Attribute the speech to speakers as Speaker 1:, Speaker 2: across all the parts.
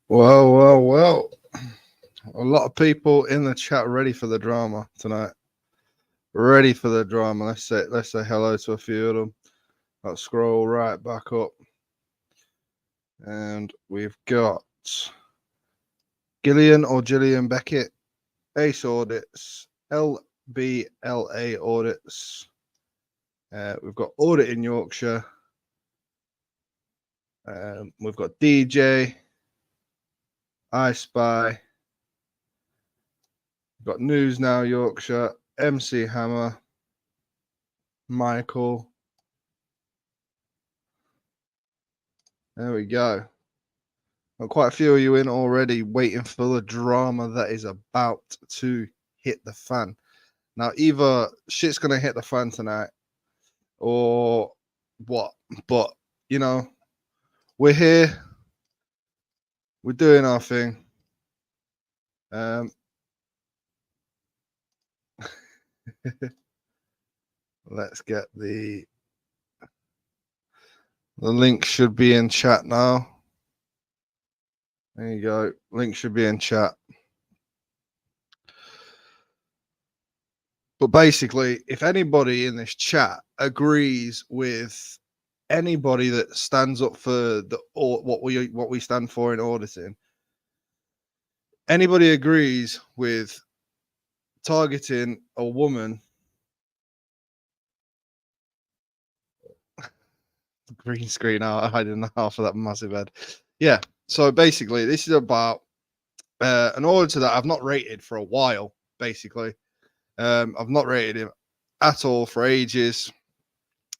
Speaker 1: Well. A lot of people in the chat ready for the drama tonight. Ready for the drama. Let's say hello to a few of them. I'll scroll right back up. And we've got Gillian Beckett, Ace Audits, LBLA Audits. We've got Audit in Yorkshire. We've got DJ, I Spy. We've got News Now Yorkshire, MC Hammer, Michael. There we go. Got quite a few of you in already waiting for the drama that is about to hit the fan. Now, either shit's going to hit the fan tonight or what? But, you know, we're here. We're doing our thing. Let's get the link should be in chat now. There you go. Link should be in chat. But basically, if anybody in this chat agrees with anybody that stands up for the or what we stand for in auditing, anybody agrees with targeting a woman. Green screen out, hiding the half of that massive head. Yeah. So basically, this is about an auditor that I've not rated for a while. Basically, I've not rated him at all for ages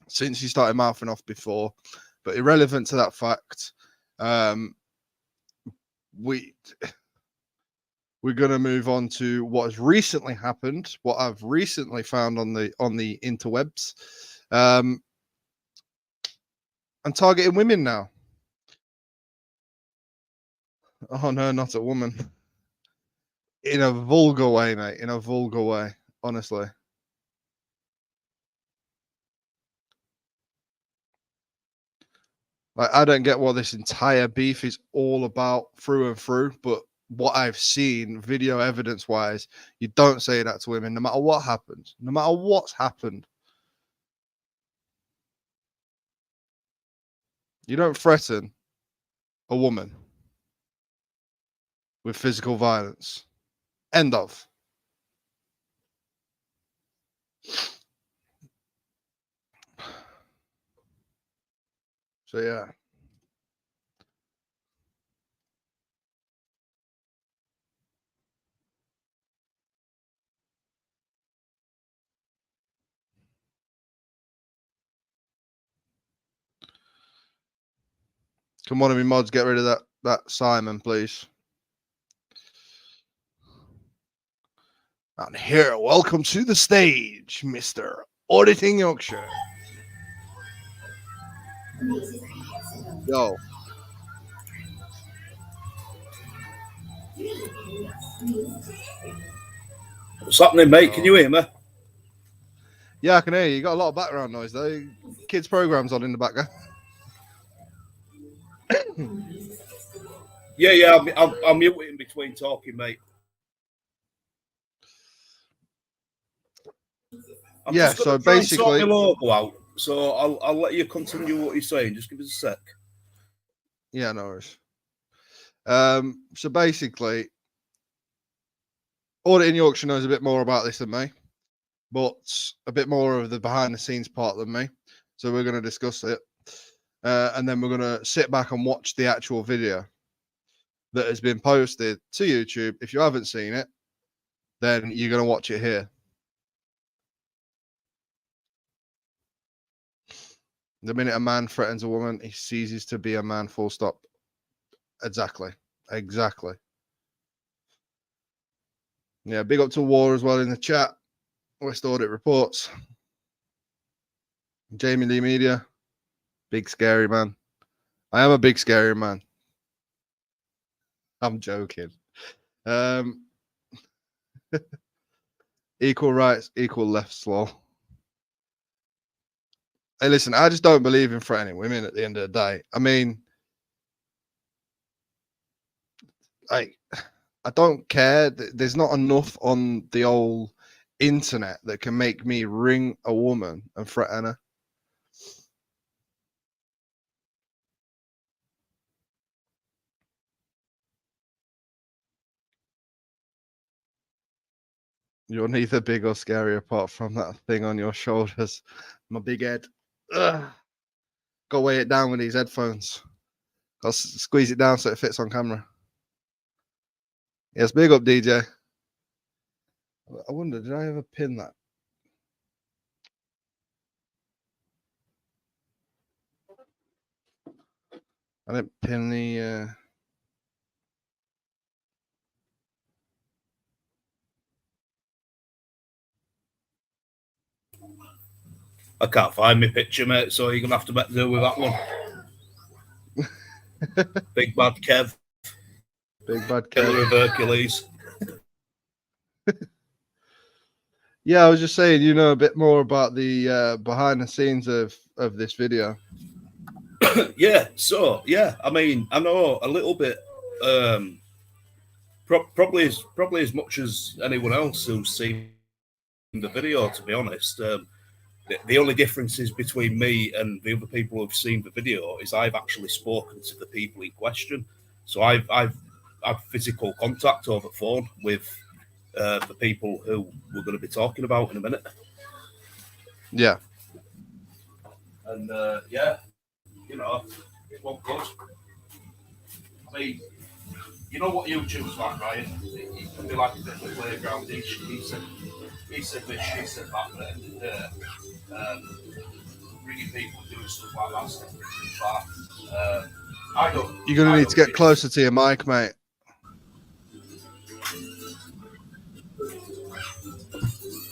Speaker 1: since he started mouthing off before. But irrelevant to that fact, we're gonna move on to what has recently happened, what I've recently found on the interwebs. I'm targeting women now. Oh no, not a woman. In a vulgar way, mate. In a vulgar way, honestly. Like, I don't get what this entire beef is all about through and through, but what I've seen, video evidence wise, you don't say that to women, no matter what happens, no matter what's happened. You don't threaten a woman with physical violence. End of. So yeah. Come on, me mods, get rid of that Simon, please. And here, welcome to the stage, Mr. Auditing Yorkshire. Yo.
Speaker 2: What's happening, mate? Can you hear me?
Speaker 1: Yeah, I can hear you. You got a lot of background noise, though. Kids' programs on in the background.
Speaker 2: Yeah. I'm muted in between talking, mate. I'm
Speaker 1: yeah,
Speaker 2: just
Speaker 1: so
Speaker 2: try and sort
Speaker 1: basically,
Speaker 2: my logo out. So I'll let you continue what you're saying. Just give us a sec.
Speaker 1: Yeah, no worries. So basically, Auditing Yorkshire knows a bit more about this than me, but a bit more of the behind the scenes part than me. So we're going to discuss it. And then we're going to sit back and watch the actual video that has been posted to YouTube. If you haven't seen it, then you're going to watch it here. The minute a man threatens a woman, he ceases to be a man, full stop. Exactly. Yeah, big up to War as well in the chat. West Audit Reports. Jamie Lee Media. Big scary man. I am a big scary man. I'm joking. Equal rights, equal left slow. Hey, listen, I just don't believe in threatening women at the end of the day. I mean, I don't care. There's not enough on the old internet that can make me ring a woman and threaten her. You're neither big or scary apart from that thing on your shoulders. My big head. Ugh. Got to weigh it down with these headphones. Got to squeeze it down so it fits on camera. Yes, big up, DJ. I wonder, did I ever pin that? I didn't pin the...
Speaker 2: I can't find my picture, mate, so you're going to have to make do with that one. Big bad Kev.
Speaker 1: Big bad Kev.
Speaker 2: Killer of Hercules.
Speaker 1: Yeah, I was just saying, you know a bit more about the behind the scenes of this video.
Speaker 2: Yeah, so, yeah, I mean, I know a little bit, probably as much as anyone else who's seen the video, to be honest. The only differences between me and the other people who've seen the video is I've actually spoken to the people in question. So I've had physical contact over phone with the people who we're going to be talking about in a minute.
Speaker 1: Yeah.
Speaker 2: And yeah, you know, it won't good. I mean, you know what YouTube's like, right? It can be like a bit of a playground. He said this, she said that, but at the end of the day, bringing people doing stuff like that's far. I don't.
Speaker 1: You're gonna need to get closer to your mic, mate.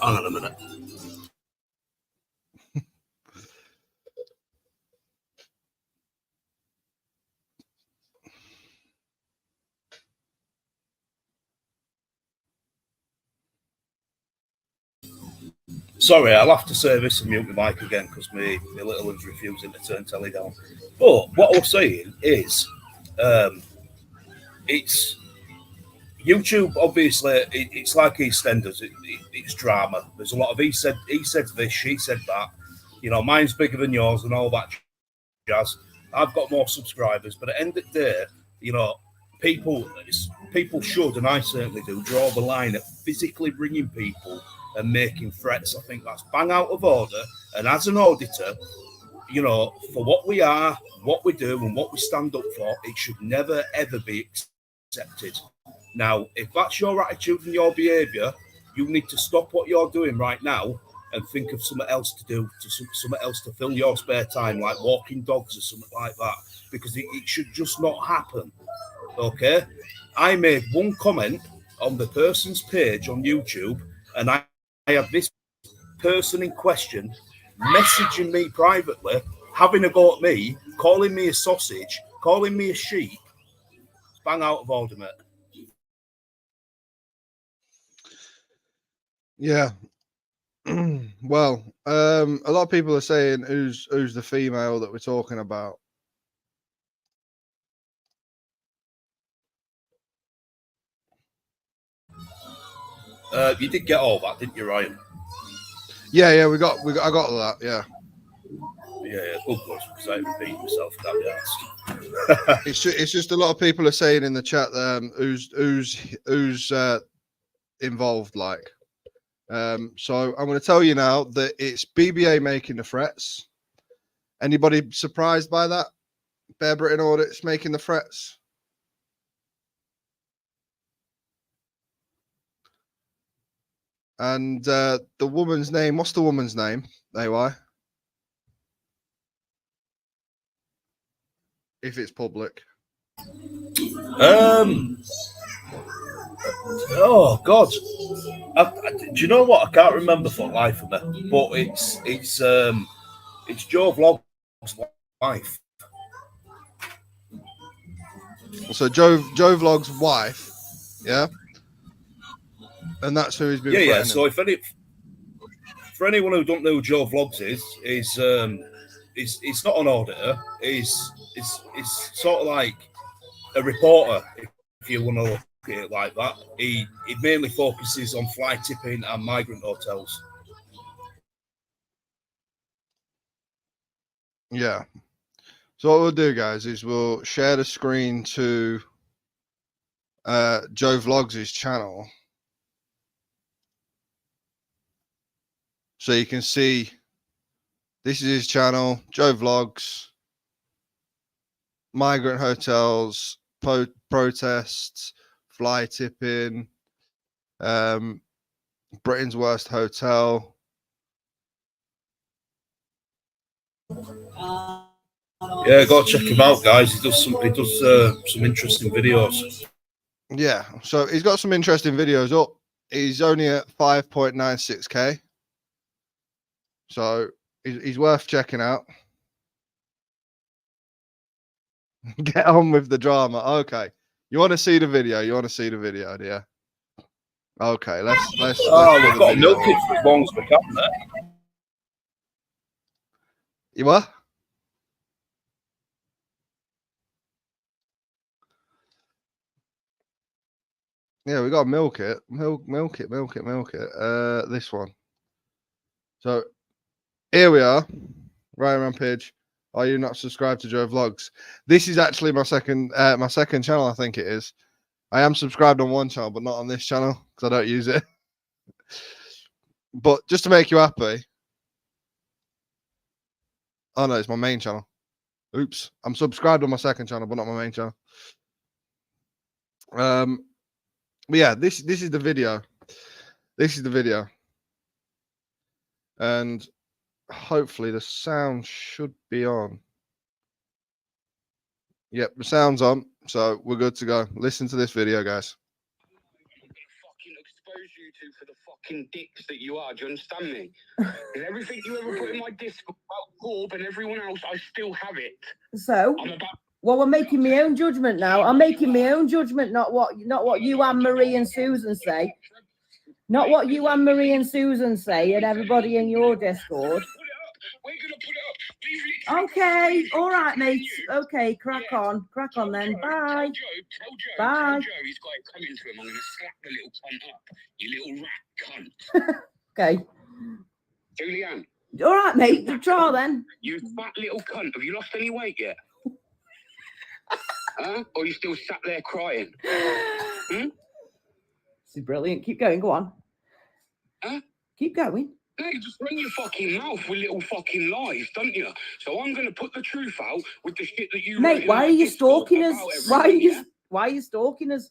Speaker 2: Hang on a minute. Sorry, I'll have to say this and mute my mic again because my little one's refusing to turn telly down. But what I was saying is, it's YouTube. Obviously, it's like EastEnders. It's drama. There's a lot of he said this, she said that. You know, mine's bigger than yours and all that jazz. I've got more subscribers, but at the end of the day, you know, people should, and I certainly do, draw the line at physically bringing people and making threats. I think that's bang out of order. And as an auditor, you know, for what we are, what we do, and what we stand up for, it should never, ever be accepted. Now, if that's your attitude and your behaviour, you need to stop what you're doing right now and think of something else to do, something else to fill your spare time, like walking dogs or something like that, because it should just not happen. Okay? I made one comment on the person's page on YouTube, and I have this person in question messaging me privately, having a go at me, calling me a sausage, calling me a sheep. It's bang out of order, mate.
Speaker 1: Yeah. Well, a lot of people are saying who's the female that we're talking about.
Speaker 2: You did get all that, didn't you, Ryan?
Speaker 1: Yeah, I got all that. Yeah.
Speaker 2: Yeah, good, because I repeat myself.
Speaker 1: It's just a lot of people are saying in the chat who's involved, like. So I'm going to tell you now that it's BBA making the threats. Anybody surprised by that? Bear Britain Audits making the threats. And the woman's name, what's the woman's name? AY? If it's public.
Speaker 2: Oh God. Do you know what? I can't remember for life of me, but it's Joe Vlog's wife.
Speaker 1: So Joe Vlog's wife, yeah, and that's who he's been.
Speaker 2: Yeah. So for anyone who don't know who Joe Vlogs is it's not an auditor. It's sort of like a reporter, if you want to look at it like that. He mainly focuses on fly tipping and migrant hotels.
Speaker 1: Yeah. So what we'll do, guys, is we'll share the screen to Joe Vlogs' channel, so you can see this is his channel, Joe Vlogs, migrant hotels, protests, fly tipping, Britain's worst hotel.
Speaker 2: Yeah, go check him out, guys. He does some interesting videos.
Speaker 1: Yeah, so he's got some interesting videos up. He's only at 5.96k, so he's worth checking out. Get on with the drama. Okay, you want to see the video? You want to see the video, yeah? Okay, let's
Speaker 2: We've
Speaker 1: put the
Speaker 2: got
Speaker 1: video
Speaker 2: milk it for as long as we can there.
Speaker 1: You what? Yeah, we got to milk it. Milk it. This one. So here we are. Ryan Rampage. Are you not subscribed to Joe Vlogs? This is actually my second channel, I think it is. I am subscribed on one channel, but not on this channel because I don't use it. But just to make you happy. Oh no, it's my main channel. Oops. I'm subscribed on my second channel, but not my main channel. But yeah, this is the video. This is the video. And hopefully the sound should be on. Yep, the sound's on, so we're good to go. Listen to this video, guys.
Speaker 3: Fucking expose you two for the fucking dicks that you are. Do you understand me? And everything you ever put in my Discord about Corb and everyone else, I still have it.
Speaker 4: So, well, we're making my own judgment now. I'm making my own judgment, not what you, Anne Marie and Susan say. Not what you, Anne Marie and Susan say, and everybody in your Discord.
Speaker 3: We're gonna put it up.
Speaker 4: Okay, all right, mate. Okay, crack on then. Bye. Bye.
Speaker 3: Tell Joe he's got it coming to him. I'm gonna slap the little cunt up. You little rat cunt.
Speaker 4: Okay.
Speaker 3: Julianne.
Speaker 4: All right, mate. Try then.
Speaker 3: You fat little cunt. Have you lost any weight yet? Huh? Or are you still sat there crying?
Speaker 4: This is brilliant. Keep going. Go on.
Speaker 3: Huh?
Speaker 4: Keep going.
Speaker 3: No, you just run your fucking mouth with little fucking lies, don't you? So I'm going to put the truth out with the shit that you...
Speaker 4: Mate, why are you stalking us? Why are you stalking us?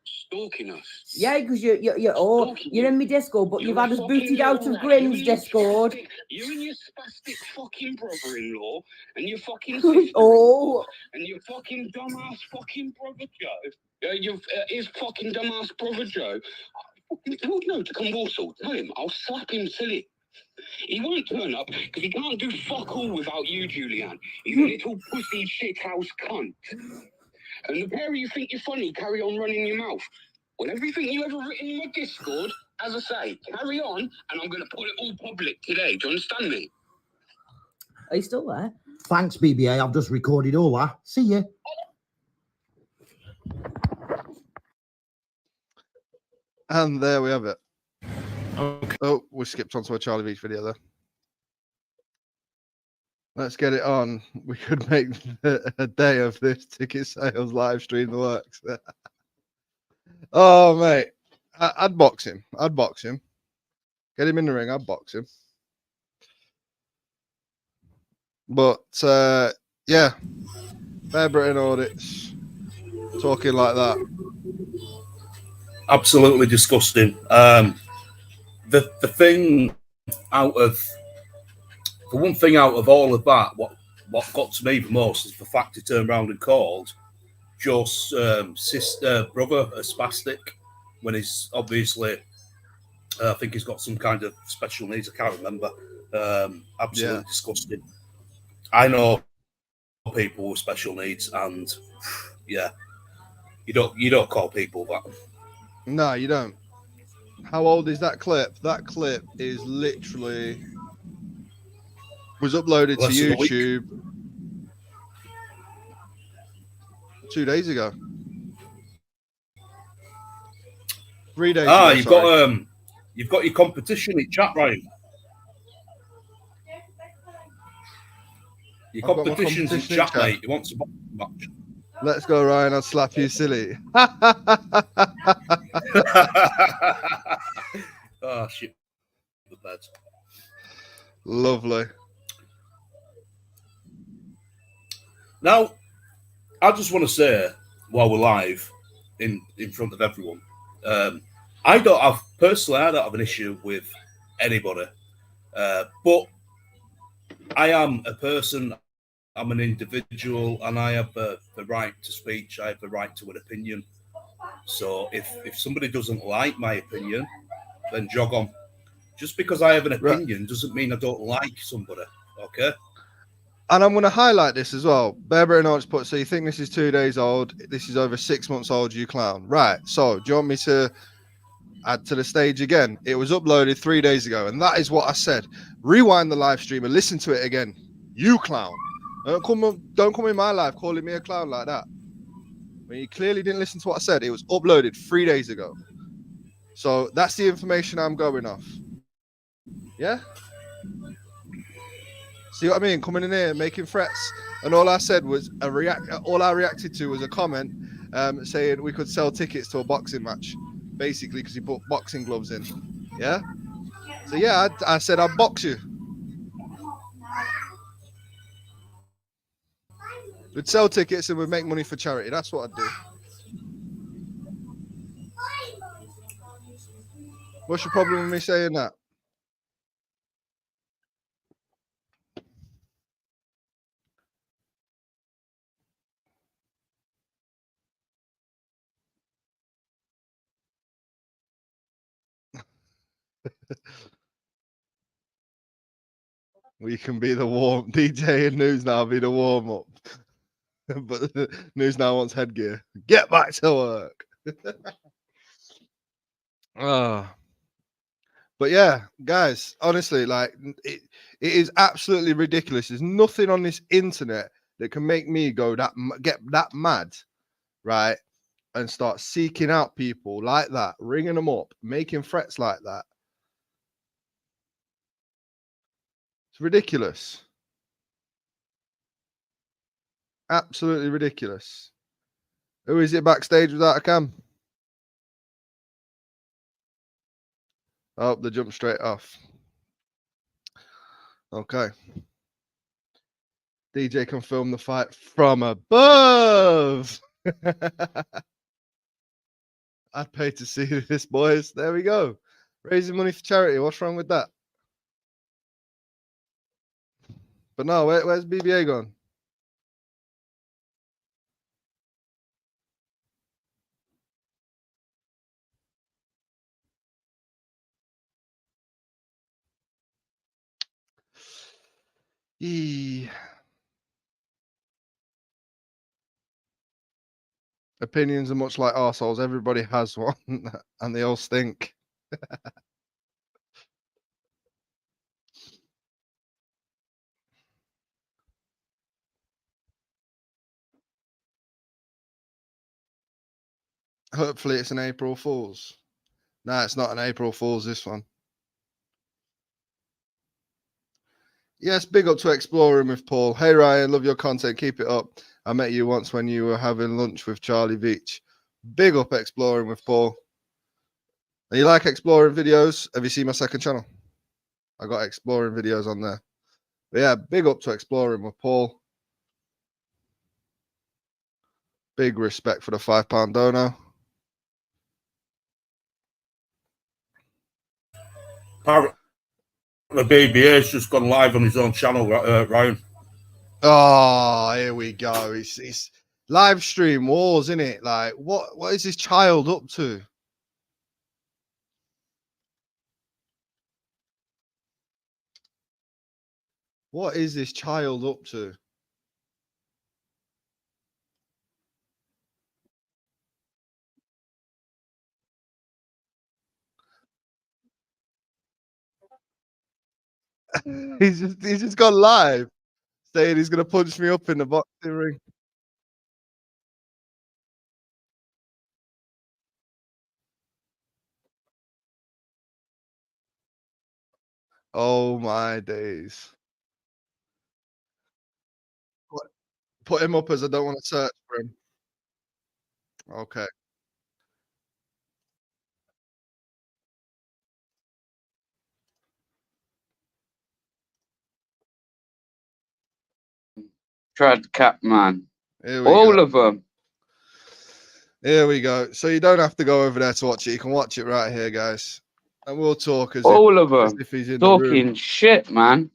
Speaker 3: Stalking us?
Speaker 4: Yeah, because you're in my Discord, but you've had us booted out of Grim's Discord.
Speaker 3: You and your spastic fucking brother-in-law and your fucking sister and your fucking dumbass fucking brother Joe. His fucking dumbass brother Joe. I told Joe to come Warsaw. Tell him I'll slap him silly. He won't turn up because he can't do fuck all without you, Julianne. He's a little pussy shithouse cunt. And the pair of you think you're funny, carry on running your mouth. Well, everything you ever written in my Discord, as I say, carry on, and I'm going to put it all public today. Do you understand me?
Speaker 4: Are you still there?
Speaker 5: Thanks, BBA. I've just recorded all that. See you.
Speaker 1: And there we have it.
Speaker 2: Okay.
Speaker 1: Oh, we skipped onto a Charlie Beach video there. Let's get it on. We could make a day of this ticket sales live stream the works. Oh, mate. I'd box him. Get him in the ring. I'd box him. But, yeah. Fair Britain audits. Talking like that.
Speaker 2: Absolutely disgusting. The one thing out of all of that, what got to me the most is the fact he turned around and called Joe's brother a spastic when he's obviously, I think he's got some kind of special needs. I can't remember. Absolutely disgusting. I know people with special needs, and yeah, you don't call people that.
Speaker 1: No, you don't. How old is that clip? That clip is literally was uploaded to YouTube 2 days ago. 3 days ago,
Speaker 2: you've got your competition in chat, Ryan. Your competition's in chat, mate. You want some match?
Speaker 1: Let's go, Ryan. I'll slap you silly.
Speaker 2: Oh, shit. The bed.
Speaker 1: Lovely.
Speaker 2: Now, I just want to say, while we're live in front of everyone, I don't have an issue with anybody, but I am a person, I'm an individual, and I have the right to speech. I have the right to an opinion. So if somebody doesn't like my opinion, then jog on. Just because I have an opinion doesn't mean I don't like somebody, okay?
Speaker 1: And I'm going to highlight this as well. Bearberry Notes put, so you think this is 2 days old? This is over 6 months old, you clown. Right. So do you want me to add to the stage again? It was uploaded 3 days ago, and that is what I said. Rewind the live stream and listen to it again. You clown. Don't come in my live calling me a clown like that. When you clearly didn't listen to what I said. It was uploaded 3 days ago. So that's the information I'm going off. Yeah? See what I mean? Coming in here, making threats. And all I said was all I reacted to was a comment saying we could sell tickets to a boxing match. Basically, because he put boxing gloves in. Yeah? So yeah, I said I'd box you. We'd sell tickets and we'd make money for charity. That's what I'd do. What's your problem with me saying that? We can be the warm DJ and News now be the warm up. But News now wants headgear. Get back to work. But yeah, guys, honestly, like it is absolutely ridiculous. There's nothing on this internet that can make me get that mad, right? And start seeking out people like that, ringing them up, making threats like that. It's ridiculous. Absolutely ridiculous. Who is it backstage without a cam? Oh, they jumped straight off. Okay. DJ can film the fight from above. I'd pay to see this, boys. There we go. Raising money for charity. What's wrong with that? But no, where's BBA gone? Opinions are much like arseholes. Everybody has one, and they all stink. Hopefully it's an April Fool's. No, it's not an April Fool's, this one. Yes, big up to Exploring with Paul. Hey, Ryan, love your content. Keep it up. I met you once when you were having lunch with Charlie Beach. Big up Exploring with Paul. And you like exploring videos? Have you seen my second channel? I got exploring videos on there. But yeah, big up to Exploring with Paul. Big respect for the £5 dono.
Speaker 2: The BBA's just gone live on his own channel, Ryan.
Speaker 1: Oh, here we go. It's live stream wars, isn't it? Like, what is this child up to? What is this child up to? he's just gone live saying he's gonna punch me up in the boxing ring. Oh my days. Put him up as I don't want to search for him. Okay.
Speaker 3: Trad Cap Man.
Speaker 1: Here we
Speaker 3: All
Speaker 1: go.
Speaker 3: of them.
Speaker 1: Here we go. So you don't have to go over there to watch it. You can watch it right here, guys. And we'll talk as
Speaker 3: All of
Speaker 1: as
Speaker 3: them.
Speaker 1: if he's in the room.
Speaker 3: Talking shit, man.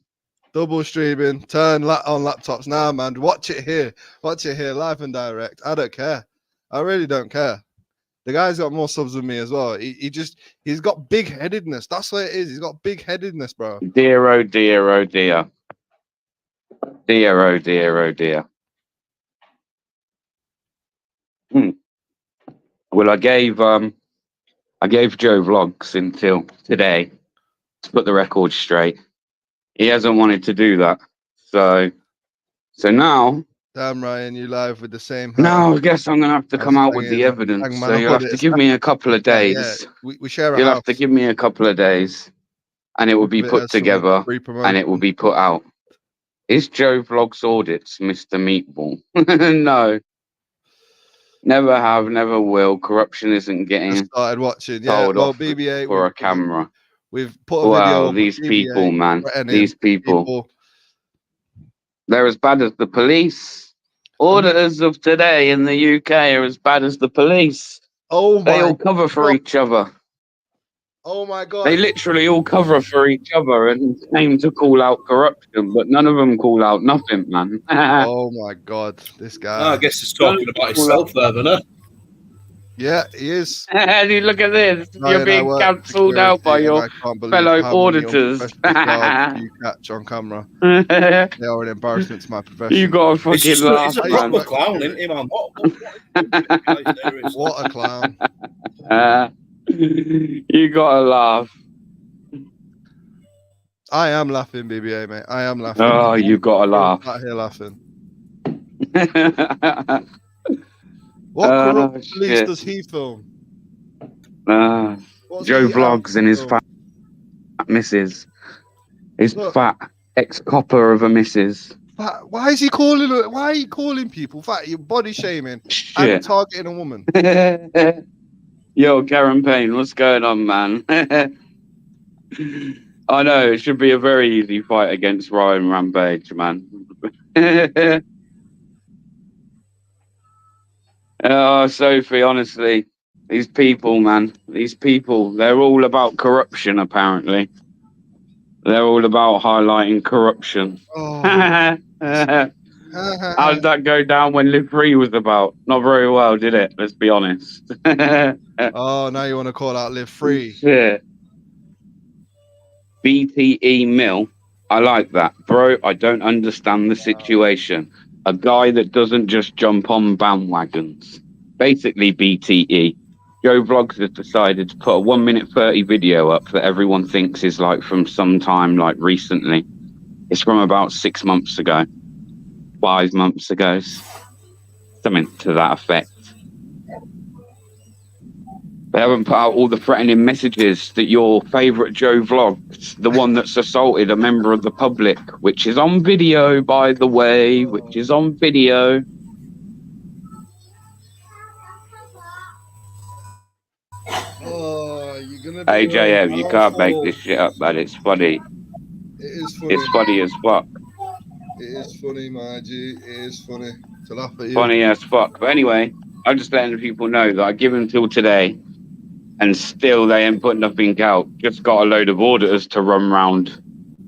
Speaker 1: Double streaming. Turn on laptops now, man. Watch it here. Watch it here, live and direct. I don't care. I really don't care. The guy's got more subs than me as well. He's got big headedness. That's what it is. He's got big headedness, bro.
Speaker 3: Dear, oh dear, oh dear. Dear, oh dear, oh dear. Well, I gave Joe Vlogs until today to put the record straight. He hasn't wanted to do that. So now.
Speaker 1: Damn, Ryan, you live with the same hat.
Speaker 3: Now I guess I'm gonna have to come out with the evidence. So you'll have to give me a couple of days.
Speaker 1: Yeah, we share a
Speaker 3: You'll
Speaker 1: house.
Speaker 3: have to give me a couple of days, and it will be put together, and it will be put out. Is Joe Vlogs audits Mr. Meatball? No. Never have, never will. Corruption isn't getting
Speaker 1: started watching. Yeah,
Speaker 3: told
Speaker 1: well,
Speaker 3: off
Speaker 1: BBA
Speaker 3: for a camera.
Speaker 1: We've put a video.
Speaker 3: Wow, these
Speaker 1: BBA,
Speaker 3: people, man. These people. They're as bad as the police. Auditors of today in the UK are as bad as the police.
Speaker 1: Oh my!
Speaker 3: They all cover for each other.
Speaker 1: Oh my God!
Speaker 3: They literally all cover for each other and aim to call out corruption, but none of them call out nothing, man.
Speaker 1: Oh my God, this guy.
Speaker 2: I guess he's talking about himself there, isn't it?
Speaker 1: Yeah, he is.
Speaker 3: Look at this. You're being cancelled out by your fellow auditors.
Speaker 1: You catch on camera. They are an embarrassment to my profession.
Speaker 3: You got a fucking laugh.
Speaker 2: He's a proper clown, isn't he, man?
Speaker 1: What a clown.
Speaker 3: You got to laugh.
Speaker 1: I am laughing, BBA, mate. I am laughing.
Speaker 3: Oh, you got to laugh.
Speaker 1: I'm here laughing. What corrupt police does he film?
Speaker 3: Joe Vlogs and his fat missus. His fat ex-copper of a missus.
Speaker 1: Why is he calling? Why are you calling people fat? You're body shaming and targeting a woman.
Speaker 3: Yo, Karen Payne, what's going on, man? I know it should be a very easy fight against Ryan Rampage, man. Oh, Sophie, honestly, these people, man, they're all about corruption, apparently. They're all about highlighting corruption.
Speaker 1: Oh.
Speaker 3: How did that go down when Live Free was about? Not very well, did it? Let's be honest.
Speaker 1: Oh, now you want to call out Live Free.
Speaker 3: Shit. BTE Mill. I like that. Bro, I don't understand the situation. A guy that doesn't just jump on bandwagons. Basically, BTE. Joe Vlogs has decided to put a 1 minute 30 video up that everyone thinks is like from some time, like recently. It's from about 6 months ago. 5 months ago. Something to that effect. They haven't put out all the threatening messages that your favourite Joe Vlogs, the one that's assaulted a member of the public, which is on video, by the way, which is on video.
Speaker 1: Oh, you're gonna be
Speaker 3: AJM, you can't make this shit up, man. It's funny.
Speaker 1: It is funny.
Speaker 3: It's funny as fuck.
Speaker 1: It is funny, my G. It is funny to laugh at you.
Speaker 3: Funny as fuck. But anyway, I'm just letting people know that I give them till today, and still they ain't put nothing out. Just got a load of auditors to run round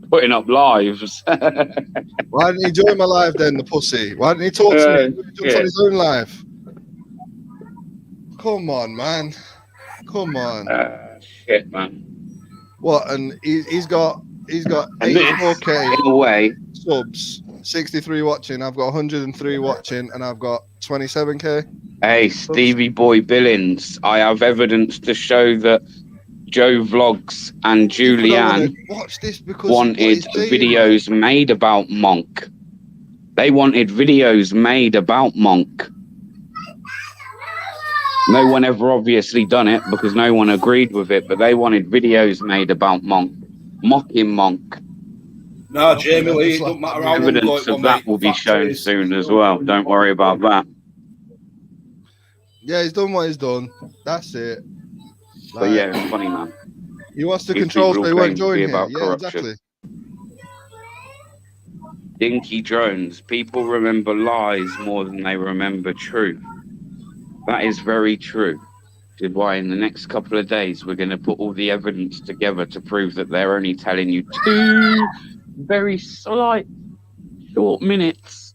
Speaker 3: putting up lives.
Speaker 1: Why didn't he join my live then, the pussy? Why didn't he talk to me? He jumps on his own live. Come on, man. Come on.
Speaker 3: Shit, man.
Speaker 1: What? And he's got 84K
Speaker 3: in a way
Speaker 1: subs, 63 watching. I've got 103 watching, and I've got 27K.
Speaker 3: Hey, Stevie Boy Billings, I have evidence to show that Joe Vlogs and Julianne wanted videos made about Monk. They wanted videos made about Monk. No one ever obviously done it because no one agreed with it, but they wanted videos made about Monk. Mocking Monk.
Speaker 2: No, Jamie Lee, it
Speaker 1: It's like
Speaker 2: doesn't matter how long ago
Speaker 3: Evidence
Speaker 2: it
Speaker 3: of
Speaker 2: was,
Speaker 3: that
Speaker 2: mate.
Speaker 3: will be
Speaker 2: Fact
Speaker 3: shown
Speaker 2: is,
Speaker 3: soon as well. Don't worry about that.
Speaker 1: Yeah, he's done what he's done. That's it.
Speaker 3: But yeah, it's funny, man.
Speaker 1: He wants to
Speaker 3: These
Speaker 1: control,
Speaker 3: people
Speaker 1: so
Speaker 3: all
Speaker 1: he won't
Speaker 3: claim to
Speaker 1: join
Speaker 3: be
Speaker 1: here.
Speaker 3: about
Speaker 1: Yeah,
Speaker 3: corruption.
Speaker 1: exactly.
Speaker 3: Dinky drones. People remember lies more than they remember truth. That is very true. Which is why in the next couple of days we're going to put all the evidence together to prove that they're only telling you 2 very slight, short minutes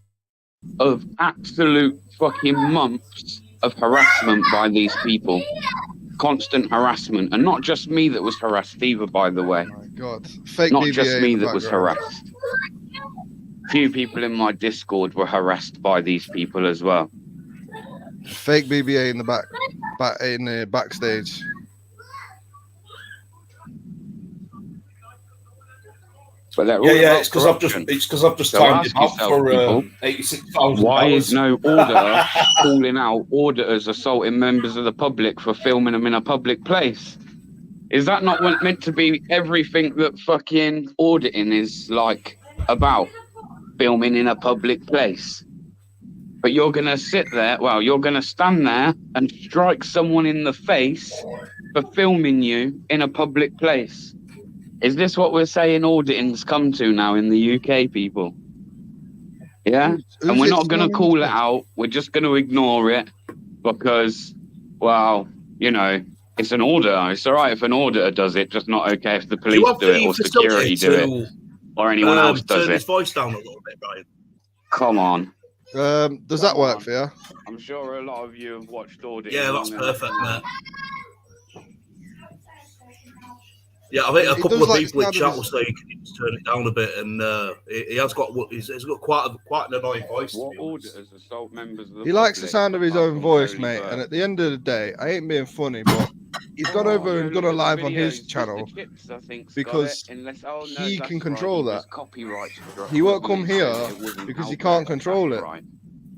Speaker 3: of absolute fucking months of harassment by these people. Constant harassment. And not just me that was harassed either, by the way.
Speaker 1: Oh my God. Fake
Speaker 3: Not
Speaker 1: BBA
Speaker 3: just
Speaker 1: in
Speaker 3: me
Speaker 1: the
Speaker 3: that was
Speaker 1: background.
Speaker 3: harassed. Few people in my Discord were harassed by these people as well.
Speaker 1: Fake BBA in the backstage.
Speaker 3: But they're all
Speaker 2: yeah,
Speaker 3: about
Speaker 2: it's because
Speaker 3: corruption.
Speaker 2: I've just
Speaker 3: So
Speaker 2: timed
Speaker 3: ask
Speaker 2: him out
Speaker 3: yourself,
Speaker 2: for
Speaker 3: people,
Speaker 2: $86,000.
Speaker 3: why is no auditor calling out auditors assaulting members of the public for filming them in a public place? Is that not meant to be everything that fucking auditing is like about? Filming in a public place. But you're going to sit there, you're going to stand there and strike someone in the face for filming you in a public place. Is this what we're saying auditing's come to now in the UK, people? Yeah? And we're not going to call it out. We're just going to ignore it because, it's an auditor. It's all right if an auditor does it, just not okay if the police do it or security do it or anyone else does
Speaker 2: turn
Speaker 3: it.
Speaker 2: his voice down a little bit, Brian.
Speaker 3: Come on.
Speaker 1: Does that work for you?
Speaker 3: I'm sure a lot of you have watched Auditor.
Speaker 2: Yeah, that's perfect, mate. Yeah, I think a couple of people in chat will say you can just turn it down a bit, and he has got he's got quite an annoying voice.
Speaker 3: What auditors assault members of the
Speaker 1: He likes the sound of his own voice, mate. And at the end of the day, I ain't being funny, but he's gone over and done a live on his channel because he can control that. He won't come here because he can't control it.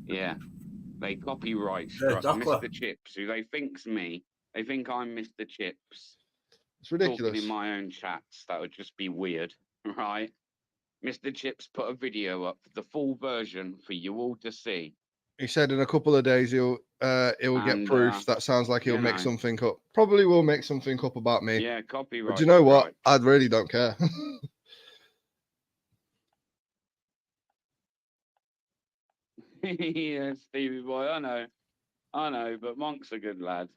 Speaker 3: Yeah, they copyright struck Mr. Chips, who they think's me. They think I'm Mr. Chips.
Speaker 1: It's ridiculous.
Speaker 3: Talking in my own chats, that would just be weird, right? Mr. Chips put a video up, the full version for you all to see.
Speaker 1: He said in a couple of days he'll get proof. That sounds like he'll make something up. Probably will make something up about me.
Speaker 3: Yeah, copyright.
Speaker 1: But do you know what? I really don't care.
Speaker 3: Yeah, Stevie boy, I know, but Monk's a good lad.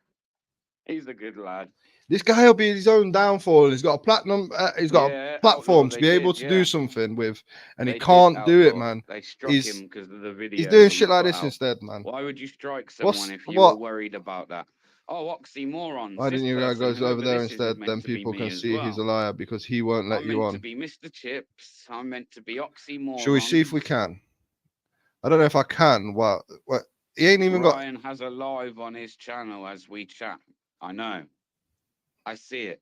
Speaker 3: He's a good lad.
Speaker 1: This guy will be his own downfall. He's got a platinum. He's got a platform to be able to do something with, and he can't do it, man.
Speaker 3: They struck him because of the video.
Speaker 1: He's doing shit like this instead, man.
Speaker 3: Why would you strike someone if you were worried about that? Oh, oxymorons.
Speaker 1: Why didn't you guys go over there instead? Then people can see he's a liar because he won't let you on.
Speaker 3: I'm meant to be Mr. Chips. I'm meant to be oxymorons.
Speaker 1: Shall we see if we can? I don't know if I can. What? He ain't even got.
Speaker 3: Ryan has a live on his channel as we chat. I know. I see it.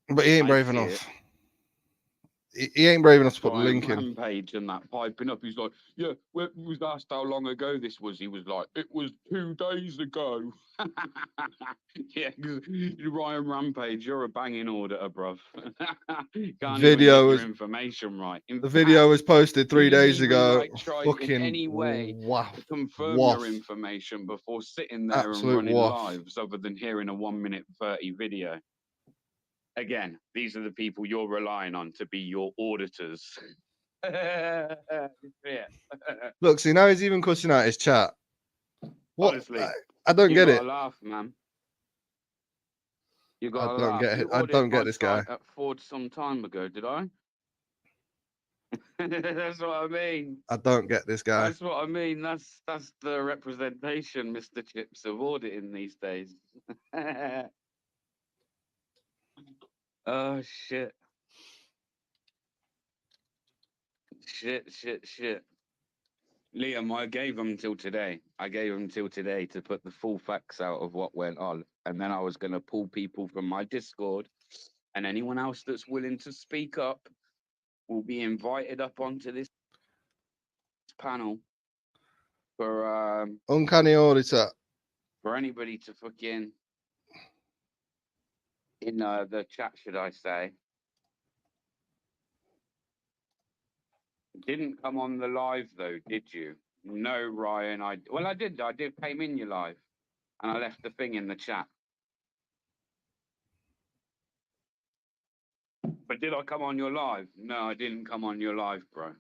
Speaker 1: But he ain't brave enough. He ain't brave enough to put the link in.
Speaker 3: Rampage and that piping up. He's like, yeah, we was asked how long ago this was. He was like, it was 2 days ago. Yeah, Ryan Rampage, you're a banging auditor, bruv. Can't
Speaker 1: Video
Speaker 3: even get your information right.
Speaker 1: The video was posted 3 days ago.
Speaker 3: Fucking in any way to confirm your information before sitting there and running lives, other than hearing a 1 minute 30 video. Again, these are the people you're relying on to be your auditors. Yeah.
Speaker 1: Look, see, now he's even cussing out his chat. What?
Speaker 3: Honestly,
Speaker 1: I don't get it.
Speaker 3: Laugh, man. You
Speaker 1: I
Speaker 3: got
Speaker 1: don't get it. I don't get this guy.
Speaker 3: At Ford some time ago, did I? That's what I mean.
Speaker 1: I don't get this guy.
Speaker 3: That's what I mean. That's the representation, Mr. Chips, of auditing these days. Oh, shit. Shit. Liam, I gave him till today. To put the full facts out of what went on. And then I was going to pull people from my Discord. And anyone else that's willing to speak up will be invited up onto this panel for
Speaker 1: Uncanny Auditor.
Speaker 3: For anybody to fucking in the chat, should I say, didn't come on the live though, did you? No, Ryan. I did. I did came in your live, and I left the thing in the chat. But did I come on your live? No, I didn't come on your live, bro.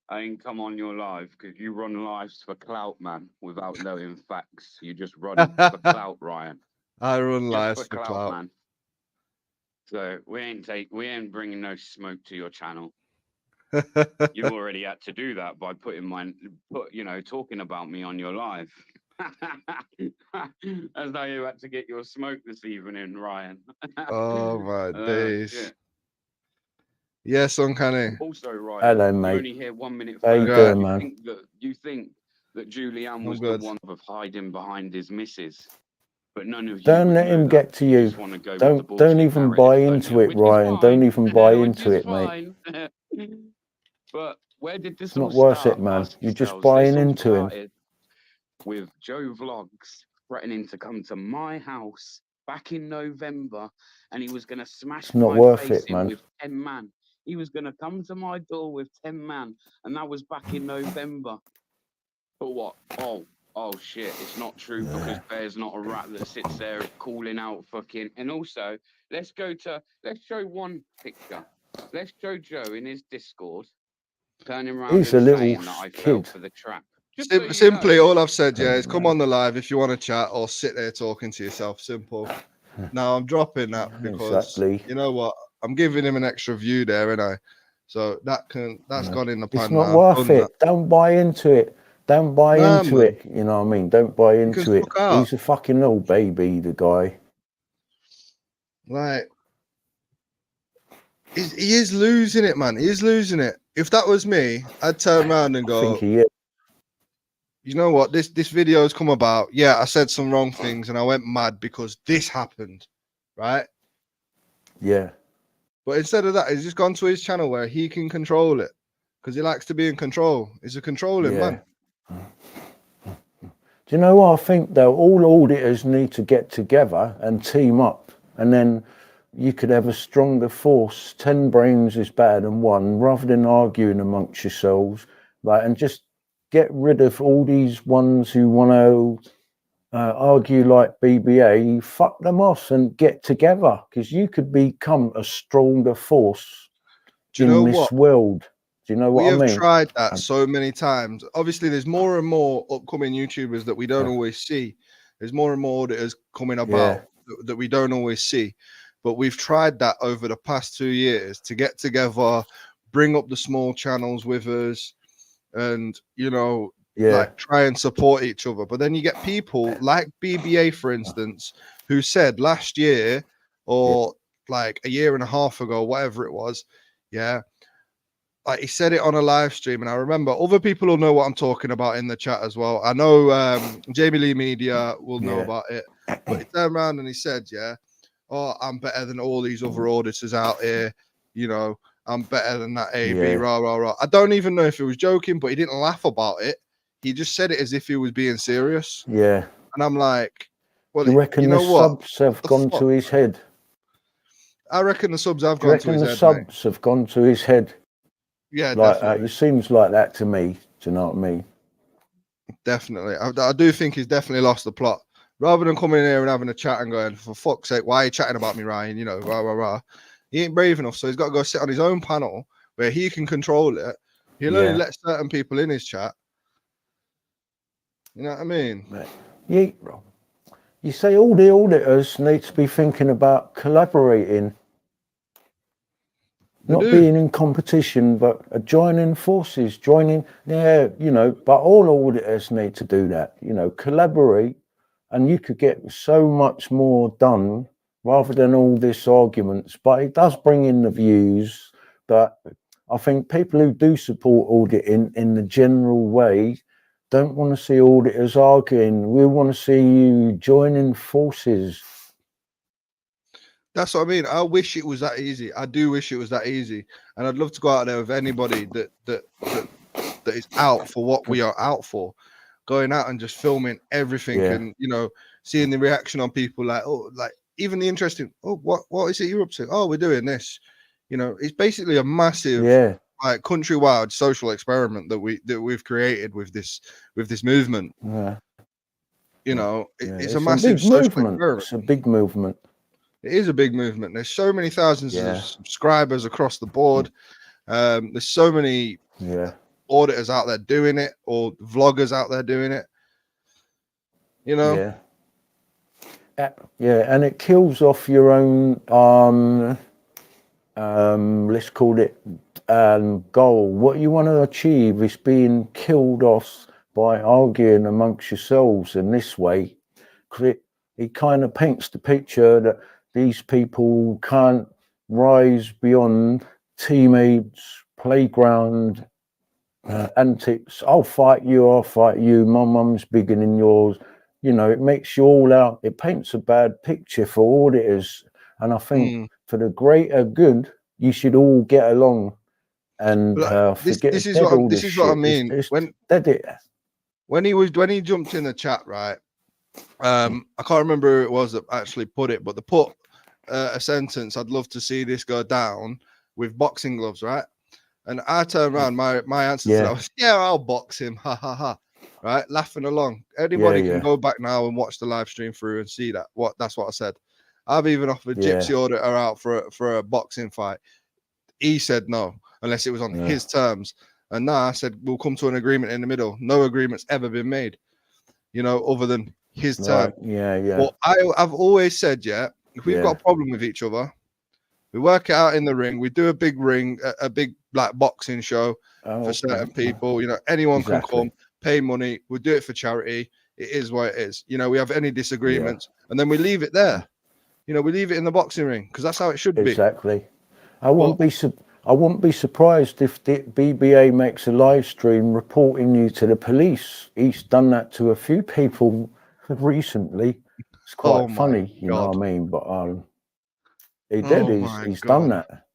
Speaker 3: I didn't come on your live because you run lives for clout, man, without knowing facts. You just run for clout, Ryan.
Speaker 1: I run lives
Speaker 3: Just
Speaker 1: for clout,
Speaker 3: man. So we ain't bringing no smoke to your channel. You already had to do that by talking about me on your live. As though you had to get your smoke this evening, Ryan.
Speaker 1: Oh my days.
Speaker 3: Shit.
Speaker 1: Yes, Uncanny.
Speaker 3: Also, Ryan,
Speaker 6: Hello,
Speaker 3: you're
Speaker 6: mate.
Speaker 3: only here 1 minute.
Speaker 6: How you
Speaker 1: doing,
Speaker 6: man?
Speaker 3: You think that Julianne was the one of hiding behind his missus, but none of you.
Speaker 6: Don't let him get to you. Don't even buy into it, Ryan. Don't even buy into it, mate.
Speaker 3: But where did this
Speaker 6: It's not worth it, man. You're just buying into him.
Speaker 3: With Joe Vlogs threatening to come to my house back in November, and he was going to smash my face in with 10 man. He was going to come to my door with 10 man, and that was back in November. But what? Oh shit, it's not true because Bear's not a rat that sits there calling out fucking. And also, let's show one picture. Let's show Joe in his Discord turning around
Speaker 6: He's
Speaker 3: and
Speaker 6: a
Speaker 3: saying
Speaker 6: little
Speaker 3: that I fell
Speaker 6: kid.
Speaker 3: for the trap.
Speaker 1: Simply, all I've said, is come on the live if you want to chat or sit there talking to yourself. Simple. Now I'm dropping that because you know what? I'm giving him an extra view there, and so that's gone in the pan.
Speaker 6: It's not worth it. Don't buy into it. Don't buy into it. You know what I mean? Don't buy into it. He's a fucking little baby, the guy.
Speaker 1: Like, he is losing it, man. He is losing it. If that was me, I'd turn around and go,
Speaker 6: I think he is.
Speaker 1: You know what? This video has come about. Yeah, I said some wrong things and I went mad because this happened, right?
Speaker 6: Yeah.
Speaker 1: But instead of that, he's just gone to his channel where he can control it because he likes to be in control. He's a controlling man.
Speaker 6: Do you know what I think, though? All auditors need to get together and team up, and then you could have a stronger force. 10 brains is better than one, rather than arguing amongst yourselves, right? And just get rid of all these ones who want to argue like BBA. Fuck them off and get together, because you could become a stronger force in this world. Do you know what I mean?
Speaker 1: We have tried that so many times. Obviously, there's more and more upcoming YouTubers that we don't always see. There's more and more auditors coming about that we don't always see. But we've tried that over the past 2 years to get together, bring up the small channels with us, and, like try and support each other. But then you get people like BBA, for instance, who said last year or like a year and a half ago, whatever it was, like he said it on a live stream, and I remember other people will know what I'm talking about in the chat as well. I know Jamie Lee Media will know about it, but he turned around and he said, I'm better than all these other auditors out here, I'm better than that AB, rah, rah, rah. I don't even know if he was joking, but he didn't laugh about it. He just said it as if he was being serious.
Speaker 6: Yeah.
Speaker 1: And I'm like, well,
Speaker 6: you reckon the subs have gone to his head?
Speaker 1: I reckon the subs have gone to his head.
Speaker 6: The subs have gone to his head?
Speaker 1: Yeah,
Speaker 6: like
Speaker 1: definitely.
Speaker 6: It seems like that to me. Do you know what I mean?
Speaker 1: Definitely. I do think he's definitely lost the plot. Rather than coming in here and having a chat and going, for fuck's sake, why are you chatting about me, Ryan? Rah, rah, rah. He ain't brave enough, so he's got to go sit on his own panel where he can control it. He'll only let certain people in his chat. You know what I mean?
Speaker 6: You say all the auditors need to be thinking about collaborating. Not being in competition, but joining forces, but all auditors need to do that, collaborate, and you could get so much more done rather than all this arguments. But it does bring in the views, but I think people who do support auditing in the general way don't want to see auditors arguing. We want to see you joining forces.
Speaker 1: That's what I mean. I wish it was that easy. I do wish it was that easy. And I'd love to go out there with anybody that is out for what we are out for. Going out and just filming everything and, seeing the reaction on people like even the interesting, what is it you're up to? Oh, we're doing this. It's basically a massive like countrywide social experiment that we've created with this movement.
Speaker 6: Yeah.
Speaker 1: You know,
Speaker 6: Yeah,
Speaker 1: it's a massive
Speaker 6: big
Speaker 1: social
Speaker 6: movement.
Speaker 1: experiment.
Speaker 6: It's a big movement.
Speaker 1: It is a big movement. There's so many thousands of subscribers across the board. There's so many auditors out there doing it, or vloggers out there doing it. You know.
Speaker 6: Yeah, and it kills off your own let's call it goal. What you want to achieve is being killed off by arguing amongst yourselves in this way. It kind of paints the picture that these people can't rise beyond teammates, playground antics. I'll fight you, my mum's bigger than yours. You know, it makes you all out. It paints a bad picture for auditors. And I think for the greater good, you should all get along and forget
Speaker 1: this is what I mean. When he jumped in the chat, right? I can't remember who it was that actually put it, but they put a sentence, "I'd love to see this go down with boxing gloves," right? And I turned around, my answer to that was, "Yeah, I'll box him." Ha ha ha. Right, laughing along. Anybody can go back now and watch the live stream through and see that. That's what I said. I've even offered Gypsy Auditor out for a boxing fight. He said no, unless it was on his terms. And now I said we'll come to an agreement in the middle. No agreement's ever been made, you know, other than his term. Well, I've always said, if we've got a problem with each other, we work it out in the ring. We do a big ring, a big like boxing show for certain people. You know, anyone can come, pay money. We'll do it for charity. It is what it is. You know, we have any disagreements, and then we leave it there. You know, we leave it in the boxing ring because that's how it should be.
Speaker 6: Exactly. I won't be surprised if the BBA makes a live stream reporting you to the police. He's done that to a few people recently. It's quite funny, you know what I mean? But he did. He's done that.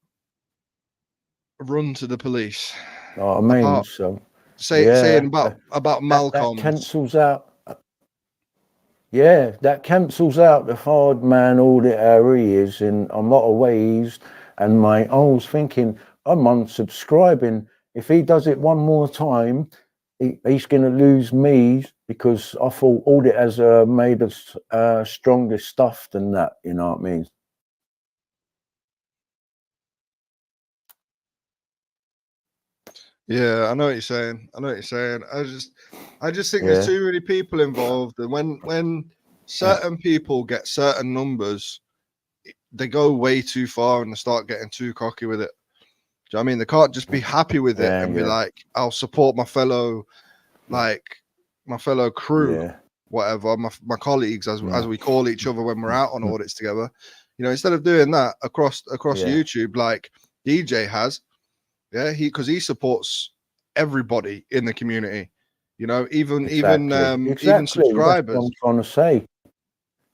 Speaker 1: Run to the police.
Speaker 6: Oh, I mean,
Speaker 1: saying about Malcolm
Speaker 6: that cancels out. Yeah, that cancels out the hard man auditor he is in a lot of ways. And I was thinking, I'm unsubscribing. If he does it one more time, he's going to lose me, because I thought auditors are made of stronger stuff than that. You know what I mean?
Speaker 1: Yeah, I know what you're saying. I just think there's too many people involved, and when certain people get certain numbers, they go way too far and they start getting too cocky with it. Do you know what I mean? They can't just be happy with it and be like, "I'll support my fellow crew, whatever, my colleagues, as we call each other when we're out on audits together." You know, instead of doing that across YouTube like DJ has. Yeah, because he supports everybody in the community, you know, even subscribers.
Speaker 6: That's what I'm trying to say.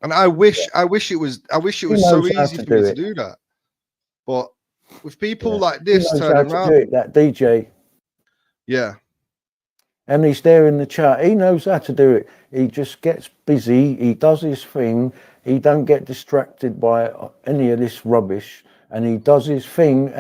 Speaker 1: And I wish it was so easy for me to do that. But with people like this turning around,
Speaker 6: that DJ.
Speaker 1: Yeah.
Speaker 6: And he's there in the chat. He knows how to do it. He just gets busy. He does his thing. He don't get distracted by any of this rubbish. And he does his thing,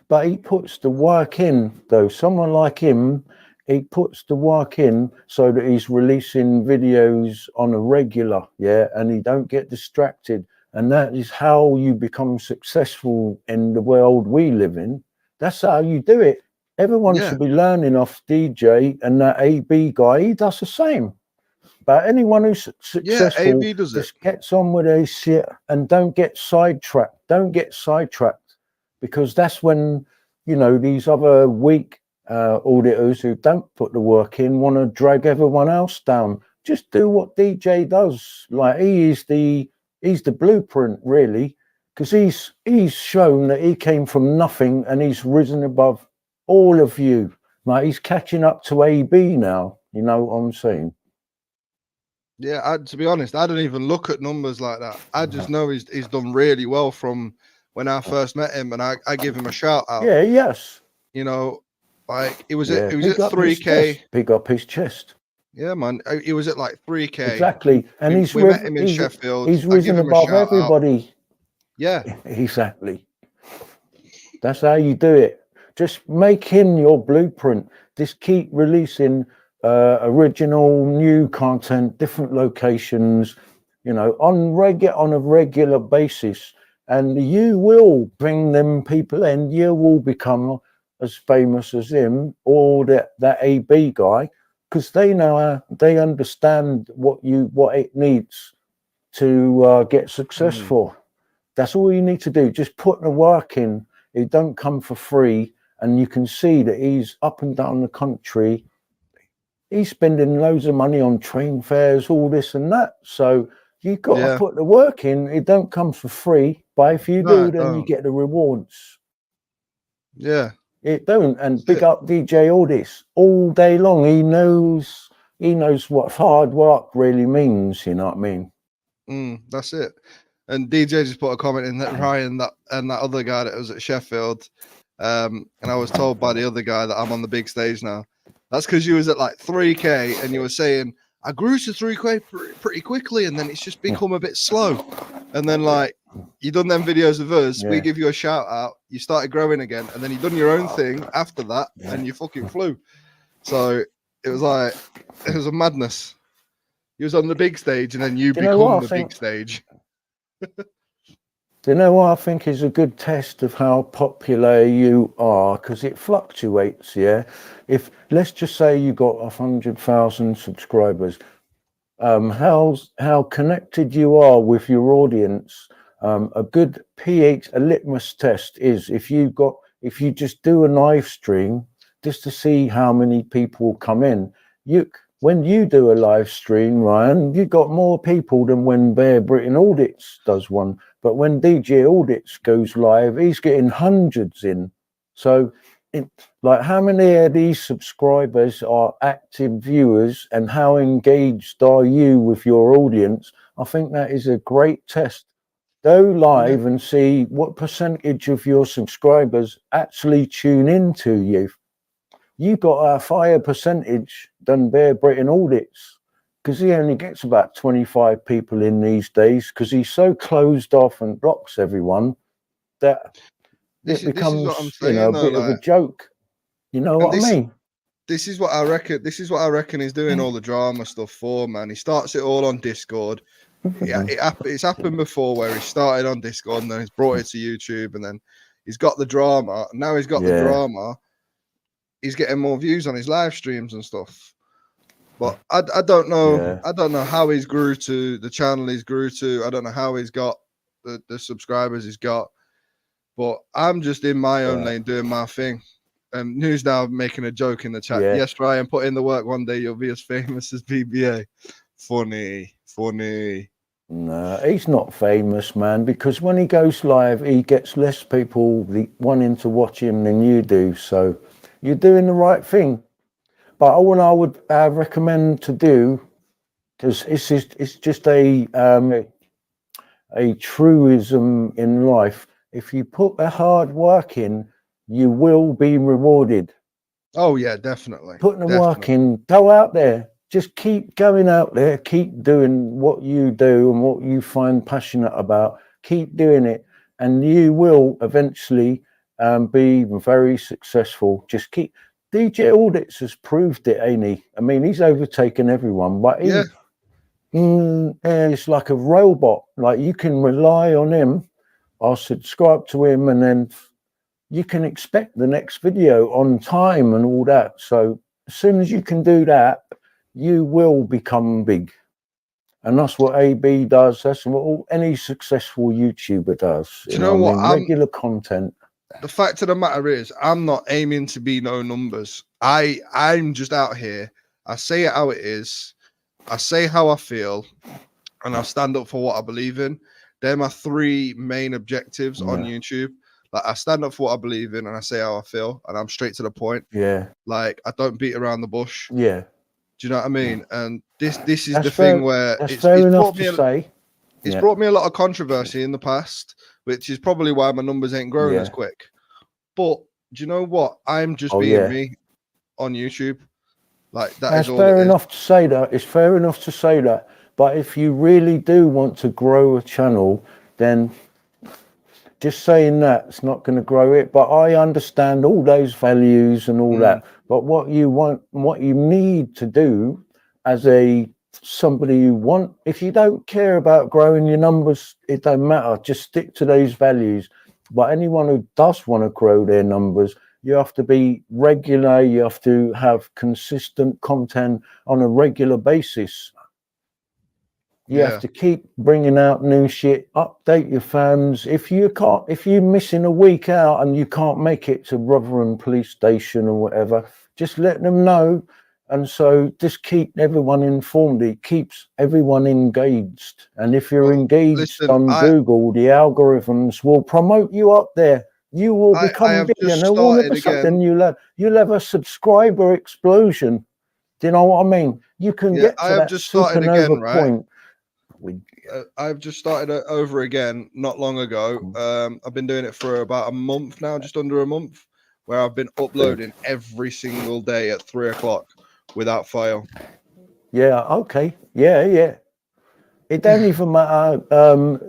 Speaker 6: but he puts the work in, though. Someone like him, he puts the work in so that he's releasing videos on a regular, and he don't get distracted. And that is how you become successful in the world we live in. That's how you do it. Everyone should be learning off DJ, and that AB guy, he does the same. But anyone who's successful
Speaker 1: AB does
Speaker 6: just gets on with their shit and don't get sidetracked. Don't get sidetracked, because that's when, you know, these other weak auditors who don't put the work in want to drag everyone else down. Just do what DJ does. Like, he's the blueprint, really, because he's shown that he came from nothing and he's risen above all of you. Like, he's catching up to AB now. You know what I'm saying?
Speaker 1: Yeah, to be honest, I don't even look at numbers like that. I just know he's done really well from when I first met him, and I give him a shout out.
Speaker 6: Yeah, yes.
Speaker 1: You know, like it was at 3K.
Speaker 6: Pick up his chest.
Speaker 1: Yeah, man. He was at like 3K.
Speaker 6: Exactly. And
Speaker 1: we met him in Sheffield.
Speaker 6: He's risen above everybody.
Speaker 1: Yeah.
Speaker 6: Exactly. That's how you do it. Just make him your blueprint. Just keep releasing original new content, different locations, you know, on a regular basis, and you will bring them people in. You will become as famous as him or that AB guy, because they know they understand what it needs to get successful. That's all you need to do. Just put the work in. It don't come for free, and you can see that he's up and down the country. He's spending loads of money on train fares, all this and that. So you've got to put the work in. It don't come for free, but if you do, then you get the rewards.
Speaker 1: Yeah.
Speaker 6: It don't. And big up DJ Audis all day long. He knows what hard work really means. You know what I mean?
Speaker 1: That's it. And DJ just put a comment in that Ryan and that other guy that was at Sheffield. And I was told by the other guy that I'm on the big stage now. That's because you was at like 3K and you were saying I grew to 3K pretty quickly, and then it's just become a bit slow. And then like you done them videos of us, we give you a shout out. You started growing again, and then you done your own thing after that, and you fucking flew. So it was a madness. You was on the big stage, and then you become the big stage.
Speaker 6: Do you know what I think is a good test of how popular you are? Because it fluctuates, yeah? If, let's just say you got 100,000 subscribers, how connected you are with your audience. A good a litmus test is if you just do a live stream just to see how many people come in. When you do a live stream, Ryan, you got more people than when Bear Britain Audits does one. But when DJ Audits goes live, he's getting hundreds in. So, like, how many of these subscribers are active viewers, and how engaged are you with your audience? I think that is a great test. Go live and see what percentage of your subscribers actually tune into you. You got a higher percentage than Bear Britain Audits, because he only gets about 25 people in these days, because he's so closed off and blocks everyone that it becomes
Speaker 1: what I'm saying,
Speaker 6: a bit of a joke. You know what I mean?
Speaker 1: This is what I reckon. This is what I reckon he's doing all the drama stuff for, man. He starts it all on Discord. It's happened before where he started on Discord and then he's brought it to YouTube, and then he's got the drama. Now he's got the drama. He's getting more views on his live streams and stuff. But I don't know. Yeah. I don't know how he's grew to the channel he's grew to. I don't know how he's got the subscribers he's got. But I'm just in my own lane doing my thing. And News now making a joke in the chat. Yeah. Yes, Ryan, put in the work. One day you'll be as famous as BBA. Funny.
Speaker 6: No, he's not famous, man, because when he goes live, he gets less people wanting to watch him than you do. So you're doing the right thing. But what I would recommend to do, because it's just a truism in life. If you put the hard work in, you will be rewarded.
Speaker 1: Oh yeah, definitely.
Speaker 6: Putting the work in, go out there. Just keep going out there. Keep doing what you do and what you find passionate about. Keep doing it, and you will eventually be very successful. Just keep. DJ Audits has proved it, ain't he? I mean, he's overtaken everyone, but it's like a robot. Like, you can rely on him. I'll subscribe to him, and then you can expect the next video on time and all that. So as soon as you can do that, you will become big. And that's what AB does. That's what any successful YouTuber does.
Speaker 1: Do you know what?
Speaker 6: Regular content.
Speaker 1: The fact of the matter is, I'm not aiming to be no numbers. I'm just out here. I say it how it is. I say how I feel, and I stand up for what I believe in. They're my three main objectives on YouTube. Like, I stand up for what I believe in, and I say how I feel, and I'm straight to the point.
Speaker 6: Yeah.
Speaker 1: Like, I don't beat around the bush.
Speaker 6: Yeah.
Speaker 1: Do you know what I mean? And this is the thing where
Speaker 6: it's brought
Speaker 1: me a lot of controversy in the past, which is probably why my numbers ain't growing as quick. But do you know what? I'm just being me on YouTube. Like, that's
Speaker 6: fair enough to say that. It's fair enough to say that. But if you really do want to grow a channel, then just saying that's not going to grow it. But I understand all those values and all that. But what you want, what you need to do as somebody you want, if you don't care about growing your numbers, it don't matter. Just stick to those values. But anyone who does want to grow their numbers, you have to be regular. You have to have consistent content on a regular basis. You have to keep bringing out new shit, update your fans. If you're missing a week out and you can't make it to Rotherham police station or whatever, just let them know. And so just keep everyone informed. It keeps everyone engaged. And if you're engaged on Google, the algorithms will promote you up there. You will become big, and all of a sudden you'll have a subscriber explosion. Do you know what I mean? You can get to that supernova point.
Speaker 1: I've just started over again not long ago. I've been doing it for about a month now, just under a month, where I've been uploading every single day at 3 o'clock without fail.
Speaker 6: Yeah, okay. Yeah. It don't even matter.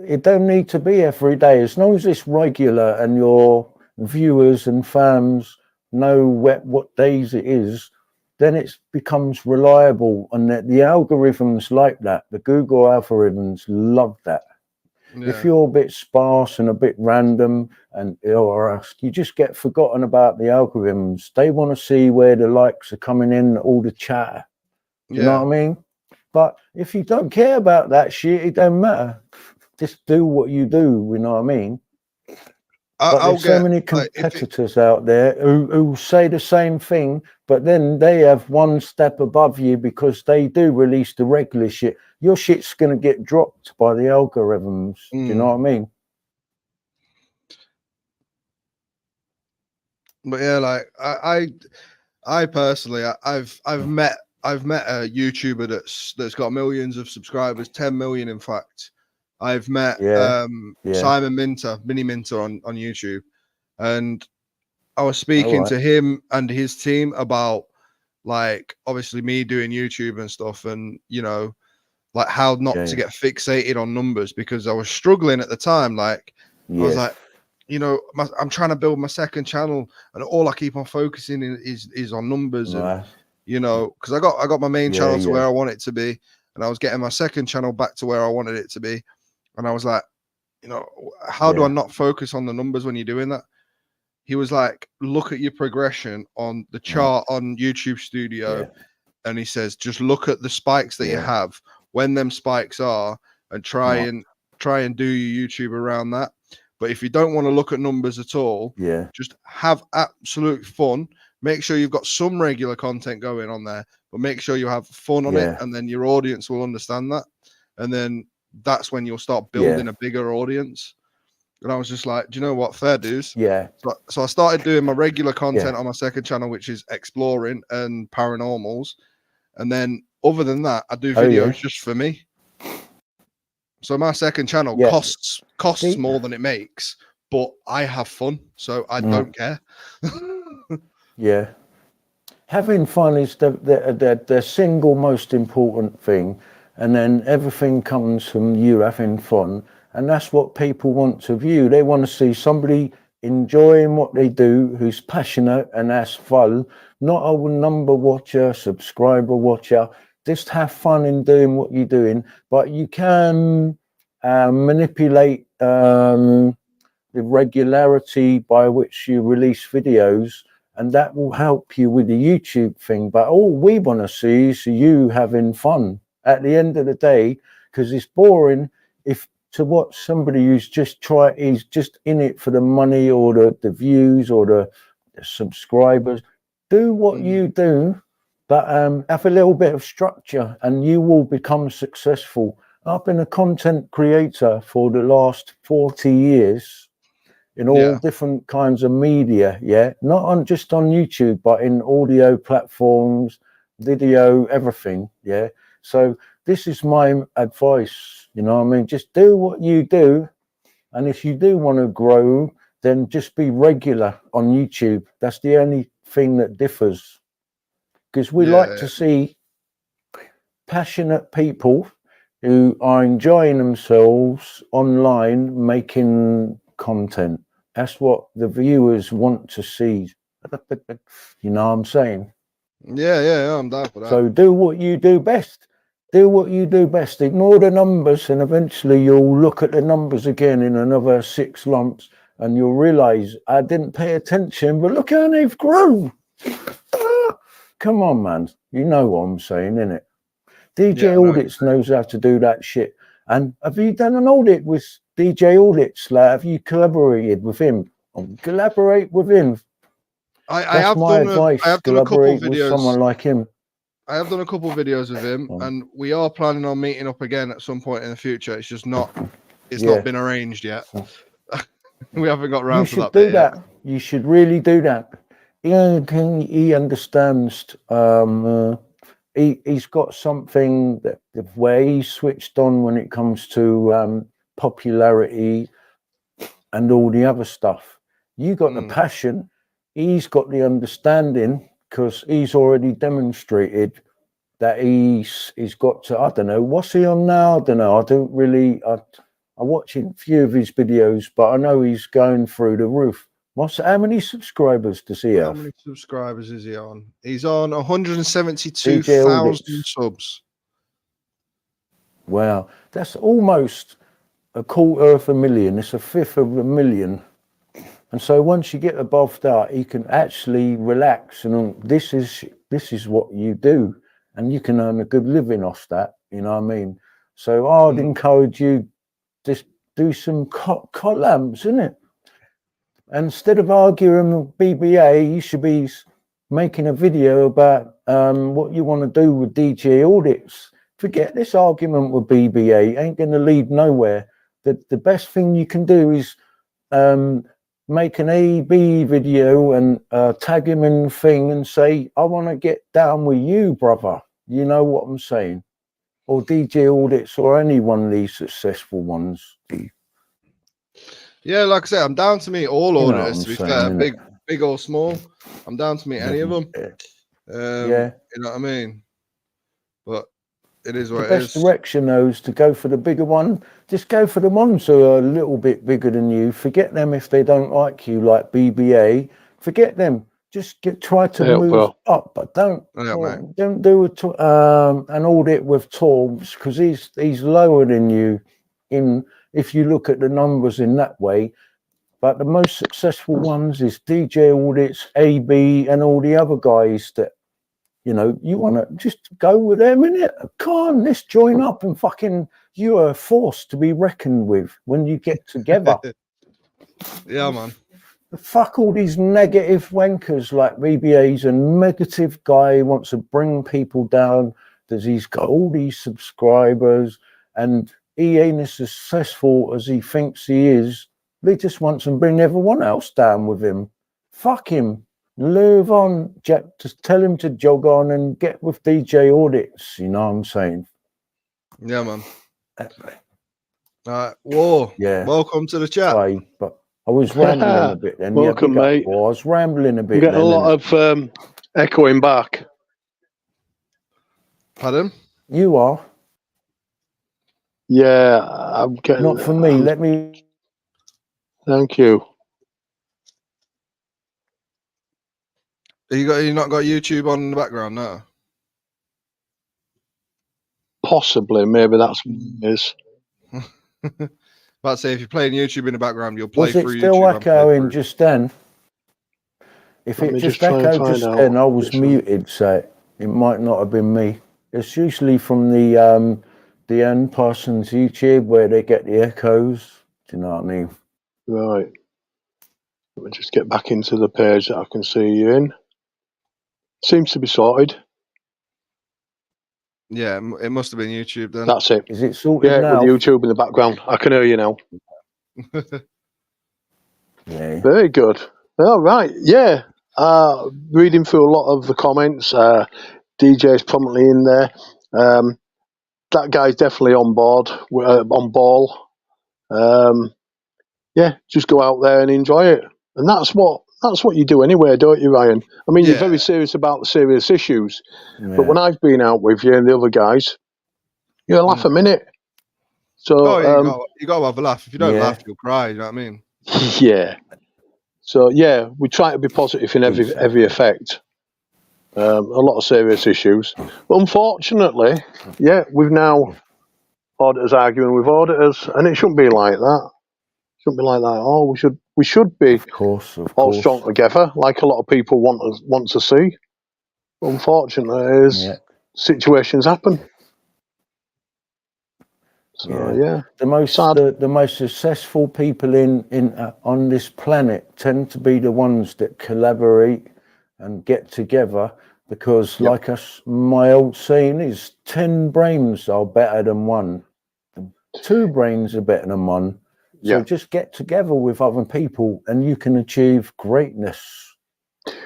Speaker 6: It don't need to be every day. As long as it's regular and your viewers and fans know what days it is, then it becomes reliable. And the algorithms like that. The Google algorithms love that. Yeah. If you're a bit sparse and a bit random you just get forgotten about the algorithms. They want to see where the likes are coming in, all the chatter. You know what I mean? But if you don't care about that shit, it don't matter. Just do what you do, you know what I mean? But there's so many competitors out there who say the same thing, but then they have one step above you because they do release the regular shit. Your shit's going to get dropped by the algorithms. Do you know what I mean?
Speaker 1: But yeah, like I personally, I've met a YouTuber that's got millions of subscribers, 10 million in fact. I've met Simon Minter, Mini Minter on YouTube, and I was speaking to him and his team about, like, obviously me doing YouTube and stuff, and like how not to get fixated on numbers, because I was struggling at the time. Like I was like, I'm trying to build my second channel, and all I keep on focusing is on numbers, and because I got my main channel to where I want it to be, and I was getting my second channel back to where I wanted it to be. And I was like, how do I not focus on the numbers when you're doing that? He was like, look at your progression on the chart on YouTube Studio. And he says, just look at the spikes that you have, when them spikes are, and try and do your YouTube around that. But if you don't want to look at numbers at all, just have absolute fun. Make sure you've got some regular content going on there, but make sure you have fun on it, and then your audience will understand that. And then that's when you'll start building a bigger audience. And I was just like, do you know what? Fair dues.
Speaker 6: Yeah.
Speaker 1: So I started doing my regular content on my second channel, which is exploring and paranormals. And then other than that, I do videos just for me. So my second channel costs more than it makes, but I have fun, so I don't care.
Speaker 6: Having fun is the single most important thing. And then everything comes from you having fun. And that's what people want to view. They want to see somebody enjoying what they do, who's passionate and has fun, not a number watcher, subscriber watcher. Just have fun in doing what you're doing. But you can manipulate the regularity by which you release videos, and that will help you with the YouTube thing. But all we want to see is you having fun. At the end of the day, because it's boring to watch somebody who's just in it for the money or the views or the subscribers. Do what you do, but have a little bit of structure, and you will become successful. I've been a content creator for the last 40 years in all different kinds of media, not just on YouTube, but in audio platforms, video, everything, So this is my advice, you know what I mean? Just do what you do. And if you do want to grow, then just be regular on YouTube. That's the only thing that differs. Because we like to see passionate people who are enjoying themselves online, making content. That's what the viewers want to see. You know what I'm saying?
Speaker 1: Yeah, I'm down for that.
Speaker 6: So do what you do best. Do what you do best. Ignore the numbers, and eventually you'll look at the numbers again in another 6 months, and you'll realise I didn't pay attention, but look how they've grown. Come on, man. You know what I'm saying, innit? DJ Audits knows how to do that shit. And have you done an audit with DJ Audits? Like, have you collaborated with him? Collaborate with him.
Speaker 1: I have done a couple videos
Speaker 6: with someone like him.
Speaker 1: I have done a couple of videos with him, and we are planning on meeting up again at some point in the future. It's just not, not been arranged yet. We haven't got around to that.
Speaker 6: You should do that. You should really do that. He understands. He's got something that where he's switched on when it comes to popularity and all the other stuff. You got the passion. He's got the understanding, because he's already demonstrated that he's got to, I don't know, what's he on now? I don't know. I watch a few of his videos, but I know he's going through the roof. How many subscribers does he have?
Speaker 1: How many subscribers is he on? He's on 172,000 subs.
Speaker 6: Wow. That's almost 250,000. It's 1/5 of a million. And so once you get above that, you can actually relax, and this is what you do, and you can earn a good living off that. You know what I mean? So I'd encourage you, just do some collabs, innit? Instead of arguing with BBA, you should be making a video about what you want to do with DJ Audits. Forget this argument with BBA. Ain't going to lead nowhere. The best thing you can do is make an AB video and tag him in the thing and say, I want to get down with you, brother. You know what I'm saying? Or DJ Audits, or any one of these successful ones.
Speaker 1: Yeah, like I said, I'm down to meet all auditors, to be fair, big or small. I'm down to meet any of them. You know what I mean? But it is what it is.
Speaker 6: The best direction, though, is to go for the bigger one. Just go for the ones who are a little bit bigger than you. Forget them if they don't like you, like BBA. Forget them. Just try to move up, but don't do an audit with Torbs, because he's lower than you if you look at the numbers in that way. But the most successful ones is DJ Audits, AB, and all the other guys that, you know, you want to just go with them, innit? Come on, let's join up and fucking, you are a force to be reckoned with when you get together.
Speaker 1: Yeah, man.
Speaker 6: Fuck all these negative wankers like BBA's a negative guy who wants to bring people down, that he's got all these subscribers and he ain't as successful as he thinks he is. He just wants to bring everyone else down with him. Fuck him. Move on, Jack. Just tell him to jog on and get with DJ Audits. You know what I'm saying?
Speaker 1: Yeah, man. All right. Whoa. Yeah. Welcome to the chat.
Speaker 6: Sorry, but I was rambling a bit then.
Speaker 7: Welcome, mate.
Speaker 6: I was rambling a bit.
Speaker 7: I'm getting a lot of echoing back.
Speaker 1: Pardon?
Speaker 6: You are?
Speaker 7: Yeah, I'm getting...
Speaker 6: Not for me. Let me...
Speaker 7: Thank you.
Speaker 1: You not got YouTube on in the background, no?
Speaker 7: Possibly, maybe that's what it is.
Speaker 1: About to say, if you're playing YouTube in the background, you'll play
Speaker 6: through YouTube. Was it still echoing just then? If it just echoed just then, I was muted, so it might not have been me. It's usually from the end person's YouTube where they get the echoes. Do you know what I mean?
Speaker 7: Right. Let me just get back into the page that I can see you in. Seems to be sorted.
Speaker 1: Yeah, it must have been YouTube then.
Speaker 7: That's it.
Speaker 6: Is it sorted now?
Speaker 7: With YouTube in the background. I can hear you now.
Speaker 6: Yeah.
Speaker 7: Very good. All right. Yeah. Reading through a lot of the comments. DJ's prominently in there. That guy's definitely on board, on ball. Yeah, just go out there and enjoy it. And that's what you do anyway, don't you, Ryan? I mean, you're very serious about the serious issues. Yeah. But when I've been out with you and the other guys, you laugh a minute. So
Speaker 1: you got to have a laugh. If you don't laugh, you'll cry. You know what I mean?
Speaker 7: Yeah. So yeah, we try to be positive in every effect. A lot of serious issues, but unfortunately, yeah, we've now auditors arguing with auditors, and it shouldn't be like that. Shouldn't be like that at all. We should be
Speaker 6: Of course.
Speaker 7: all strong together, like a lot of people want to see. But unfortunately, situations happen. So yeah,
Speaker 6: the most successful people on this planet tend to be the ones that collaborate and get together, because like us, my old saying is 10 brains are better than one, 2 brains are better than one. So just get together with other people and you can achieve greatness.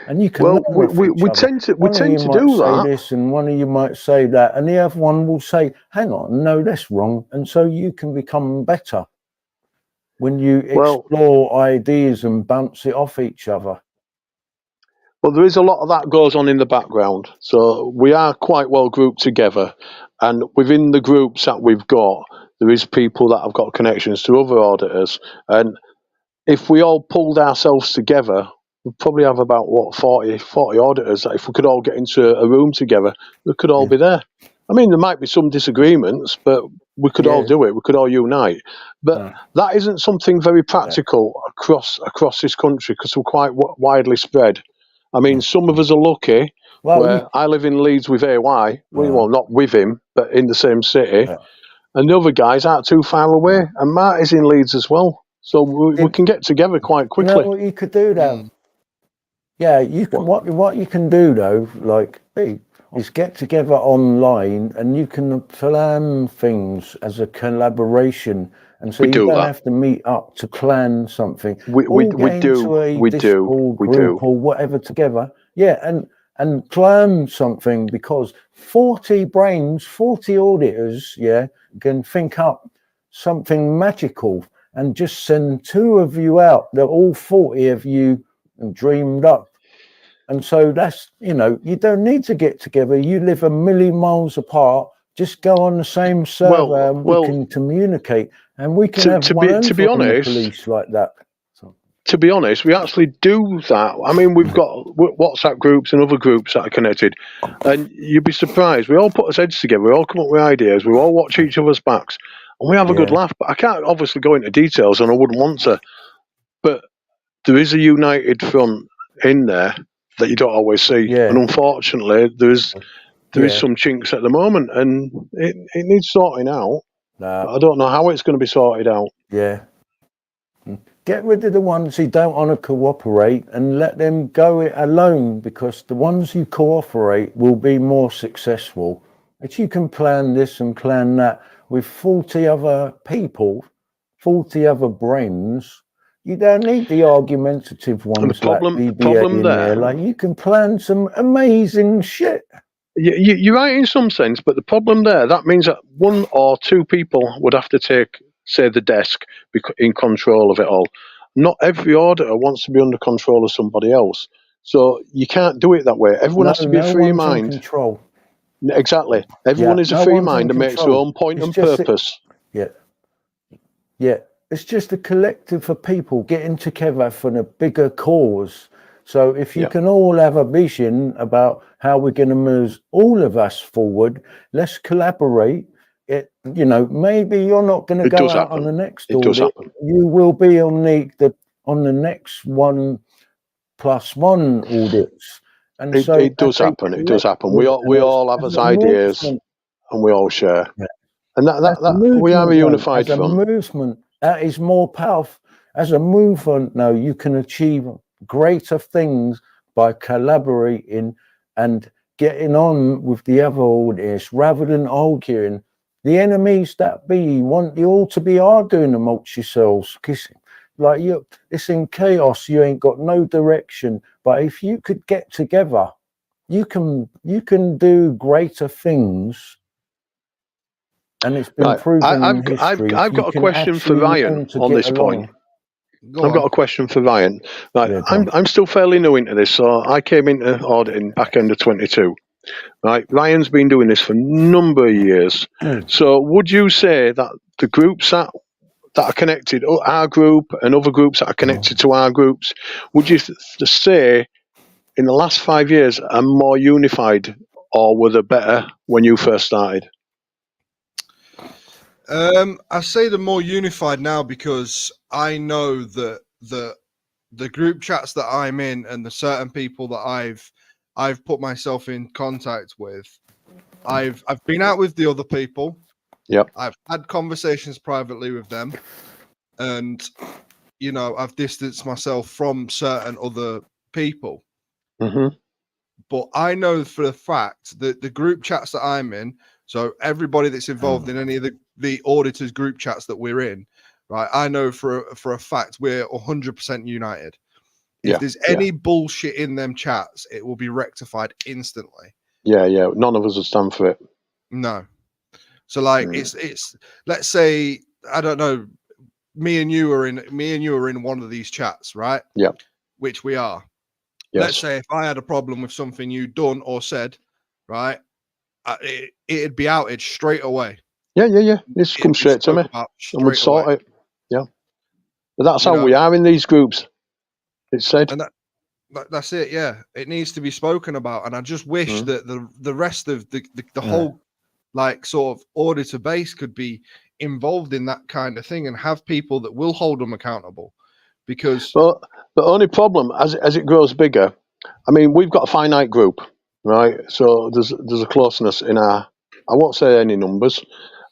Speaker 6: And you can
Speaker 7: we tend to do that.
Speaker 6: Say this, and one of you might say that, and the other one will say, "Hang on, no, that's wrong." And so you can become better when you explore ideas and bounce it off each other.
Speaker 7: Well, there is a lot of that goes on in the background. So we are quite well grouped together, and within the groups that we've got, there is people that have got connections to other auditors, and if we all pulled ourselves together, we'd probably have about 40 auditors that if we could all get into a room together, we could all be there. I mean, there might be some disagreements, but we could all do it. We could all unite. But that isn't something very practical across this country, because we're quite widely spread. I mean, some of us are lucky. I live in Leeds with AY. Well, not with him, but in the same city. And the other guys aren't too far away. And Matt is in Leeds as well. So we can get together quite quickly.
Speaker 6: You know what you could do though? Yeah, you can. What you can do though, like, is get together online, and you can plan things as a collaboration, and so you don't have to meet up to plan something.
Speaker 7: We do
Speaker 6: or whatever together. Yeah, and plan something, because 40 brains, 40 auditors, can think up something magical. And just send 2 of you out that all 40 of you dreamed up. And so that's, you don't need to get together. You live a million miles apart. Just go on the same server, and we can communicate, and we can have to be honest, police like that. So.
Speaker 7: To be honest, we actually do that. I mean, we've got WhatsApp groups and other groups that are connected, and you'd be surprised. We all put our heads together. We all come up with ideas. We all watch each other's backs. And we have a good laugh, but I can't obviously go into details, and I wouldn't want to. But there is a united front in there that you don't always see, and unfortunately, there is some chinks at the moment, and it needs sorting out. But I don't know how it's going to be sorted out.
Speaker 6: Yeah. Get rid of the ones who don't want to cooperate and let them go it alone, because the ones who cooperate will be more successful. If you can plan this and plan that with 40 other people, 40 other brains, you don't need the argumentative ones.
Speaker 7: The problem there,
Speaker 6: like, you can plan some amazing shit.
Speaker 7: You're right in some sense, but the problem there, that means that 1 or 2 people would have to take, say, the desk, in control of it all. Not every auditor wants to be under control of somebody else, so you can't do it that way. Everyone has to be a free mind.
Speaker 6: Control.
Speaker 7: Exactly. Everyone is a free mind and makes their own point and purpose.
Speaker 6: Yeah. It's just a collective of people getting together for a bigger cause. So if you can all have a vision about how we're going to move all of us forward, let's collaborate. Maybe you're not going to go out on the next audit. You will be on the next 1+1 audits. And
Speaker 7: it does happen. It does happen. We all have our ideas, and we all share. Yeah. And that we are a unified front.
Speaker 6: As a movement, that is more powerful. As a movement, now you can achieve greater things by collaborating and getting on with the other auditors rather than arguing. The enemies that be want you all to be arguing amongst yourselves, kissing. Like, it's in chaos. You ain't got no direction. But if you could get together, you can do greater things. And it's been proven in history.
Speaker 7: I've got a question for Ryan on this point. I've got a question for Ryan. Right, I'm still fairly new into this, so I came into auditing back end of 22. Right, Ryan's been doing this for a number of years. So would you say that the groups that that are connected, our group and other groups that are connected to our groups, would you say in the last 5 years are more unified, or were they better when you first started?
Speaker 1: I say they're more unified now because I know that the group chats that I'm in and the certain people that I've put myself in contact with, I've been out with the other people.
Speaker 7: Yep.
Speaker 1: I've had conversations privately with them, and you know, I've distanced myself from certain other people.
Speaker 7: Mm-hmm.
Speaker 1: But I know for a fact that the group chats that I'm in, so everybody that's involved in any of the auditors group chats that we're in, right? I know for a fact we're 100% united. If there's any bullshit in them chats, it will be rectified instantly.
Speaker 7: Yeah. None of us will stand for it.
Speaker 1: No. So like it's let's say, I don't know, me and you are in one of these chats, right?
Speaker 7: Yeah.
Speaker 1: Which we are.
Speaker 7: Yes.
Speaker 1: Let's say if I had a problem with something you'd done or said, right, it'd be outed straight away.
Speaker 7: Yeah. It's come straight to me, and we'd sort it. Yeah. But that's how we are in these groups. It's said.
Speaker 1: And that's it. Yeah, it needs to be spoken about. And I just wish that the rest of the whole like sort of auditor base could be involved in that kind of thing and have people that will hold them accountable. Because
Speaker 7: but the only problem as it grows bigger, I mean, we've got a finite group, right? So there's a closeness in our, I won't say any numbers,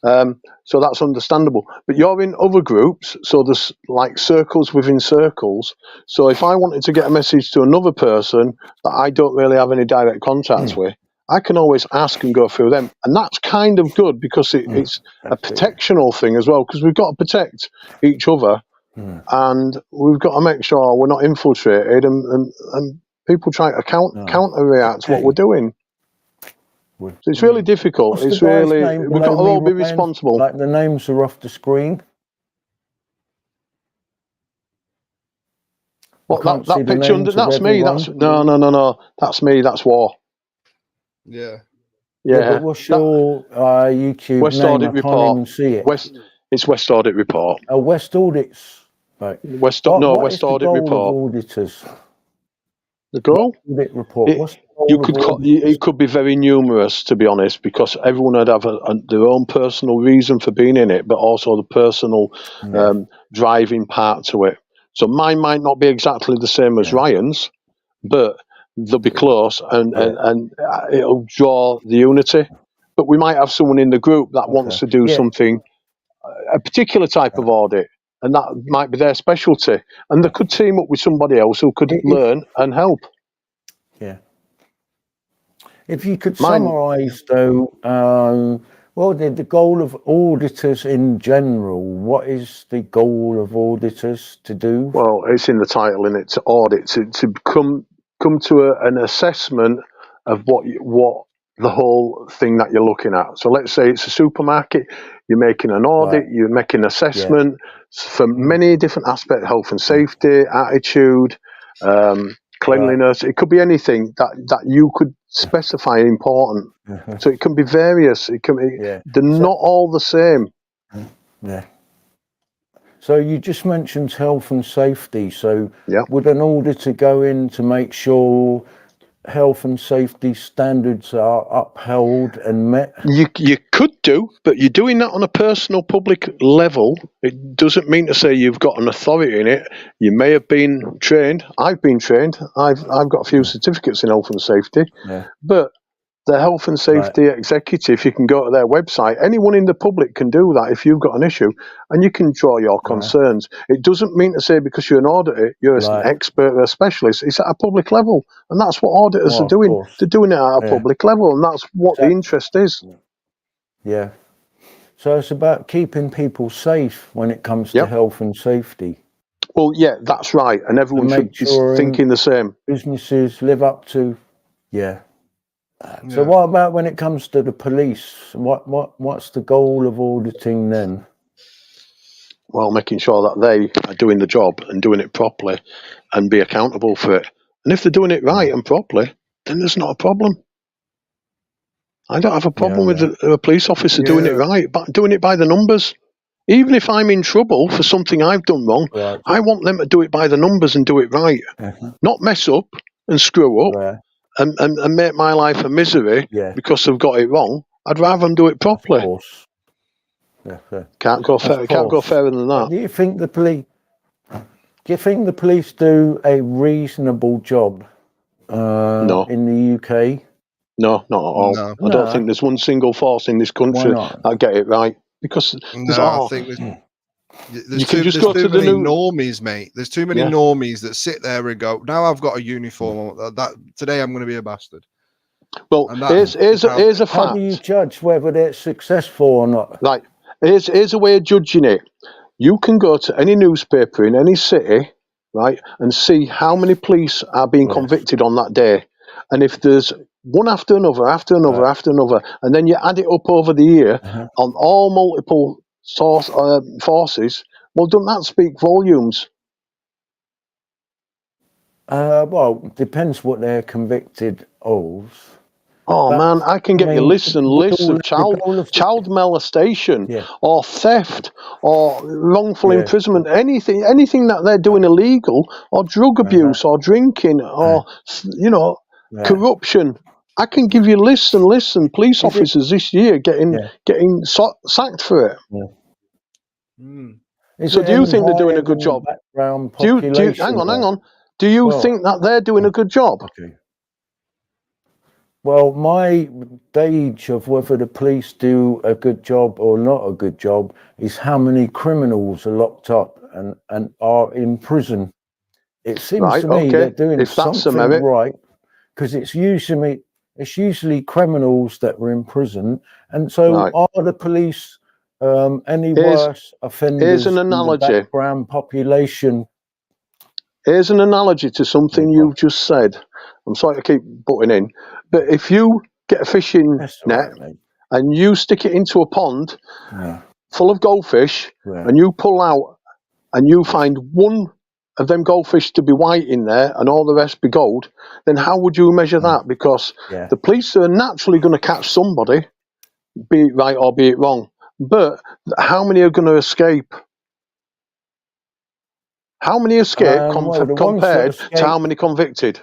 Speaker 7: so that's understandable. But you're in other groups, so there's like circles within circles. So if I wanted to get a message to another person that I don't really have any direct contacts with, I can always ask and go through them, and that's kind of good because it's a protectional thing as well, because we've got to protect each other. And we've got to make sure we're not infiltrated and people try to counter react to what we're doing. So it's really difficult. It's really, we've got to all be responsible.
Speaker 6: Like the names are off the screen.
Speaker 7: What, that picture under, that's me. That's no. That's me. That's War.
Speaker 1: Yeah.
Speaker 6: But what's your YouTube
Speaker 7: West
Speaker 6: name?
Speaker 7: Audit
Speaker 6: I
Speaker 7: Report.
Speaker 6: can't even see it.
Speaker 7: It's West Audit Report.
Speaker 6: Oh, West Audits. Right.
Speaker 7: West Audit Report.
Speaker 6: Auditors.
Speaker 7: The goal?
Speaker 6: Audit report.
Speaker 7: It could be very numerous, to be honest, because everyone would have their own personal reason for being in it, but also the personal driving part to it. So mine might not be exactly the same as Ryan's, but they'll be close, and it'll draw the unity. But we might have someone in the group that wants to do something, a particular type of audit, and that might be their specialty. And they could team up with somebody else who could learn and help.
Speaker 6: Yeah. If you could summarise, though, the goal of auditors in general, what is the goal of auditors to do?
Speaker 7: Well, it's in the title, and it's to audit, to come to an assessment of what the whole thing that you're looking at. So let's say it's a supermarket, you're making an audit, you're making an assessment for many different aspects, health and safety, attitude, cleanliness. It could be anything that you could specify important. So it can be various. It can be, they're not all the same.
Speaker 6: Yeah. So you just mentioned health and safety. So would an auditor go in to make sure health and safety standards are upheld and met?
Speaker 7: You could do, but you're doing that on a personal public level. It doesn't mean to say you've got an authority in it. You may have been trained. I've been trained. I've got a few certificates in health and safety. But the health and safety executive, you can go to their website. Anyone in the public can do that if you've got an issue, and you can draw your concerns. It doesn't mean to say because you're an auditor, you're an expert or a specialist. It's at a public level, and that's what auditors are doing. They're doing it at a public level, and that's what the interest is.
Speaker 6: Yeah. So it's about keeping people safe when it comes to health and safety.
Speaker 7: Well, yeah, that's right, and everyone should be thinking the same.
Speaker 6: Businesses live up to, So what about when it comes to the police? What's the goal of auditing then?
Speaker 7: Well, making sure that they are doing the job and doing it properly and be accountable for it. And if they're doing it right and properly, then there's not a problem. I don't have a problem with a police officer doing it right, but doing it by the numbers Even if I'm in trouble for something I've done wrong,
Speaker 6: Right.
Speaker 7: I want them to do it by the numbers and do it right, not mess up and screw up
Speaker 6: Right.
Speaker 7: and make my life a misery
Speaker 6: Yeah.
Speaker 7: because they've got it wrong. I'd rather them do it
Speaker 6: Of
Speaker 7: properly.
Speaker 6: course. Yeah.
Speaker 7: Can't go
Speaker 6: Of
Speaker 7: can't go
Speaker 6: course.
Speaker 7: fairer than that.
Speaker 6: Do you think the police? Do you think the police do a reasonable job
Speaker 7: No.
Speaker 6: in the UK?
Speaker 7: No, not at all.
Speaker 1: No.
Speaker 7: I don't think there's one single force in this
Speaker 6: Why
Speaker 7: country
Speaker 6: not?
Speaker 7: that get it right, because there's
Speaker 1: No, I think there's
Speaker 7: you can just
Speaker 1: there's
Speaker 7: go
Speaker 1: too
Speaker 7: to the
Speaker 1: many
Speaker 7: new.
Speaker 1: normies, mate. There's too many
Speaker 7: Yeah.
Speaker 1: normies that sit there and go, now I've got a uniform on. That today I'm going to be a bastard.
Speaker 7: Well,
Speaker 1: And that
Speaker 7: here's a
Speaker 6: How do you
Speaker 7: fact.
Speaker 6: judge whether they're successful or not?
Speaker 7: Right, here's a way of judging it. You can go to any newspaper in any city, right, and see how many police are being
Speaker 6: Yes.
Speaker 7: convicted on that day. And if there's one after another, and then you add it up over the year on all multiple forces, well, doesn't that speak volumes?
Speaker 6: Well, depends what they're convicted of.
Speaker 7: Oh
Speaker 6: But,
Speaker 7: man, I can get you lists and lists of child molestation or theft or wrongful imprisonment, anything that they're doing illegal, or drug abuse or drinking or corruption. I can give you lists and lists and police officers this year getting sacked for it. So do you think they're doing a good job? Do you, hang on. Do you think that they're doing a good job?
Speaker 6: Okay. Well, my gauge of whether the police do a good job or not a good job is how many criminals are locked up and are in prison. It seems to me they're doing something right, because it's usually criminals that were in prison. And so are the police any worse offenders
Speaker 7: an analogy.
Speaker 6: in the background population?
Speaker 7: Here's an analogy to something you've just said. I'm sorry to keep butting in, but if you get a fishing net and you stick it into a pond full of goldfish and you pull out and you find one of them goldfish to be white in there and all the rest be gold, then how would you measure that? Because the police are naturally going to catch somebody, be it right or be it wrong. But how many are going to escape? How many escape compared to how many convicted?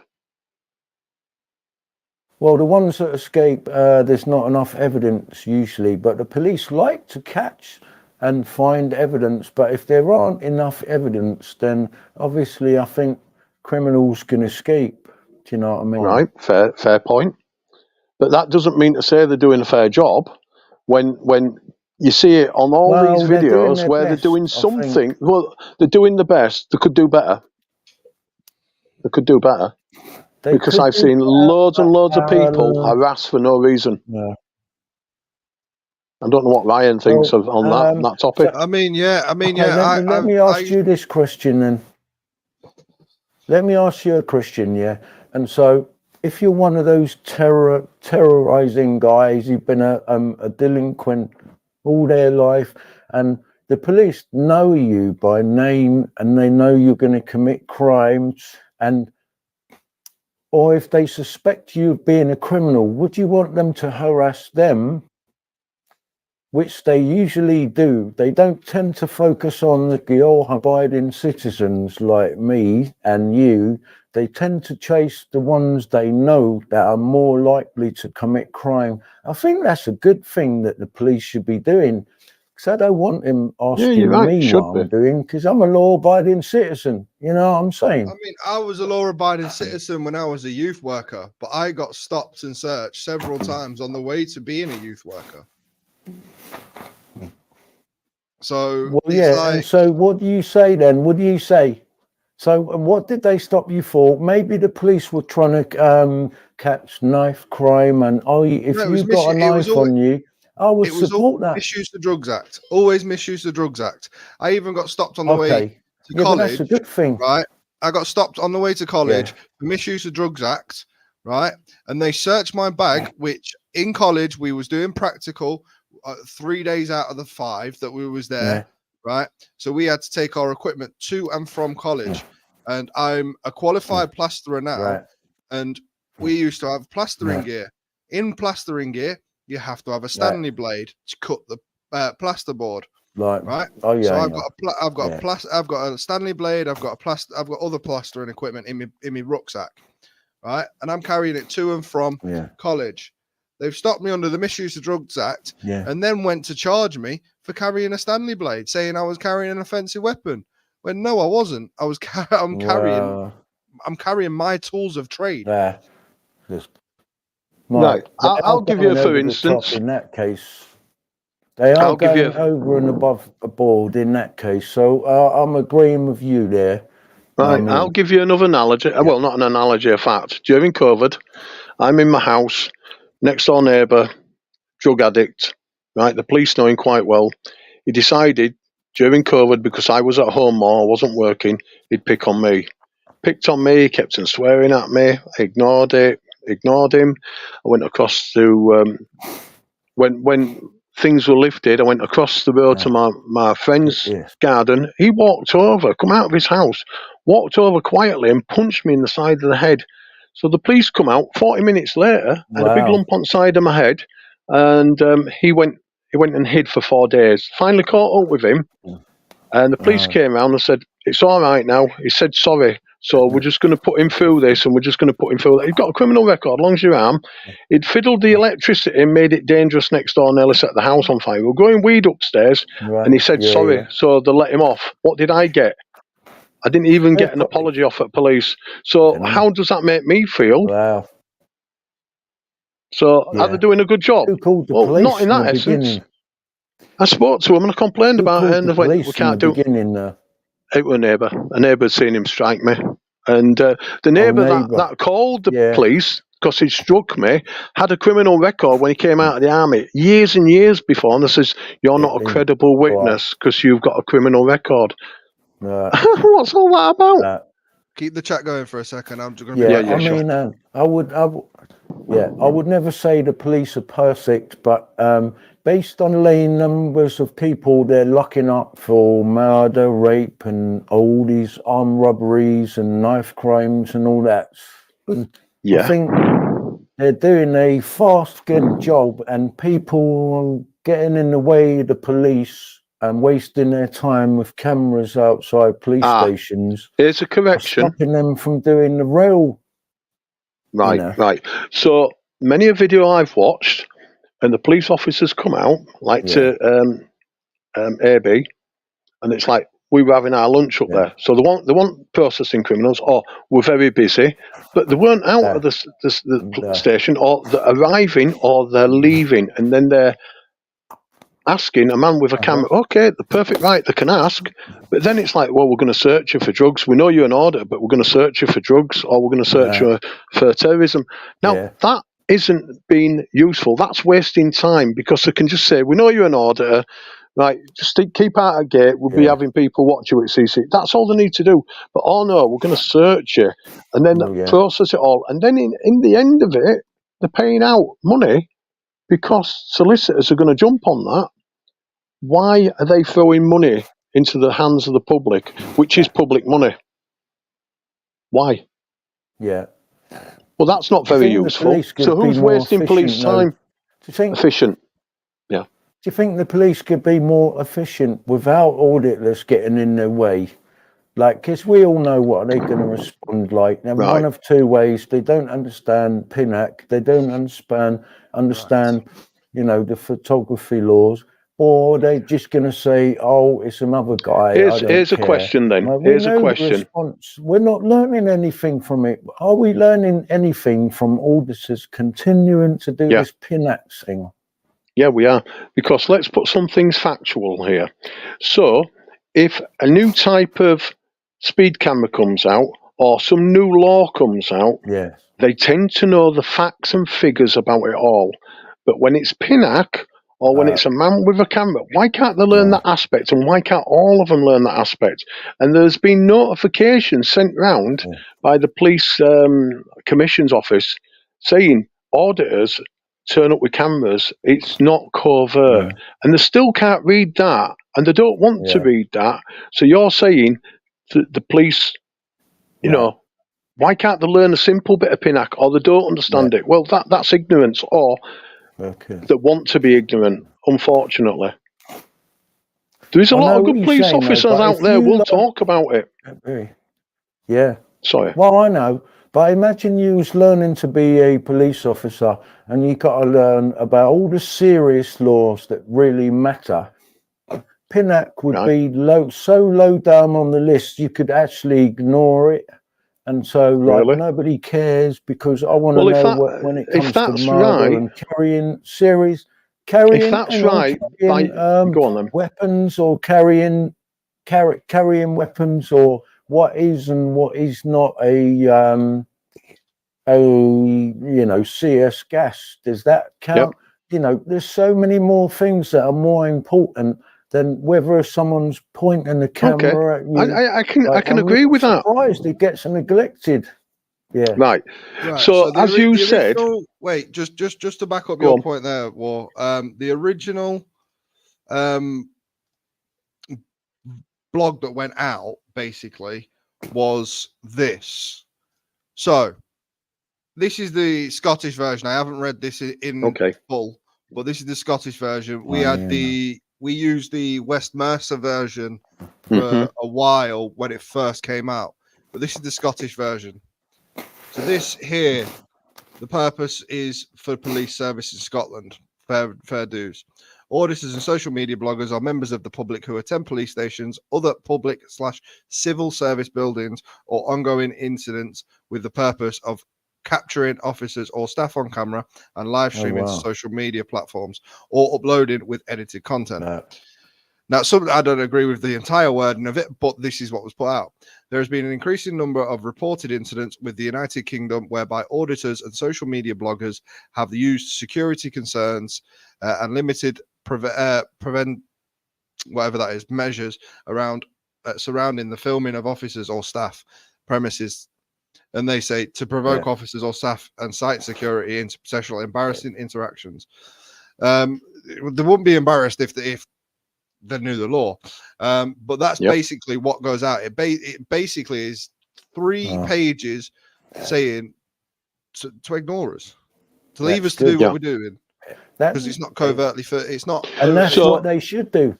Speaker 6: Well, the ones that escape, there's not enough evidence usually, but the police like to catch and find evidence. But if there aren't enough evidence, then obviously I think criminals can escape. Do you know what I mean?
Speaker 7: Right, fair point. But that doesn't mean to say they're doing a fair job when you see it on all these videos where they're doing something. Well, they're doing the best. They could do better. Because I've seen loads and loads of people harassed for no reason. I don't know what Ryan thinks on that topic.
Speaker 1: I mean,
Speaker 6: Let me ask you this question then. Let me ask you a question, And so, if you're one of those terrorizing guys, you've been a delinquent all their life, and the police know you by name, and they know you're going to commit crimes, or if they suspect you of being a criminal, would you want them to harass them? Which they usually do. They don't tend to focus on the law-abiding citizens like me and you. They tend to chase the ones they know that are more likely to commit crime. I think that's a good thing that the police should be doing, because I don't want him asking me what I'm doing, because I'm a law-abiding citizen. You know what I'm saying?
Speaker 1: I mean, I was a law-abiding citizen when I was a youth worker, but I got stopped and searched several times on the way to being a youth worker. So
Speaker 6: and so what do you say then? What do you say? So what did they stop you for? Maybe the police were trying to catch knife crime, and if you got a knife on you, I would support that.
Speaker 1: Misuse the Drugs Act. Always misuse the Drugs Act. I even got stopped on the way to college.
Speaker 6: But that's a good thing,
Speaker 1: right? I got stopped on the way to college for misuse of Drugs Act, right? And they searched my bag, which in college we was doing practical 3 days out of the 5 that we was there, right? So we had to take our equipment to and from college. And I'm a qualified plasterer now, and we used to have plastering gear. In plastering gear, you have to have a Stanley blade to cut the plasterboard.
Speaker 6: Like,
Speaker 1: right?
Speaker 6: oh yeah,
Speaker 1: So
Speaker 6: I
Speaker 1: I've
Speaker 6: know.
Speaker 1: I've got a Stanley blade, I've got other plastering equipment in my rucksack, right? And I'm carrying it to and from college. They've stopped me under the Misuse of Drugs Act, and then went to charge me for carrying a Stanley blade, saying I was carrying an offensive weapon. When no, I wasn't. I'm carrying my tools of trade.
Speaker 6: Yeah.
Speaker 7: Right. I'll give you a for instance.
Speaker 6: In that case, they are going over and above board in that case. So I'm agreeing with you there.
Speaker 7: Right. I'll give you another analogy. Well, not an analogy, a fact. During COVID, I'm in my house, next door neighbour, drug addict. Right. The police know him quite well. He decided during COVID, because I was at home more, I wasn't working, he'd pick on me. Picked on me, kept on swearing at me. I ignored him. I went across to when things were lifted. I went across the road to my friend's garden. He walked over, come out of his house, walked over quietly and punched me in the side of the head. So the police come out 40 minutes later, had a big lump on the side of my head, and he went and hid for 4 days. Finally caught up with him, and the police came around and said, "It's all right now." He said sorry. So we're just going to put him through this, and we're just going to put him through that. He's got a criminal record, long as your arm. He'd fiddled the electricity and made it dangerous next door, nearly set the house on fire. We were growing weed upstairs, and he said sorry. So they let him off. What did I get? I didn't even get an apology off at police. So how does that make me feel?
Speaker 6: Wow.
Speaker 7: So are they doing a good job?
Speaker 6: Who called the
Speaker 7: well,
Speaker 6: police
Speaker 7: not in that essence.
Speaker 6: Beginning?
Speaker 7: I spoke to him and I complained about it, and they went, "We can't do it." It was a neighbour. A neighbour had seen him strike me. And the neighbour that called the police, because he struck me, had a criminal record when he came out of the army years and years before. And they says, "You're not a credible witness because you've got a criminal record." What's all that about?
Speaker 1: Keep the chat going for a second. I'm just going
Speaker 6: to I would never say the police are perfect, but based on the numbers of people they're locking up for murder, rape, and all these armed robberies and knife crimes and all that, I think they're doing a good job, and people getting in the way of the police and wasting their time with cameras outside police stations.
Speaker 7: Here's a correction.
Speaker 6: Stopping them from doing the real.
Speaker 7: Right. So many a video I've watched, and the police officers come out to AB, and it's like we were having our lunch up there. So they want processing criminals, or we're very busy, but they weren't out of the station, or they're arriving, or they're leaving, and then they're asking a man with a camera. Okay, the perfect right, they can ask, but then it's like, well, we're going to search you for drugs. We know you're an auditor, but we're going to search you for drugs, or we're going to search you for terrorism. Now that isn't being useful. That's wasting time, because they can just say, "We know you're an auditor, right? Just keep out of gate. We'll be having people watch you at CC." That's all they need to do. But no, we're going to search you, and then process it all, and then in the end of it, they're paying out money because solicitors are going to jump on that. Why are they throwing money into the hands of the public, which is public money? Why?
Speaker 6: Yeah.
Speaker 7: Well, that's not very useful. So who's wasting police time? Efficient. Yeah.
Speaker 6: Do you think the police could be more efficient without auditors getting in their way? Like, because we all know what they're going to respond like. Now, one of two ways. They don't understand PINAC. They don't understand, the photography laws. Or they're just going to say, "Oh, it's another guy."
Speaker 7: Here's a question then. Here's a question.
Speaker 6: We're not learning anything from it. Are we learning anything from auditors continuing to do this PINAC thing?
Speaker 7: Yeah, we are. Because let's put some things factual here. So, if a new type of speed camera comes out, or some new law comes out, they tend to know the facts and figures about it all. But when it's PINAC, or when it's a man with a camera, why can't they learn that aspect? And why can't all of them learn that aspect? And there's been notifications sent round by the police commission's office saying auditors turn up with cameras. It's not covert. And they still can't read that. And they don't want to read that. So you're saying that the police, why can't they learn a simple bit of PINAC, or they don't understand it? Well, that's ignorance, or that want to be ignorant, unfortunately. There is a
Speaker 6: I
Speaker 7: lot
Speaker 6: know
Speaker 7: of
Speaker 6: what
Speaker 7: good
Speaker 6: you're
Speaker 7: police
Speaker 6: saying, though,
Speaker 7: officers
Speaker 6: but
Speaker 7: out
Speaker 6: if
Speaker 7: there
Speaker 6: you
Speaker 7: will
Speaker 6: like-
Speaker 7: talk about it.
Speaker 6: Yeah.
Speaker 7: Sorry.
Speaker 6: Well, I know, but imagine you was learning to be a police officer and you got to learn about all the serious laws that really matter. Pinnock would
Speaker 7: Right.
Speaker 6: be so low down on the list you could actually ignore it, and so like
Speaker 7: Really?
Speaker 6: nobody cares because I want to
Speaker 7: Well,
Speaker 6: know what when it
Speaker 7: if
Speaker 6: comes to
Speaker 7: that's
Speaker 6: murder
Speaker 7: right,
Speaker 6: and carrying
Speaker 7: that's right, go on then.
Speaker 6: weapons or carrying weapons or what is and what is not a CS gas. Does that count? There's so many more things that are more important than whether someone's pointing the camera at you.
Speaker 7: I can
Speaker 6: I'm
Speaker 7: agree with that.
Speaker 6: surprised it gets neglected. Yeah.
Speaker 7: Right.
Speaker 1: Right.
Speaker 7: So,
Speaker 1: the
Speaker 7: as you said,
Speaker 1: original, wait, just to back up
Speaker 7: Go
Speaker 1: your
Speaker 7: on.
Speaker 1: point there, War. The original blog that went out basically was this. So this is the Scottish version. I haven't read this in full, but this is the Scottish version. We used the West Mercer version for a while when it first came out, but this is the Scottish version. So this here, the purpose is for police service in Scotland. Fair dues. Auditors and social media bloggers are members of the public who attend police stations, other public/civil service buildings, or ongoing incidents with the purpose of capturing officers or staff on camera and live streaming to social media platforms or uploading with edited content. Now, I don't agree with the entire wording of it, but this is what was put out. There has been an increasing number of reported incidents with the United Kingdom whereby auditors and social media bloggers have used security concerns and limited measures around surrounding the filming of officers or staff premises. And they say to provoke officers or staff and site security into sexual embarrassing interactions. They wouldn't be embarrassed if they knew the law, but that's basically what goes out. It basically is 3 pages saying to ignore us, to leave us to do what we're doing, because it's not covertly it's not.
Speaker 6: And that's what they should do.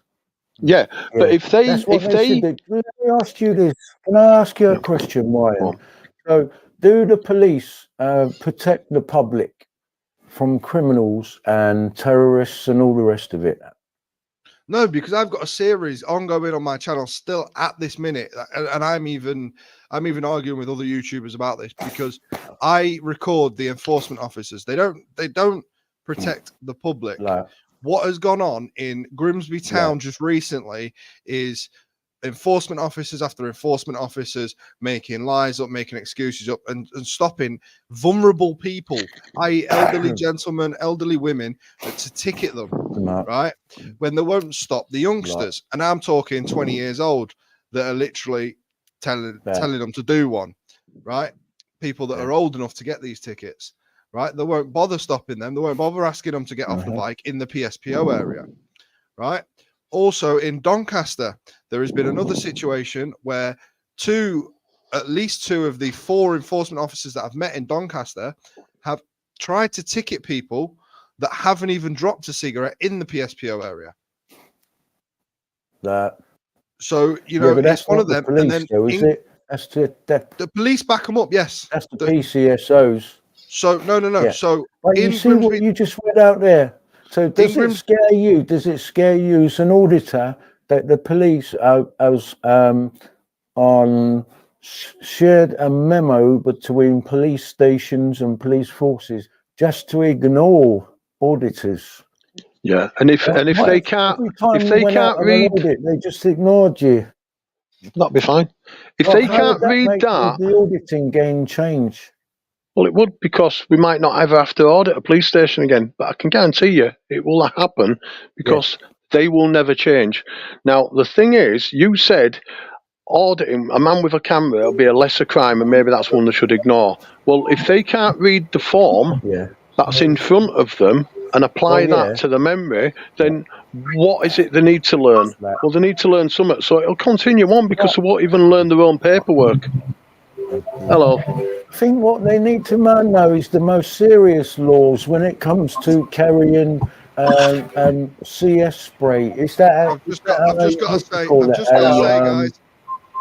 Speaker 7: Yeah, but if they
Speaker 6: should do. Let me ask you this. Can I ask you a question, Ryan? So, do the police protect the public from criminals and terrorists and all the rest of it?
Speaker 1: No, because I've got a series ongoing on my channel still at this minute, and I'm even arguing with other YouTubers about this because I record the enforcement officers. They don't protect the public. What has gone on in Grimsby Town just recently is enforcement officers after enforcement officers making lies up, making excuses up, and stopping vulnerable people, i.e. elderly gentlemen, elderly women, to ticket them, right? When they won't stop the youngsters. And I'm talking 20 years old that are literally telling them to do one, right? People that are old enough to get these tickets, right? They won't bother stopping them. They won't bother asking them to get off the bike in the PSPO area, right? Also in Doncaster, there has been another situation where at least two of the 4 enforcement officers that I've met in Doncaster have tried to ticket people that haven't even dropped a cigarette in the PSPO area. So, it's one of them.
Speaker 6: Police,
Speaker 1: and then
Speaker 6: though, is it? That's
Speaker 1: the police back them up, yes.
Speaker 6: That's the PCSOs.
Speaker 1: So, no.
Speaker 6: Yeah.
Speaker 1: So,
Speaker 6: but you see what you just read out there? So does it scare you? Does it scare you as an auditor that the police shared a memo between police stations and police forces just to ignore auditors?
Speaker 7: Yeah, and if they can't read,
Speaker 6: they just ignored you.
Speaker 7: That'd be fine. If they can't read
Speaker 6: that, the auditing game change.
Speaker 7: Well, it would, because we might not ever have to audit a police station again. But I can guarantee you it will happen because they will never change. Now, the thing is, you said auditing a man with a camera will be a lesser crime, and maybe that's one they should ignore. Well, if they can't read the form that's in front of them and apply that to the memory, then what is it they need to learn? Well, they need to learn something. So it'll continue on because they won't even learn their own paperwork. Hello.
Speaker 6: I think what they need to learn now is the most serious laws when it comes to carrying CS spray. Is that?
Speaker 1: I've just got to say, guys,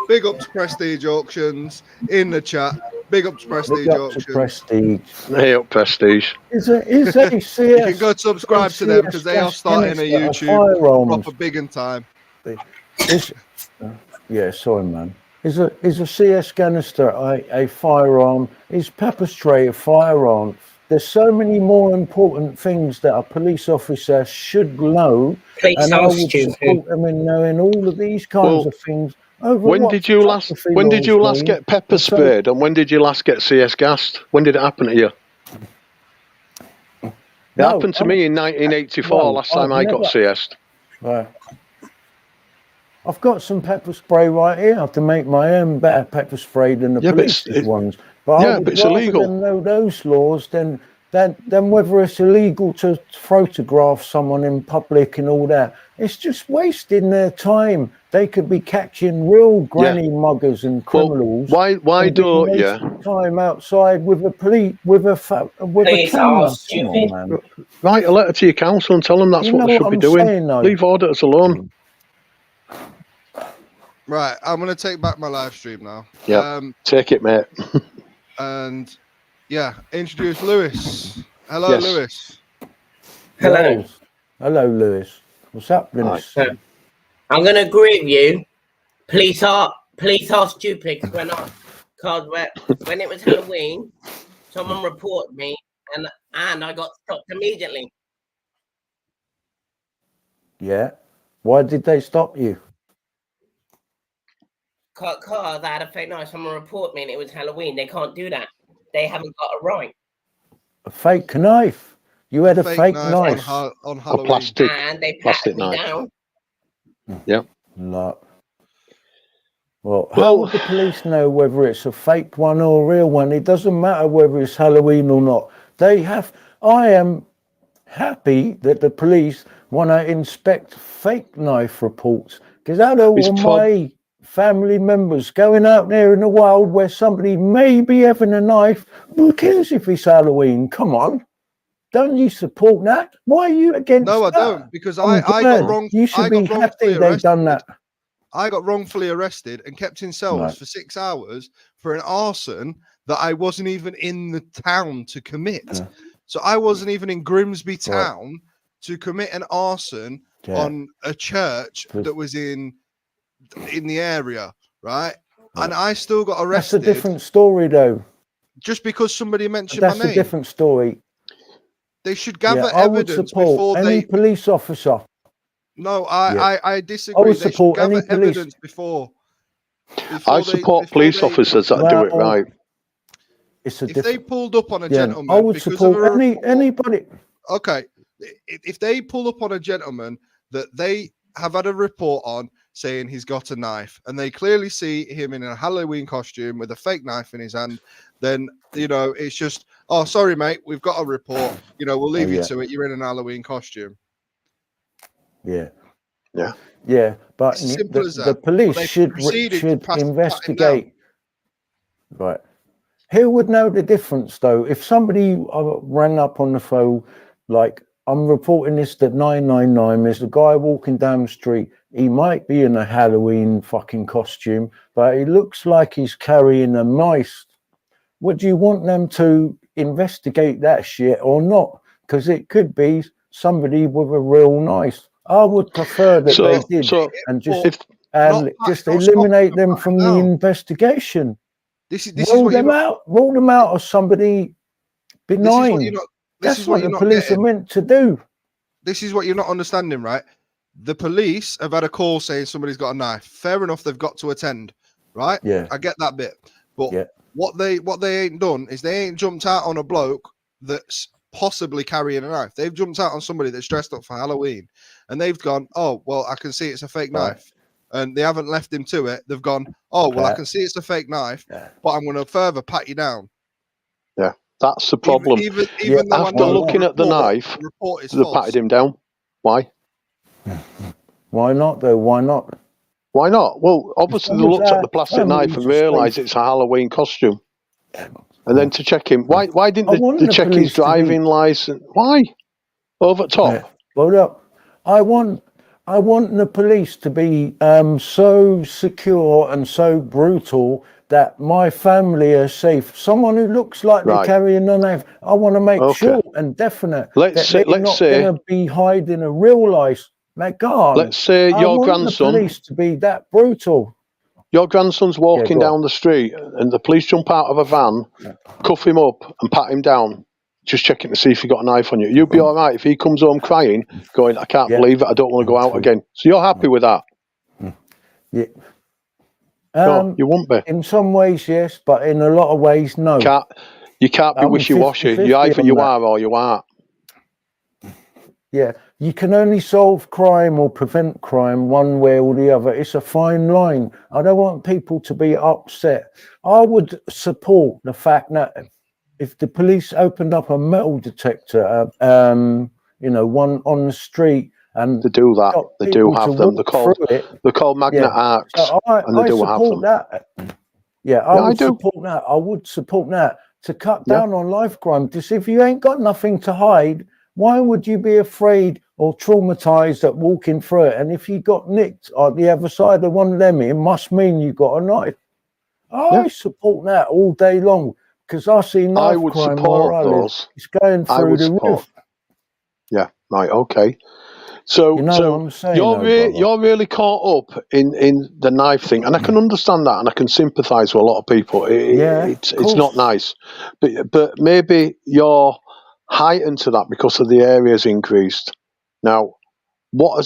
Speaker 1: big up to Prestige Auctions in the chat. Big up to Prestige
Speaker 6: Big up
Speaker 1: Auctions.
Speaker 6: to Prestige.
Speaker 7: Hey up, Prestige.
Speaker 6: Is a CS?
Speaker 1: You can go subscribe to them because they are starting a YouTube proper big in time.
Speaker 6: Yeah, sorry, man. Is a CS canister a firearm? Is pepper spray a firearm? There's so many more important things that a police officer should know, and I would support them in knowing all of these kinds of things.
Speaker 7: When did you last get pepper sprayed, and when did you last get CS gassed? When did it happen to you? It happened to me in 1984. Last time I got CS'd.
Speaker 6: Right. I've got some pepper spray right here to make my own better pepper spray than the police's ones. But
Speaker 7: it's illegal.
Speaker 6: Know those laws, then whether it's illegal to photograph someone in public and all that, it's just wasting their time. They could be catching real granny muggers and criminals.
Speaker 7: Well, why don't you
Speaker 6: time outside with a camera? Come on, man.
Speaker 7: Write a letter to your council and tell them that's what they should be doing. Leave auditors alone.
Speaker 1: Right, I'm going to take back my live stream now.
Speaker 7: Yeah, take it, mate.
Speaker 1: And yeah, introduce Lewis. Hello, Lewis.
Speaker 8: Hello.
Speaker 6: Hello, Lewis. What's up, Lewis?
Speaker 8: I'm going to agree with you. Police are stupid. When it was Halloween, someone reported me, and I got stopped immediately.
Speaker 6: Yeah. Why did they stop you?
Speaker 8: Because I had a fake knife. Someone reported me, and it was Halloween. They can't do that. They haven't got a right.
Speaker 6: A fake knife? You had a fake knife
Speaker 1: on Halloween.
Speaker 7: A plastic,
Speaker 8: and they
Speaker 7: plastic
Speaker 8: patted me
Speaker 7: knife.
Speaker 8: down.
Speaker 7: Yeah.
Speaker 6: No. Well, how would the police know whether it's a fake one or a real one? It doesn't matter whether it's Halloween or not. I am happy that the police want to inspect fake knife reports, because I don't want my family members going out there in the wild where somebody may be having a knife. Who cares if it's Halloween? Come on. Don't you support that? Why are you against that?
Speaker 1: No, I don't, because I got wrong.
Speaker 6: You should be happy they've done that.
Speaker 1: I got wrongfully arrested and kept in cells for 6 hours for an arson that I wasn't even in the town to commit. Yeah. So I wasn't even in Grimsby town to commit an arson on a church that was in the area, right? And I still got arrested.
Speaker 6: That's a different story, though.
Speaker 1: Just because somebody mentioned my name.
Speaker 6: That's a different story.
Speaker 1: They should gather evidence before
Speaker 6: any police officer.
Speaker 1: No, I disagree.
Speaker 6: I would support
Speaker 1: they should
Speaker 6: any
Speaker 1: gather
Speaker 6: police.
Speaker 1: evidence before
Speaker 7: I support police officers that do it right.
Speaker 1: If they pulled up on a gentleman,
Speaker 6: I would support anybody.
Speaker 1: Okay, if they pull up on a gentleman that they have had a report on saying he's got a knife, and they clearly see him in a Halloween costume with a fake knife in his hand, then it's just, oh, sorry, mate, we've got a report. We'll leave you to it. You're in an Halloween costume.
Speaker 6: Yeah. But
Speaker 1: the
Speaker 6: police should investigate. Right. Who would know the difference, though? If somebody rang up on the phone, like, I'm reporting this at 999, there's a guy walking down the street. He might be in a Halloween fucking costume, but he looks like he's carrying a knife. Would you want them to investigate that shit or not? Because it could be somebody with a real knife. I would prefer that they did and just eliminate them from the investigation. Rule them out as somebody benign. That's what the police are meant to do.
Speaker 1: This is what you're not understanding, right? The police have had a call saying somebody's got a knife. Fair enough, they've got to attend, right?
Speaker 6: Yeah,
Speaker 1: I get that bit. But what they ain't done is they ain't jumped out on a bloke that's possibly carrying a knife. They've jumped out on somebody that's dressed up for Halloween, and they've gone, oh, well, I can see it's a fake knife. And they haven't left him to it. They've gone, oh, well, I can see it's a fake knife, but I'm going to further pat you down.
Speaker 7: Yeah, that's the problem.
Speaker 1: Even though
Speaker 7: after looking at the knife, they patted him down. Why?
Speaker 6: Why not, though? Why not?
Speaker 7: Why not? Well, obviously they looked at the plastic knife and realised it's a Halloween costume. And then to check him, why didn't they check his driving license? Why? Over top.
Speaker 6: Well, look, I want the police to be so secure and so brutal that my family are safe. Someone who looks like they're
Speaker 7: Right.
Speaker 6: carrying a knife, I want to make
Speaker 7: Okay.
Speaker 6: sure and definite
Speaker 7: Let's
Speaker 6: that
Speaker 7: say-
Speaker 6: they're
Speaker 7: let's
Speaker 6: not
Speaker 7: say-
Speaker 6: going to be hiding a real life. Go on.
Speaker 7: Let's say
Speaker 6: I
Speaker 7: your
Speaker 6: want
Speaker 7: grandson,
Speaker 6: the police to be that brutal.
Speaker 7: your grandson's walking
Speaker 6: go on.
Speaker 7: down the street and the police jump out of a van, cuff him up and pat him down, just checking to see if he got a knife on you. You'd be all right if he comes home crying, going, I can't
Speaker 6: Yeah.
Speaker 7: believe it, I don't want to go out again. So you're happy with that?
Speaker 6: Yeah.
Speaker 7: No, you won't be.
Speaker 6: In some ways, yes, but in a lot of ways, no.
Speaker 7: You can't be
Speaker 6: I'm
Speaker 7: wishy-washy.
Speaker 6: 50-50
Speaker 7: You either
Speaker 6: on
Speaker 7: you
Speaker 6: that.
Speaker 7: are or you aren't.
Speaker 6: Yeah, you can only solve crime or prevent crime one way or the other. It's a fine line. I don't want people to be upset. I would support the fact that if the police opened up a metal detector, one on the street, and
Speaker 7: They do that.
Speaker 6: got
Speaker 7: They do
Speaker 6: people to
Speaker 7: have them.
Speaker 6: walk through it.
Speaker 7: They're called magnet arcs,
Speaker 6: So
Speaker 7: and they
Speaker 6: I
Speaker 7: do have
Speaker 6: support
Speaker 7: them.
Speaker 6: that. Yeah,
Speaker 7: I
Speaker 6: would
Speaker 7: do.
Speaker 6: support that. I would support that to cut down on life crime. Because if you ain't got nothing to hide, why would you be afraid or traumatized at walking through it? And if you got nicked on the other side of one of them, it must mean you got a knife. I support that all day long because I see knife
Speaker 7: would
Speaker 6: crime
Speaker 7: support
Speaker 6: where I live.
Speaker 7: those.
Speaker 6: It's going
Speaker 7: I
Speaker 6: through
Speaker 7: would
Speaker 6: the
Speaker 7: support.
Speaker 6: roof.
Speaker 7: Yeah, right, okay. So,
Speaker 6: You know what I'm saying,
Speaker 7: you're really caught up in the knife thing, and I can understand that, and I can sympathise with a lot of people. It's not nice, but maybe you're heightened to that because of the area's increased. Now, why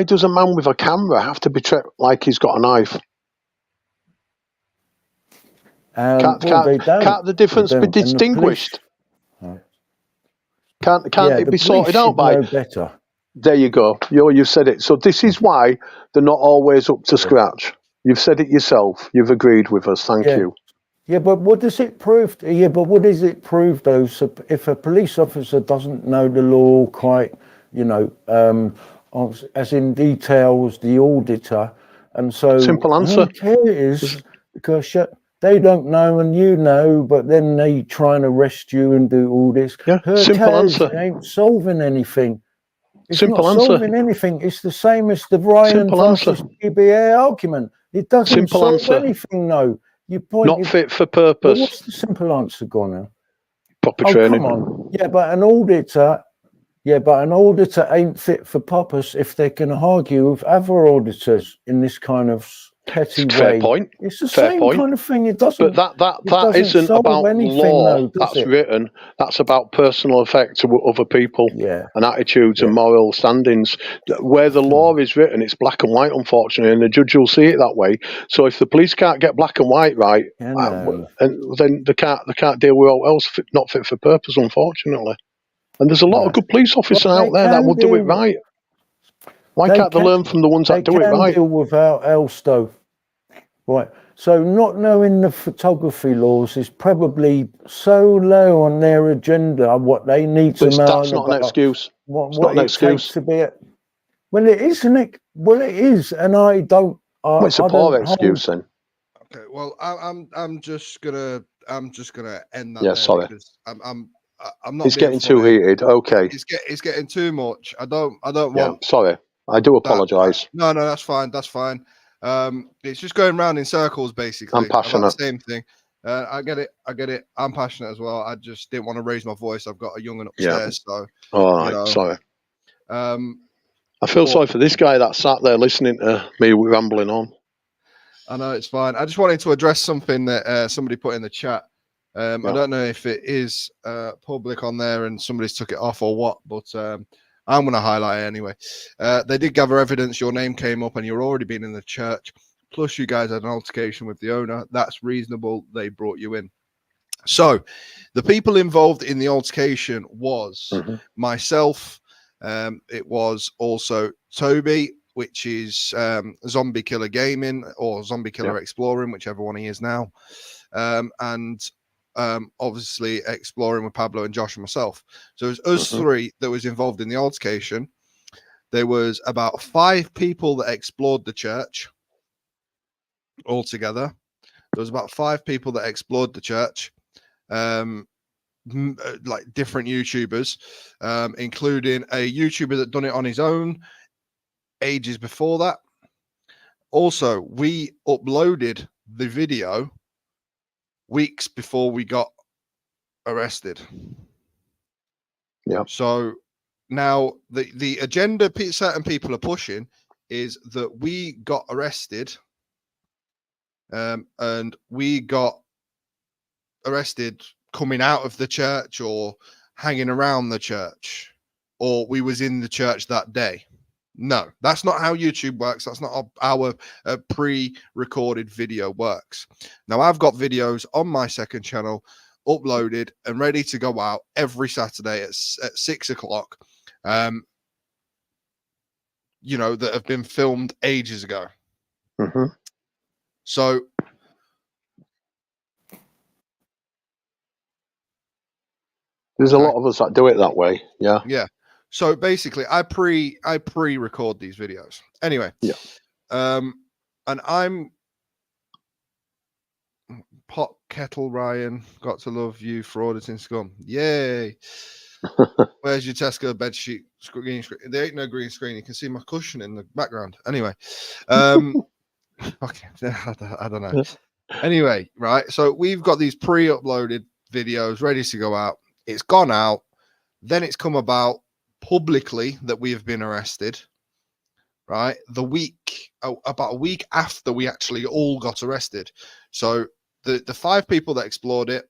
Speaker 7: does a man with a camera have to be treated like he's got a knife? Can't the difference be distinguished? Can't it be sorted out by?
Speaker 6: Know better.
Speaker 7: There you go. You've said it. So this is why they're not always up to scratch. You've said it yourself. You've agreed with us. Thank you.
Speaker 6: Yeah, but what does it prove? Yeah, but what does it prove though? So if a police officer doesn't know the law quite, as in detail as the auditor, and so
Speaker 7: simple answer.
Speaker 6: Who cares? Because they don't know and you know, but then they try and arrest you and do all this.
Speaker 7: Yeah, simple answer.
Speaker 6: It ain't solving anything. It's
Speaker 7: simple
Speaker 6: not
Speaker 7: answer.
Speaker 6: solving anything. It's the same as the Ryan versus PBA argument. It doesn't solve anything, no.
Speaker 7: Not fit for purpose.
Speaker 6: Well, what's the simple answer, Gordon?
Speaker 7: Proper training.
Speaker 6: Come on. Yeah, but an auditor ain't fit for purpose if they can argue with other auditors in this kind of petty way.
Speaker 7: Fair point.
Speaker 6: It's the same kind of thing. It doesn't.
Speaker 7: But that isn't about law. That's written. That's about personal effect to other people and attitudes and moral standings. Where the law is written, it's black and white, unfortunately, and the judge will see it that way. So if the police can't get black and white right, then they can't deal with all else not fit for purpose, unfortunately. And there's a lot of good police officers out there that will do it right. Why can't they learn from the ones that do it right?
Speaker 6: They can deal without else, though. Right. So not knowing the photography laws is probably so low on their agenda. What they need to know.
Speaker 7: That's not an excuse.
Speaker 6: It's not an excuse to be. Well, it isn't it. Well, it is, and I don't.
Speaker 7: It's a poor excuse then.
Speaker 1: Okay. Well, I'm just gonna end that.
Speaker 7: Yeah. Sorry.
Speaker 1: I'm not.
Speaker 7: It's getting too heated. Okay.
Speaker 1: It's getting too much. I don't want.
Speaker 7: Yeah. Sorry. I do apologise.
Speaker 1: No, that's fine. That's fine. It's just going round in circles, basically.
Speaker 7: I'm passionate.
Speaker 1: About the same thing. I get it. I'm passionate as well. I just didn't want to raise my voice. I've got a young one upstairs, so.
Speaker 7: All right. Sorry. I feel sorry for this guy that sat there listening to me rambling on.
Speaker 1: I know it's fine. I just wanted to address something that somebody put in the chat. I don't know if it is public on there and somebody's took it off or what, but I'm going to highlight it anyway. They did gather evidence. Your name came up and you're already been in the church. Plus, you guys had an altercation with the owner. That's reasonable. They brought you in. So, the people involved in the altercation was myself. It was also Toby, which is Zombie Killer Gaming or Zombie Killer Exploring, whichever one he is now. And obviously exploring with Pablo and Josh and myself. So it was us three that was involved in the altercation. There was about 5 people that explored the church altogether. There was about 5 people that explored the church. like different YouTubers, including a YouTuber that done it on his own ages before that. Also, we uploaded the video weeks before we got arrested.
Speaker 7: Yeah.
Speaker 1: So now the agenda certain people are pushing is that we got arrested, and we got arrested coming out of the church or hanging around the church, or we was in the church that day. No, that's not how YouTube works. That's not how our pre-recorded video works. Now, I've got videos on my second channel uploaded and ready to go out every Saturday at 6 o'clock, you know, that have been filmed ages ago.
Speaker 7: Mm-hmm.
Speaker 1: So
Speaker 7: there's a lot of us that do it that way. Yeah.
Speaker 1: Yeah. So basically, I pre-record these videos. Anyway.
Speaker 7: Yeah.
Speaker 1: And I'm Pot Kettle Ryan. Got to love you for auditing scum. Yay. Where's your Tesco bed sheet green screen? There ain't no green screen. You can see my cushion in the background. Anyway. Okay. I don't know. Anyway, right. So we've got these pre-uploaded videos ready to go out. It's gone out. Then it's come about publicly that we have been arrested, right? About a week after we actually all got arrested. So the 5 people that explored it,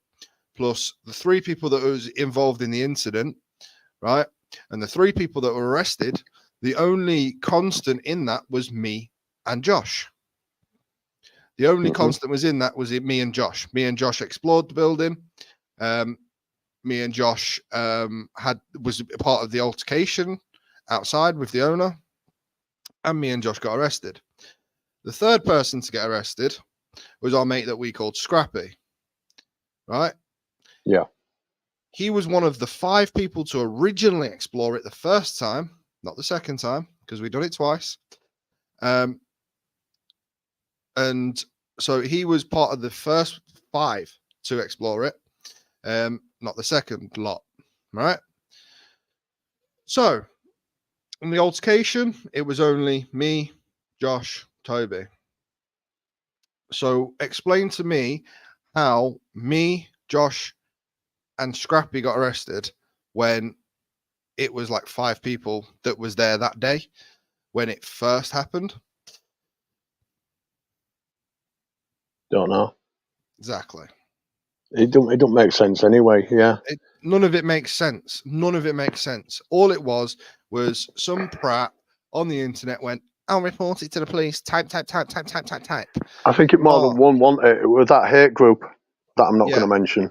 Speaker 1: plus the 3 people that was involved in the incident, right? And the 3 people that were arrested, the only constant in that was me and Josh. The only constant was in that was me and Josh. Me and Josh explored the building. Me and Josh was part of the altercation outside with the owner, and me and Josh got arrested. The third person to get arrested was our mate that we called Scrappy, right?
Speaker 7: Yeah.
Speaker 1: He was one of the 5 people to originally explore it the first time, not the second time, because we'd done it twice. And so he was part of the first 5 to explore it. Not the second lot, right? So, in the altercation, it was only me, Josh, Toby. So, explain to me how me, Josh, and Scrappy got arrested when it was like 5 people that was there that day when it first happened.
Speaker 7: Don't know.
Speaker 1: Exactly.
Speaker 7: It don't make sense anyway. Yeah.
Speaker 1: None of it makes sense. None of it makes sense. All it was some prat on the internet went, I'll report it to the police. Type.
Speaker 7: I think it more than one wanted it with that hate group that I'm not going to mention.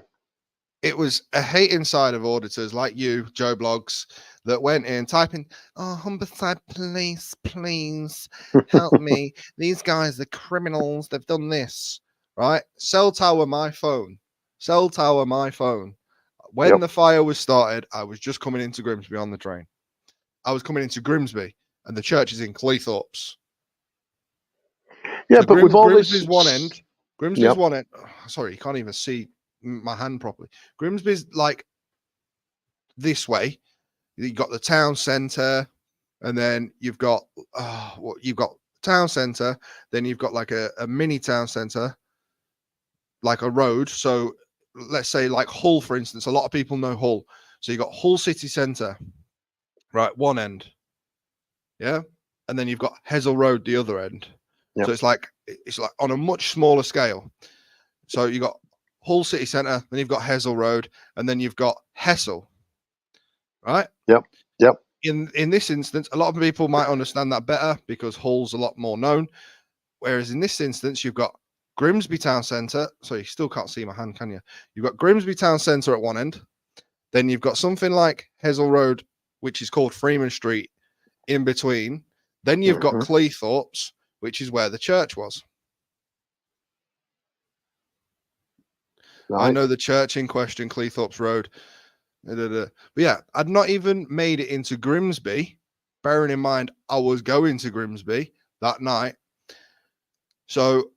Speaker 1: It was a hate inside of auditors like you, Joe Blogs, that went in typing, Humberside police, please help me. These guys are criminals. They've done this, right? Cell tower my phone. When the fire was started, I was just coming into Grimsby on the train. I was coming into Grimsby, and the church is in Cleethorpes.
Speaker 7: Yeah,
Speaker 1: so
Speaker 7: but with all
Speaker 1: Grimsby's
Speaker 7: this...
Speaker 1: one end. Grimsby's one end. Oh, sorry, you can't even see my hand properly. Grimsby's like this way. You've got the town centre, and then you've got town centre. Then you've got like a mini town centre, like a road. So let's say like Hull, for instance. A lot of people know Hull. So you've got Hull city centre, right, one end. Yeah. And then you've got Hessel Road, the other end. Yep. So it's like on a much smaller scale. So you've got Hull city centre, then you've got Hessel Road, and then you've got Hessel. Right?
Speaker 7: Yep.
Speaker 1: In this instance, a lot of people might understand that better because Hull's a lot more known. Whereas in this instance, you've got Grimsby Town Centre. So you still can't see my hand, can you? You've got Grimsby Town Centre at one end. Then you've got something like Hessel Road, which is called Freeman Street, in between. Then you've got Cleethorpes, which is where the church was. Right. I know the church in question, Cleethorpes Road. But yeah, I'd not even made it into Grimsby, bearing in mind I was going to Grimsby that night. So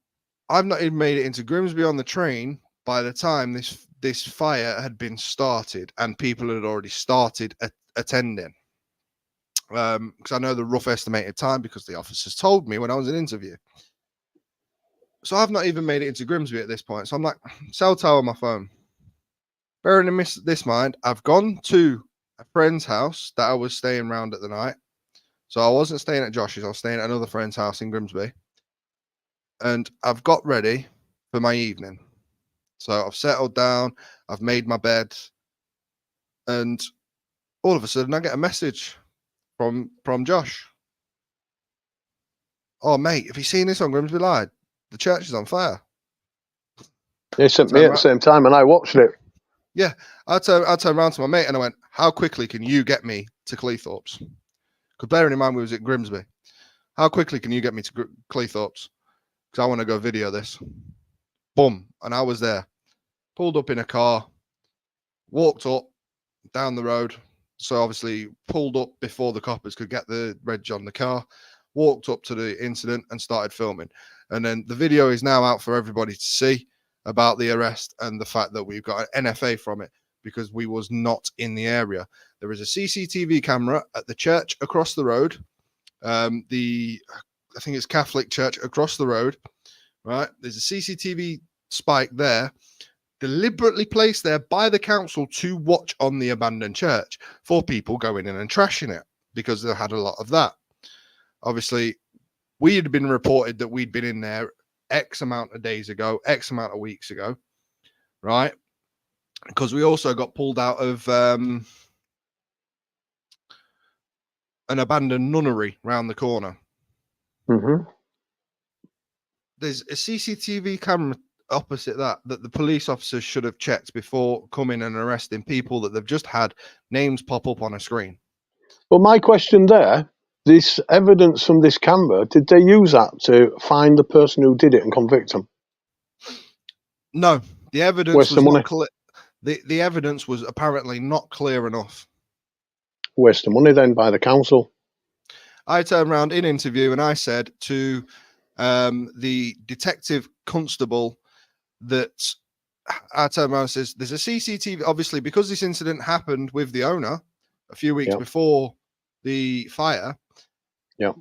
Speaker 1: I've not even made it into Grimsby on the train by the time this this fire had been started and people had already started attending. Because I know the rough estimated time because the officers told me when I was in interview. So I've not even made it into Grimsby at this point. So I'm like, cell tower on my phone. Bearing in this mind, I've gone to a friend's house that I was staying around at the night. So I wasn't staying at Josh's. I was staying at another friend's house in Grimsby. And I've got ready for my evening. So I've settled down. I've made my bed. And all of a sudden I get a message from Josh. Oh, mate, have you seen this on Grimsby Live? The church is on fire.
Speaker 7: He sent me at the same time and I watched it.
Speaker 1: Yeah, I turned around to my mate and I went, how quickly can you get me to Cleethorpes? Because bearing in mind we was at Grimsby. How quickly can you get me to Cleethorpes? Because I want to go video this. Boom. And I was there. Pulled up in a car. Walked up down the road. So obviously pulled up before the coppers could get the reg on the car. Walked up to the incident and started filming. And then the video is now out for everybody to see about the arrest and the fact that we've got an NFA from it because we was not in the area. There is a CCTV camera at the church across the road. I think it's Catholic church across the road, right? There's a CCTV spike there, deliberately placed there by the council to watch on the abandoned church for people going in and trashing it because they had a lot of that. Obviously, we had been reported that we'd been in there X amount of days ago, X amount of weeks ago, right? Because we also got pulled out of an abandoned nunnery round the corner.
Speaker 7: Mm-hmm.
Speaker 1: There's a CCTV camera opposite that the police officers should have checked before coming and arresting people that they've just had names pop up on a screen.
Speaker 7: Well, my question there, this evidence from this camera, did they use that to find the person who did it and convict them?
Speaker 1: No, the evidence
Speaker 7: Waste
Speaker 1: was
Speaker 7: of money.
Speaker 1: not clear. The evidence was apparently not clear enough.
Speaker 7: Waste of money then by the council.
Speaker 1: I turned around in interview and I said to the detective constable that I turned around and says, there's a CCTV, obviously, because this incident happened with the owner a few weeks before the fire.
Speaker 7: Yeah.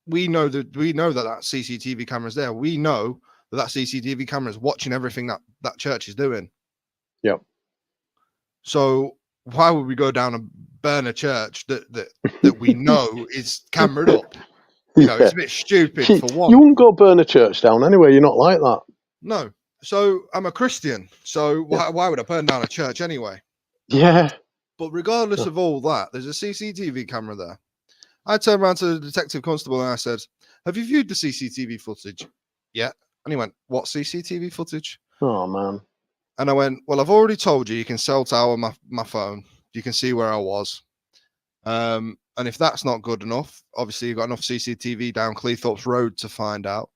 Speaker 1: We know that that CCTV camera's there. We know that CCTV camera is watching everything that church is doing.
Speaker 7: Yeah.
Speaker 1: So why would we go down and burn a church that we know is cameraed up? You know, it's a bit stupid for one.
Speaker 7: You wouldn't go burn a church down anyway. You're not like that.
Speaker 1: No. So I'm a Christian. So why would I burn down a church anyway?
Speaker 7: Yeah.
Speaker 1: But regardless of all that, there's a CCTV camera there. I turned around to the detective constable and I said, have you viewed the CCTV footage yet? And he went, what CCTV footage?
Speaker 7: Oh, man.
Speaker 1: And I went, well, I've already told you can cell tower my phone. You can see where I was. And if that's not good enough, obviously you've got enough CCTV down Cleethorpes Road to find out.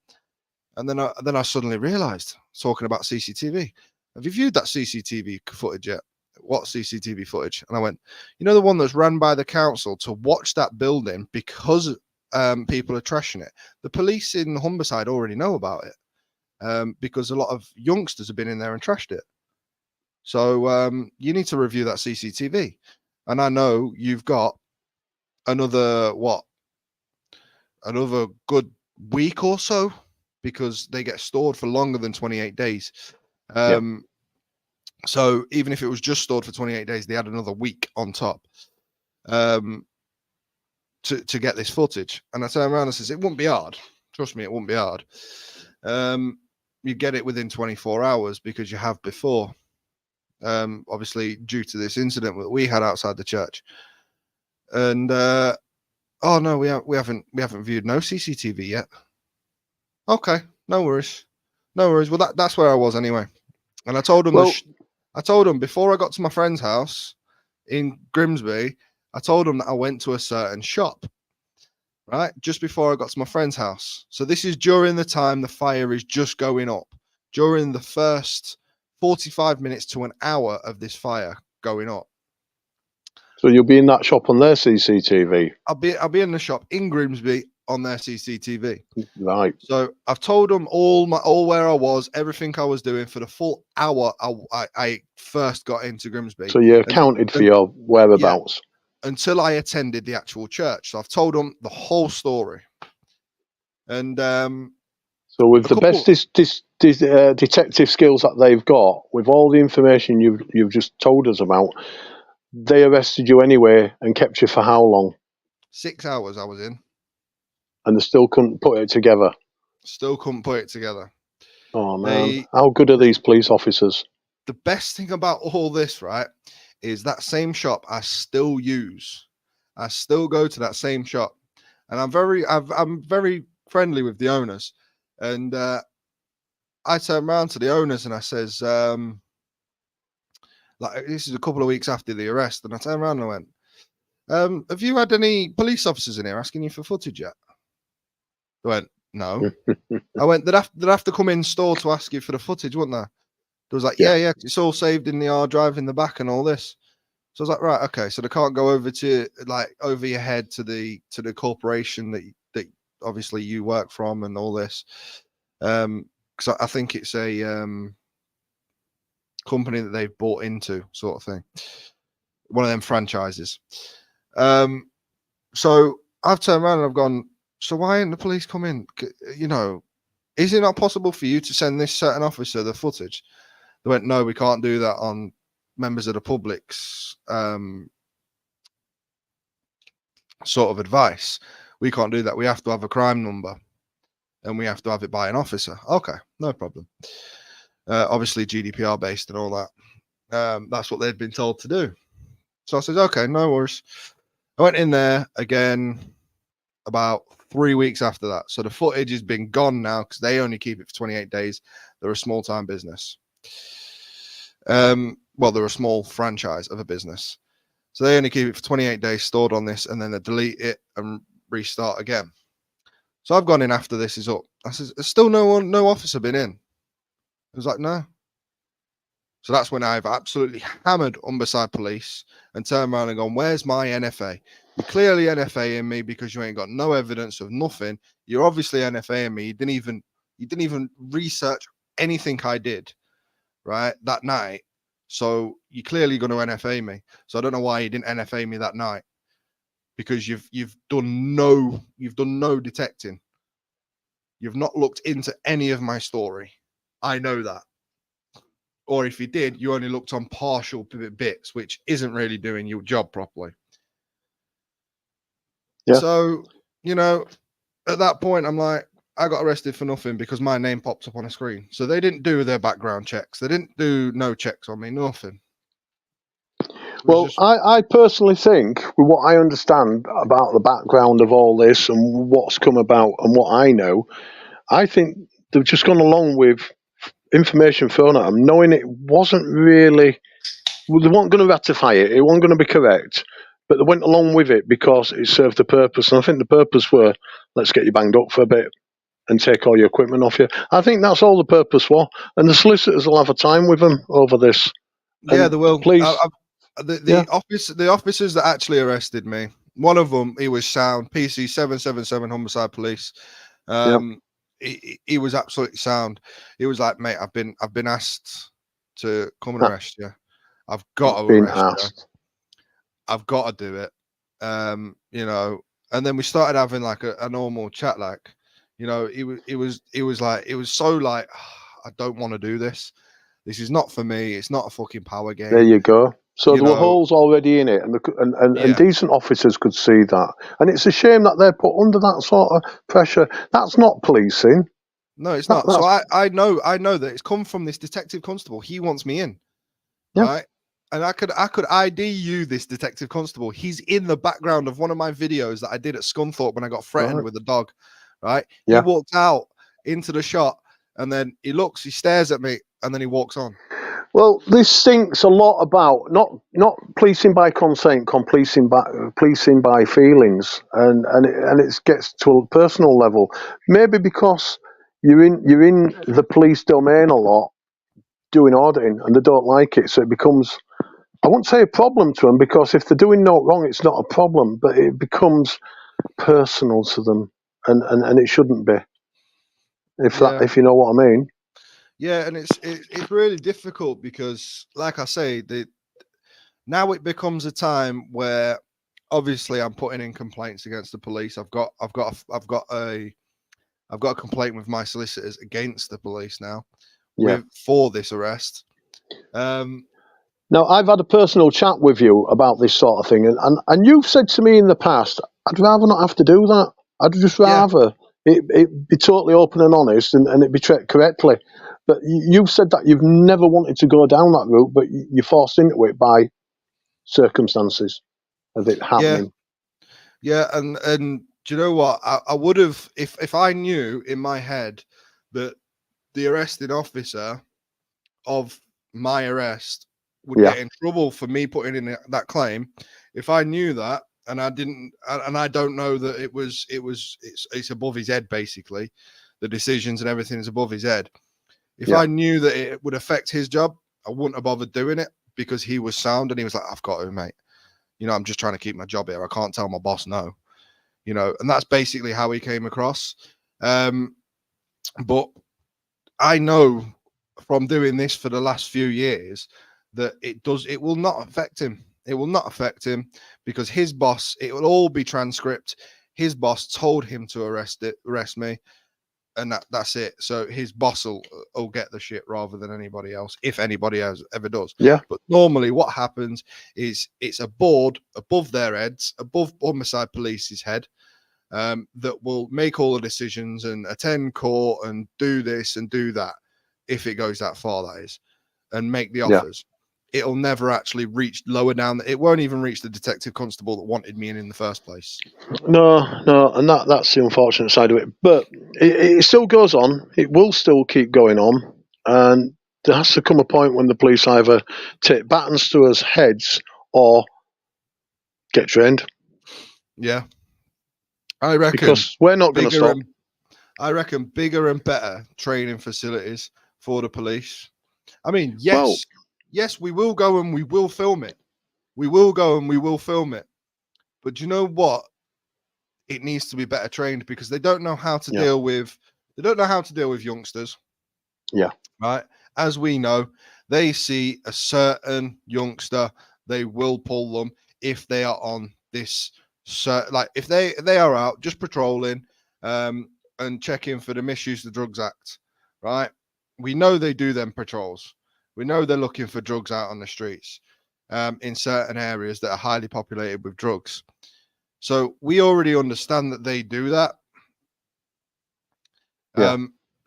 Speaker 1: And then I suddenly realised, talking about CCTV, have you viewed that CCTV footage yet? What CCTV footage? And I went, you know, the one that's ran by the council to watch that building because people are trashing it. The police in Humberside already know about it because a lot of youngsters have been in there and trashed it. So you need to review that CCTV. And I know you've got another good week or so because they get stored for longer than 28 days. So even if it was just stored for 28 days, they had another week on top to get this footage. And I turned around and says, it wouldn't be hard. Trust me, it wouldn't be hard. You get it within 24 hours because you have before. Obviously, due to this incident that we had outside the church. And oh no, we haven't viewed no CCTV yet. Okay, no worries. Well, that's where I was anyway. And I told them I told them before I got to my friend's house in Grimsby, I told them that I went to a certain shop, right? Just before I got to my friend's house. So this is during the time the fire is just going up, during the first 45 minutes to an hour of this fire going up.
Speaker 7: So you'll be in that shop on their CCTV?
Speaker 1: I'll be in the shop in Grimsby on their CCTV.
Speaker 7: Right.
Speaker 1: So I've told them all where I was, everything I was doing for the full hour I first got into Grimsby.
Speaker 7: So you're accounted for your whereabouts.
Speaker 1: Until I attended the actual church. So I've told them the whole story. And
Speaker 7: so with the best detective skills that they've got, with all the information you've just told us about, they arrested you anyway and kept you for how long?
Speaker 1: 6 hours I was in.
Speaker 7: And they still couldn't put it together.
Speaker 1: Still couldn't put it together.
Speaker 7: Oh man, how good are these police officers?
Speaker 1: The best thing about all this, right, is that same shop I still use. I still go to that same shop, and I'm very friendly with the owners. And I turned around to the owners and I says, like, this is a couple of weeks after the arrest, and I turned around and I went, have you had any police officers in here asking you for footage yet? They went, no. I went, they'd have to come in store to ask you for the footage, wouldn't they? They was like, yeah, it's all saved in the hard drive in the back and all this. So I was like, right, okay, so they can't go over to, like, over your head to the corporation that obviously you work from and all this. Because I think it's a company that they've bought into, sort of thing. One of them franchises. So I've turned around and I've gone, so why ain't the police come in? You know, is it not possible for you to send this certain officer the footage? They went, no, we can't do that on members of the public's sort of advice. We can't do that. We have to have a crime number and we have to have it by an officer. Okay, no problem. Obviously GDPR based and all that. That's what they'd been told to do. So I said, okay, no worries. I went in there again about 3 weeks after that. So the footage has been gone now because they only keep it for 28 days. They're a small time business. Well, they're a small franchise of a business. So they only keep it for 28 days stored on this, and then they delete it and restart again. So I've gone in after this is up. I said, there's still no officer been in. I was like, no. So that's when I've absolutely hammered Humberside Police and turned around and gone, where's my NFA? You're clearly NFAing me because you ain't got no evidence of nothing. You're obviously NFAing me. You didn't even research anything I did, right, that night. So you're clearly going to NFA me. So I don't know why you didn't NFA me that night, because you've done no detecting. You've not looked into any of my story. I know that. Or if you did, you only looked on partial bits, which isn't really doing your job properly. Yeah. So, you know, at that point, I'm like, I got arrested for nothing because my name popped up on a screen. So they didn't do their background checks. They didn't do no checks on me, nothing.
Speaker 7: Well, I personally think, with what I understand about the background of all this and what's come about and what I know, I think they've just gone along with information thrown at them, knowing it wasn't really, well, they weren't going to ratify it. It wasn't going to be correct. But they went along with it because it served the purpose. And I think the purpose were, let's get you banged up for a bit and take all your equipment off you. I think that's all the purpose was. And the solicitors will have a time with them over this.
Speaker 1: Yeah, they will.
Speaker 7: Please.
Speaker 1: The officers that actually arrested me, one of them, he was sound, PC 777 Humberside Police. He was absolutely sound. He was like, mate, I've been asked to come and arrest you. I've got to arrest you. I've got to do it. You know, and then we started having like a normal chat, like, you know, it was so like, I don't want to do this. This is not for me. It's not a fucking power game.
Speaker 7: There you go. So there were holes already in it, and decent officers could see that. And it's a shame that they're put under that sort of pressure. That's not policing.
Speaker 1: No, it's not. So I know that it's come from this detective constable. He wants me in, right? And I could ID you this detective constable. He's in the background of one of my videos that I did at Scunthorpe when I got threatened with a dog, right? He walked out into the shot, and then he stares at me, and then he walks on.
Speaker 7: Well, this stinks a lot about not policing by consent, policing by feelings, and it gets to a personal level. Maybe because you're in the police domain a lot, doing auditing, and they don't like it, so it becomes, I won't say a problem to them, because if they're doing no wrong, it's not a problem, but it becomes personal to them, and it shouldn't be.
Speaker 1: Yeah.
Speaker 7: If you know what I mean.
Speaker 1: Yeah, and it's really difficult because, like I say, now it becomes a time where obviously I'm putting in complaints against the police. I've got a complaint with my solicitors against the police now, for this arrest.
Speaker 7: Now, I've had a personal chat with you about this sort of thing, and you've said to me in the past, I'd rather not have to do that. I'd just rather it be totally open and honest, and it be treated correctly. But you've said that you've never wanted to go down that route, but you're forced into it by circumstances of it happening.
Speaker 1: Yeah, and do you know what? I would have, if I knew in my head that the arresting officer of my arrest would get in trouble for me putting in that claim. If I knew that, and I didn't, and I don't know that it's above his head, basically, the decisions and everything is above his head. If I knew that it would affect his job, I wouldn't have bothered doing it, because he was sound and he was like, I've got to, mate. You know, I'm just trying to keep my job here. I can't tell my boss no. You know, and that's basically how he came across. But I know from doing this for the last few years that it will not affect him. It will not affect him, because his boss, it will all be transcript. His boss told him to arrest me, and that's it. So his boss will get the shit rather than anybody else, if anybody else ever does.
Speaker 7: Yeah.
Speaker 1: But normally what happens is it's a board above their heads, above homicide police's head, that will make all the decisions and attend court and do this and do that, if it goes that far, that is, and make the offers. It'll never actually reach lower down. It won't even reach the detective constable that wanted me in the first place.
Speaker 7: No, and that's the unfortunate side of it. But it still goes on. It will still keep going on, and there has to come a point when the police either take batons to us heads or get trained.
Speaker 1: Yeah, I reckon,
Speaker 7: because we're not going to stop.
Speaker 1: I reckon bigger and better training facilities for the police. I mean, yes, we will go and we will film it. We will go and we will film it. But do you know what? It needs to be better trained, because they don't know how to deal with. They don't know how to deal with youngsters.
Speaker 7: Yeah.
Speaker 1: Right. As we know, they see a certain youngster, they will pull them if they are on this. Like if they are out just patrolling, and checking for the Misuse of Drugs Act. Right. We know they do them patrols. We know they're looking for drugs out on the streets, in certain areas that are highly populated with drugs. So we already understand that they do that.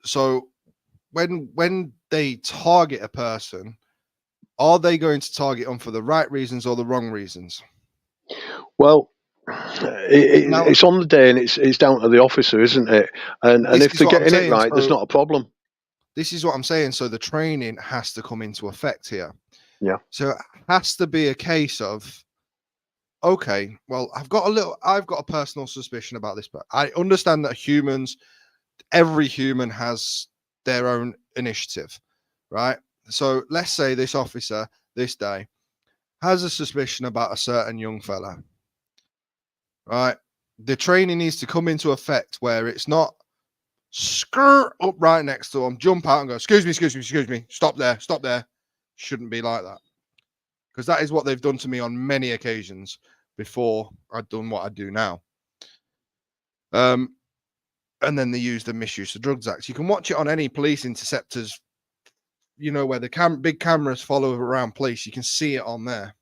Speaker 1: So when they target a person, are they going to target them for the right reasons or the wrong reasons?
Speaker 7: Well, it's on the day, and it's down to the officer, isn't it? And if they're getting it right, there's not a problem.
Speaker 1: This is what I'm saying. So the training has to come into effect here.
Speaker 7: Yeah.
Speaker 1: So it has to be a case of, okay, well, I've got a personal suspicion about this, but I understand that every human has their own initiative, right? So let's say this officer this day has a suspicion about a certain young fella, right? The training needs to come into effect where it's not skirt up right next to him, jump out and go, excuse me, stop there. Shouldn't be like that. Because that is what they've done to me on many occasions before I'd done what I do now. And then they use the Misuse of Drugs Act. You can watch it on any police interceptors, you know, where the big cameras follow around police. You can see it on there.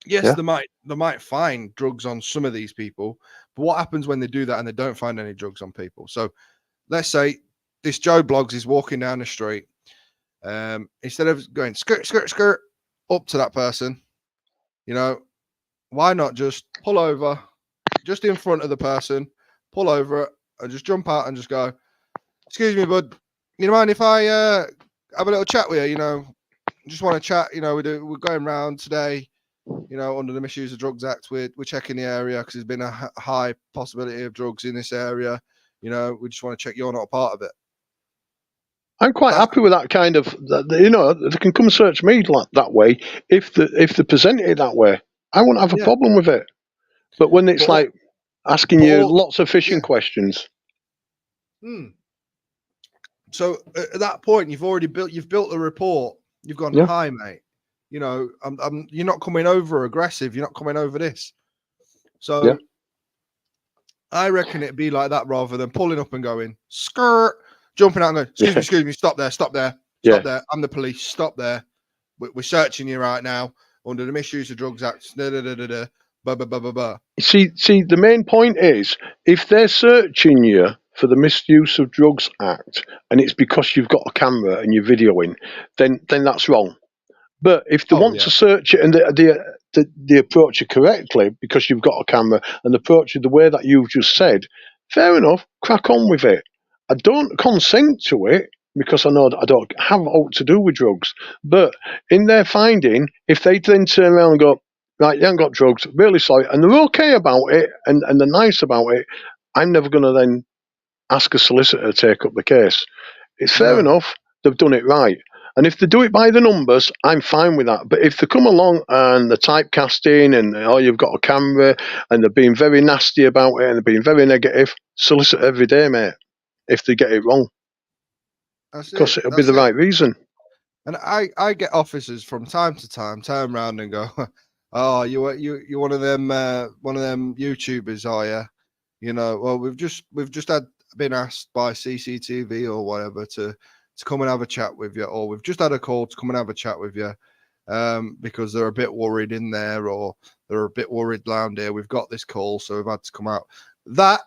Speaker 1: Yes, they might find drugs on some of these people, but what happens when they do that and they don't find any drugs on people? So let's say this Joe Bloggs is walking down the street. Instead of going skirt up to that person, you know, why not just pull over just in front of the person, pull over it, and just jump out and just go, excuse me, bud, you mind if I have a little chat with you? You know, just want to chat. You know, we're going around today, you know, under the Misuse of Drugs Act. We're checking the area because there's been a high possibility of drugs in this area. You know, we just want to check you're not a part of it.
Speaker 7: I'm quite happy with that kind of, you know, they can come search me like that way. If they present it that way, I won't have a problem with it. But when it's like asking you
Speaker 1: Paul-
Speaker 7: lots of fishing
Speaker 1: yeah.
Speaker 7: questions.
Speaker 1: So at that point, you've built a report. You've gone,
Speaker 7: Yeah.
Speaker 1: hi, mate. You know, you're not coming over aggressive. You're not coming over this. So
Speaker 7: Yeah.
Speaker 1: I reckon it'd be like that rather than pulling up and going, skirt, jumping out and going, excuse me, stop there, stop there, stop there. I'm the police, stop there. We're searching you right now under the Misuse of Drugs Act. Da, da, da, da, da, blah, blah, blah, blah, blah.
Speaker 7: See, the main point is, if they're searching you for the Misuse of Drugs Act and it's because you've got a camera and you're videoing, then that's wrong. But if they want to search it and they approach it correctly because you've got a camera and approach it the way that you've just said, fair enough, crack on with it. I don't consent to it because I know that I don't have aught to do with drugs. But in their finding, if they then turn around and go, right, you haven't got drugs, really sorry, and they're okay about it and they're nice about it, I'm never going to then ask a solicitor to take up the case. It's fair enough, they've done it right. And if they do it by the numbers, I'm fine with that. But if they come along and they're typecasting and, oh, you've got a camera and they're being very nasty about it and they're being very negative, solicit every day, mate, if they get it wrong. Because it'll be the right reason.
Speaker 1: And I get officers from time to time turn around and go, oh, you one of them YouTubers, are you? You know, well, we've just been asked by CCTV or whatever to come and have a chat with you, or we've just had a call to come and have a chat with you, because they're a bit worried in there, or they're a bit worried round here. We've got this call, so we've had to come out. That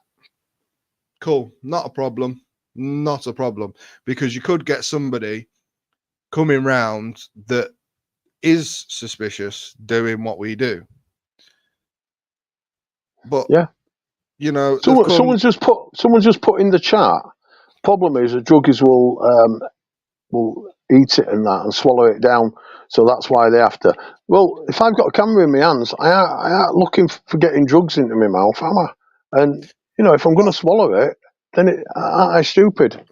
Speaker 1: cool, not a problem, because you could get somebody coming round that is suspicious doing what we do. But
Speaker 7: yeah,
Speaker 1: you know,
Speaker 7: someone's just put in the chat. Problem is, the druggies will eat it and that and swallow it down, so that's why they have to. Well, if I've got a camera in my hands, I ain't looking for getting drugs into my mouth, am I? And you know, if I'm going to swallow it, then I'm stupid.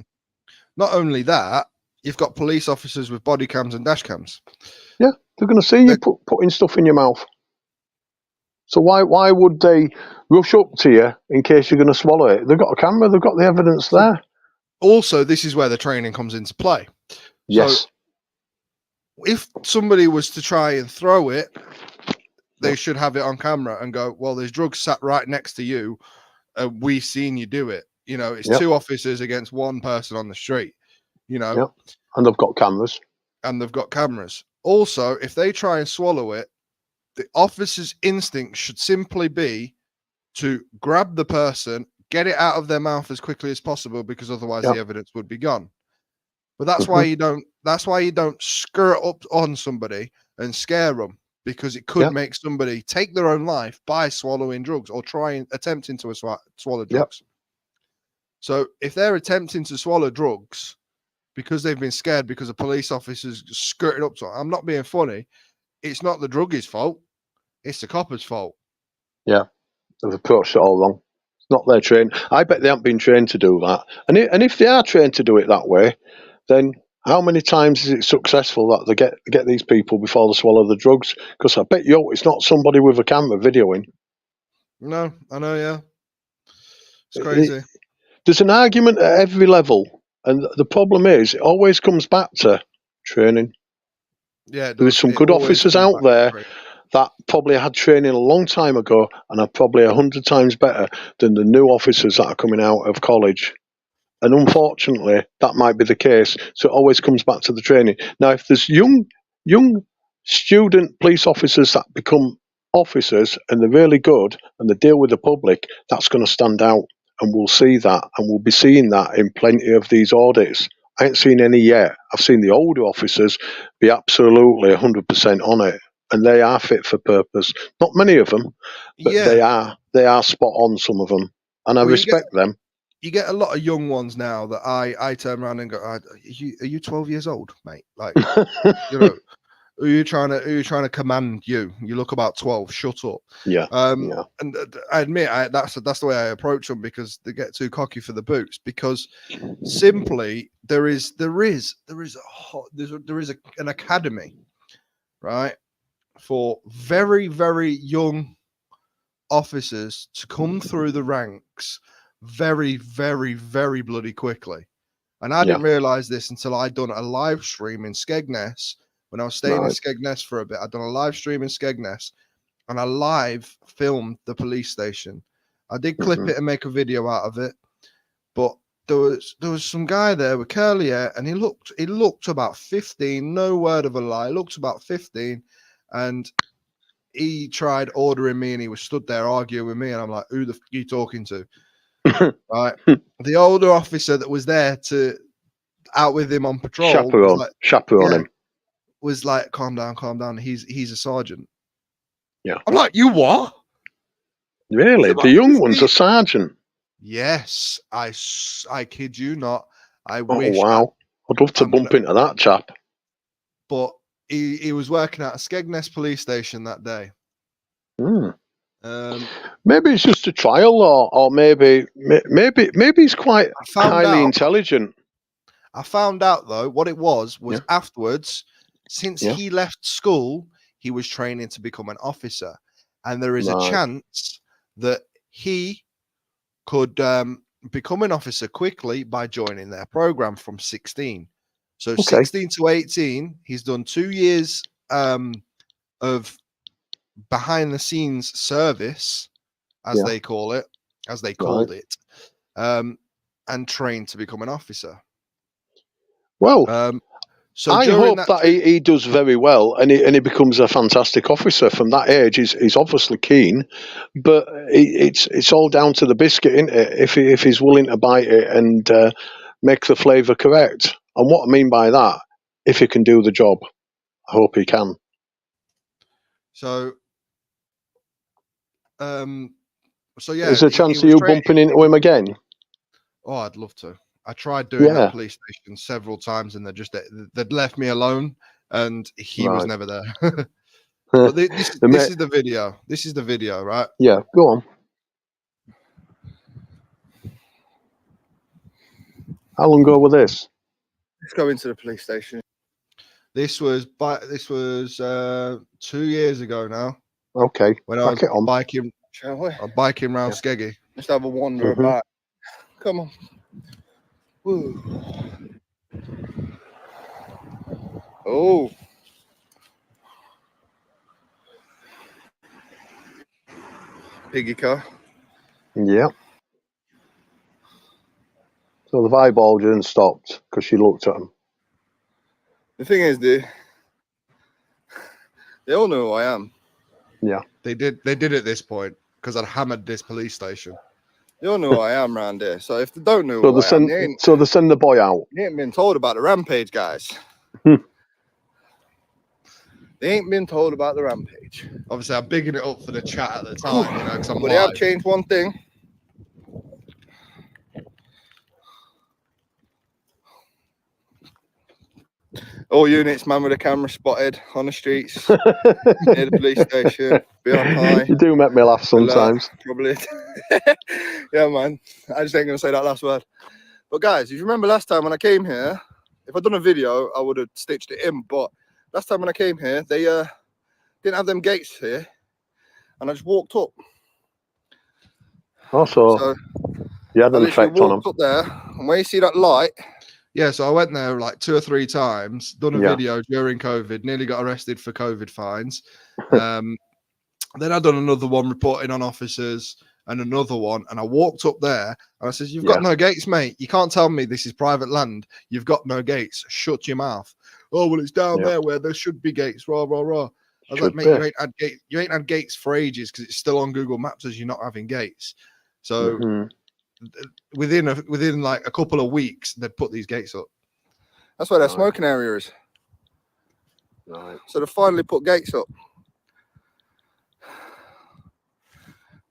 Speaker 1: Not only that, you've got police officers with body cams and dash cams.
Speaker 7: Yeah, they're going to see you putting stuff in your mouth. So why would they rush up to you in case you're going to swallow it? They've got a camera, they've got the evidence there.
Speaker 1: Also, this is where the training comes into play.
Speaker 7: Yes.
Speaker 1: So if somebody was to try and throw it, they should have it on camera and go, well, there's drugs sat right next to you. We've seen you do it. You know, it's two officers against one person on the street, you know.
Speaker 7: Yep. And they've got cameras.
Speaker 1: Also, if they try and swallow it, the officer's instinct should simply be to grab the person, get it out of their mouth as quickly as possible, because otherwise the evidence would be gone. But that's why you don't skirt up on somebody and scare them, because it could make somebody take their own life by swallowing drugs or attempting to swallow drugs. So if they're attempting to swallow drugs because they've been scared because a police officer's skirted up to them, I'm not being funny. It's not the druggie's fault. It's the copper's fault.
Speaker 7: Yeah, they've approached it all wrong. It's not their training. I bet they haven't been trained to do that. And if they are trained to do it that way, then how many times is it successful that they get these people before they swallow the drugs? Because I bet you it's not somebody with a camera videoing.
Speaker 1: No, I know, yeah. It's crazy.
Speaker 7: There's an argument at every level. And the problem is, it always comes back to training.
Speaker 1: Yeah,
Speaker 7: there's some good officers out there that probably had training a long time ago and are probably 100 times better than the new officers that are coming out of college. And unfortunately, that might be the case. So it always comes back to the training. Now, if there's young student police officers that become officers and they're really good and they deal with the public, that's going to stand out. And we'll see that, and we'll be seeing that in plenty of these audits. I ain't seen any yet. I've seen the older officers be absolutely 100% on it, and they are fit for purpose. Not many of them, but they are spot on, some of them, and I respect them.
Speaker 1: You get a lot of young ones now that I turn around and go, are you 12 years old, mate? Like, you know, who are you trying to command you? You look about 12. Shut up.
Speaker 7: Yeah.
Speaker 1: And I admit that's the way I approach them, because they get too cocky for the boots. Because simply there is an academy, right, for very, very young officers to come through the ranks very, very, very bloody quickly. And I didn't realize this until I'd done a live stream in Skegness. When I was staying in Skegness for a bit, I'd done a live stream in Skegness, and I live filmed the police station. I did clip it and make a video out of it, but there was some guy there with curly hair, and he looked about 15, no word of a lie, looked about 15, and he tried ordering me, and he was stood there arguing with me, and I'm like, who the f are you talking to? Right. The older officer that was there to out with him on patrol
Speaker 7: chaperone him.
Speaker 1: Was like, calm down. He's a sergeant.
Speaker 7: Yeah.
Speaker 1: I'm like, you what?
Speaker 7: Really? The young one's a sergeant?
Speaker 1: Yes. I kid you not. I
Speaker 7: Oh,
Speaker 1: wish.
Speaker 7: wow. I'd love to bump into that chap.
Speaker 1: But he was working at a Skegness police station that day.
Speaker 7: Maybe it's just a trial, or maybe he's quite highly intelligent.
Speaker 1: I found out though what it was afterwards. Since he left school, he was training to become an officer, and there is a chance that he could become an officer quickly by joining their program from 16. So 16 to 18, he's done 2 years of behind the scenes service, as they call it, as they called it, and trained to become an officer.
Speaker 7: Well,
Speaker 1: so
Speaker 7: I hope that he does very well, and he becomes a fantastic officer. From that age, he's obviously keen, but it's all down to the biscuit, isn't it? If he's willing to bite it and make the flavour correct. And what I mean by that, if he can do the job, I hope he can.
Speaker 1: So, yeah,
Speaker 7: there's a chance of you bumping into him again.
Speaker 1: Oh, I'd love to. I tried doing that police station several times, and they'd left me alone, and he was never there. But this is the video. This is the video, right?
Speaker 7: Yeah, go on. How long ago was this?
Speaker 1: Let's go into the police station. This was 2 years ago now.
Speaker 7: Okay.
Speaker 1: When I was biking, shall we? I'm biking around Skeggy. Let's have a wander about. Come on. Woo. Oh. Piggy car.
Speaker 7: Yeah. So the eyeballed you and stopped because she looked at him.
Speaker 1: The thing is, they all know who I am.
Speaker 7: Yeah.
Speaker 1: They did at this point because I'd hammered this police station. They all know who I am around here. So if they don't know who I am,
Speaker 7: they send the boy out.
Speaker 1: They ain't been told about the rampage, guys. They ain't been told about the rampage. Obviously, I'm bigging it up for the chat at the time, you know, because I'm. But they have changed one thing. All units, man with a camera spotted on the streets, near the police station, be on high.
Speaker 7: You do make me laugh sometimes.
Speaker 1: Probably. Yeah, man. I just ain't going to say that last word. But guys, if you remember last time when I came here, if I'd done a video, I would have stitched it in. But last time when I came here, they didn't have them gates here. And I just walked up.
Speaker 7: So you had an effect on them.
Speaker 1: Up there, and when you see that light... Yeah, so I went there like 2 or 3 times, done a video during COVID, nearly got arrested for COVID fines. Then I done another one reporting on officers and another one. And I walked up there and I says, you've got no gates, mate. You can't tell me this is private land. You've got no gates. Shut your mouth. Oh, well, it's down there where there should be gates. Rah, rah, rah. I was like, mate, you ain't had gates for ages because it's still on Google Maps as you're not having gates. So... within like a couple of weeks, they'd put these gates up. That's where their smoking area is.
Speaker 7: Right.
Speaker 1: So they finally put gates up.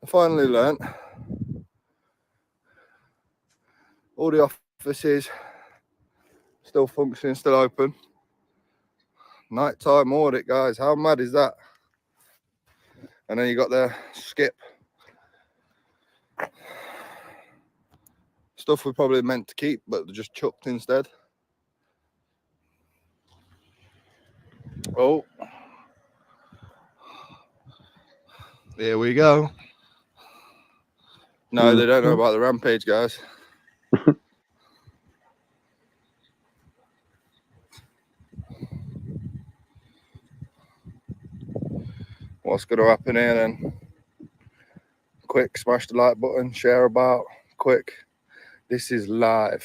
Speaker 1: I finally learnt all the offices still functioning, still open. Nighttime audit, guys. How mad is that? And then you got their skip. Stuff we probably meant to keep, but they're just chucked instead. Oh. Here we go. No, they don't know about the rampage, guys. What's going to happen here then? Quick, smash the like button, share about, quick. This is live.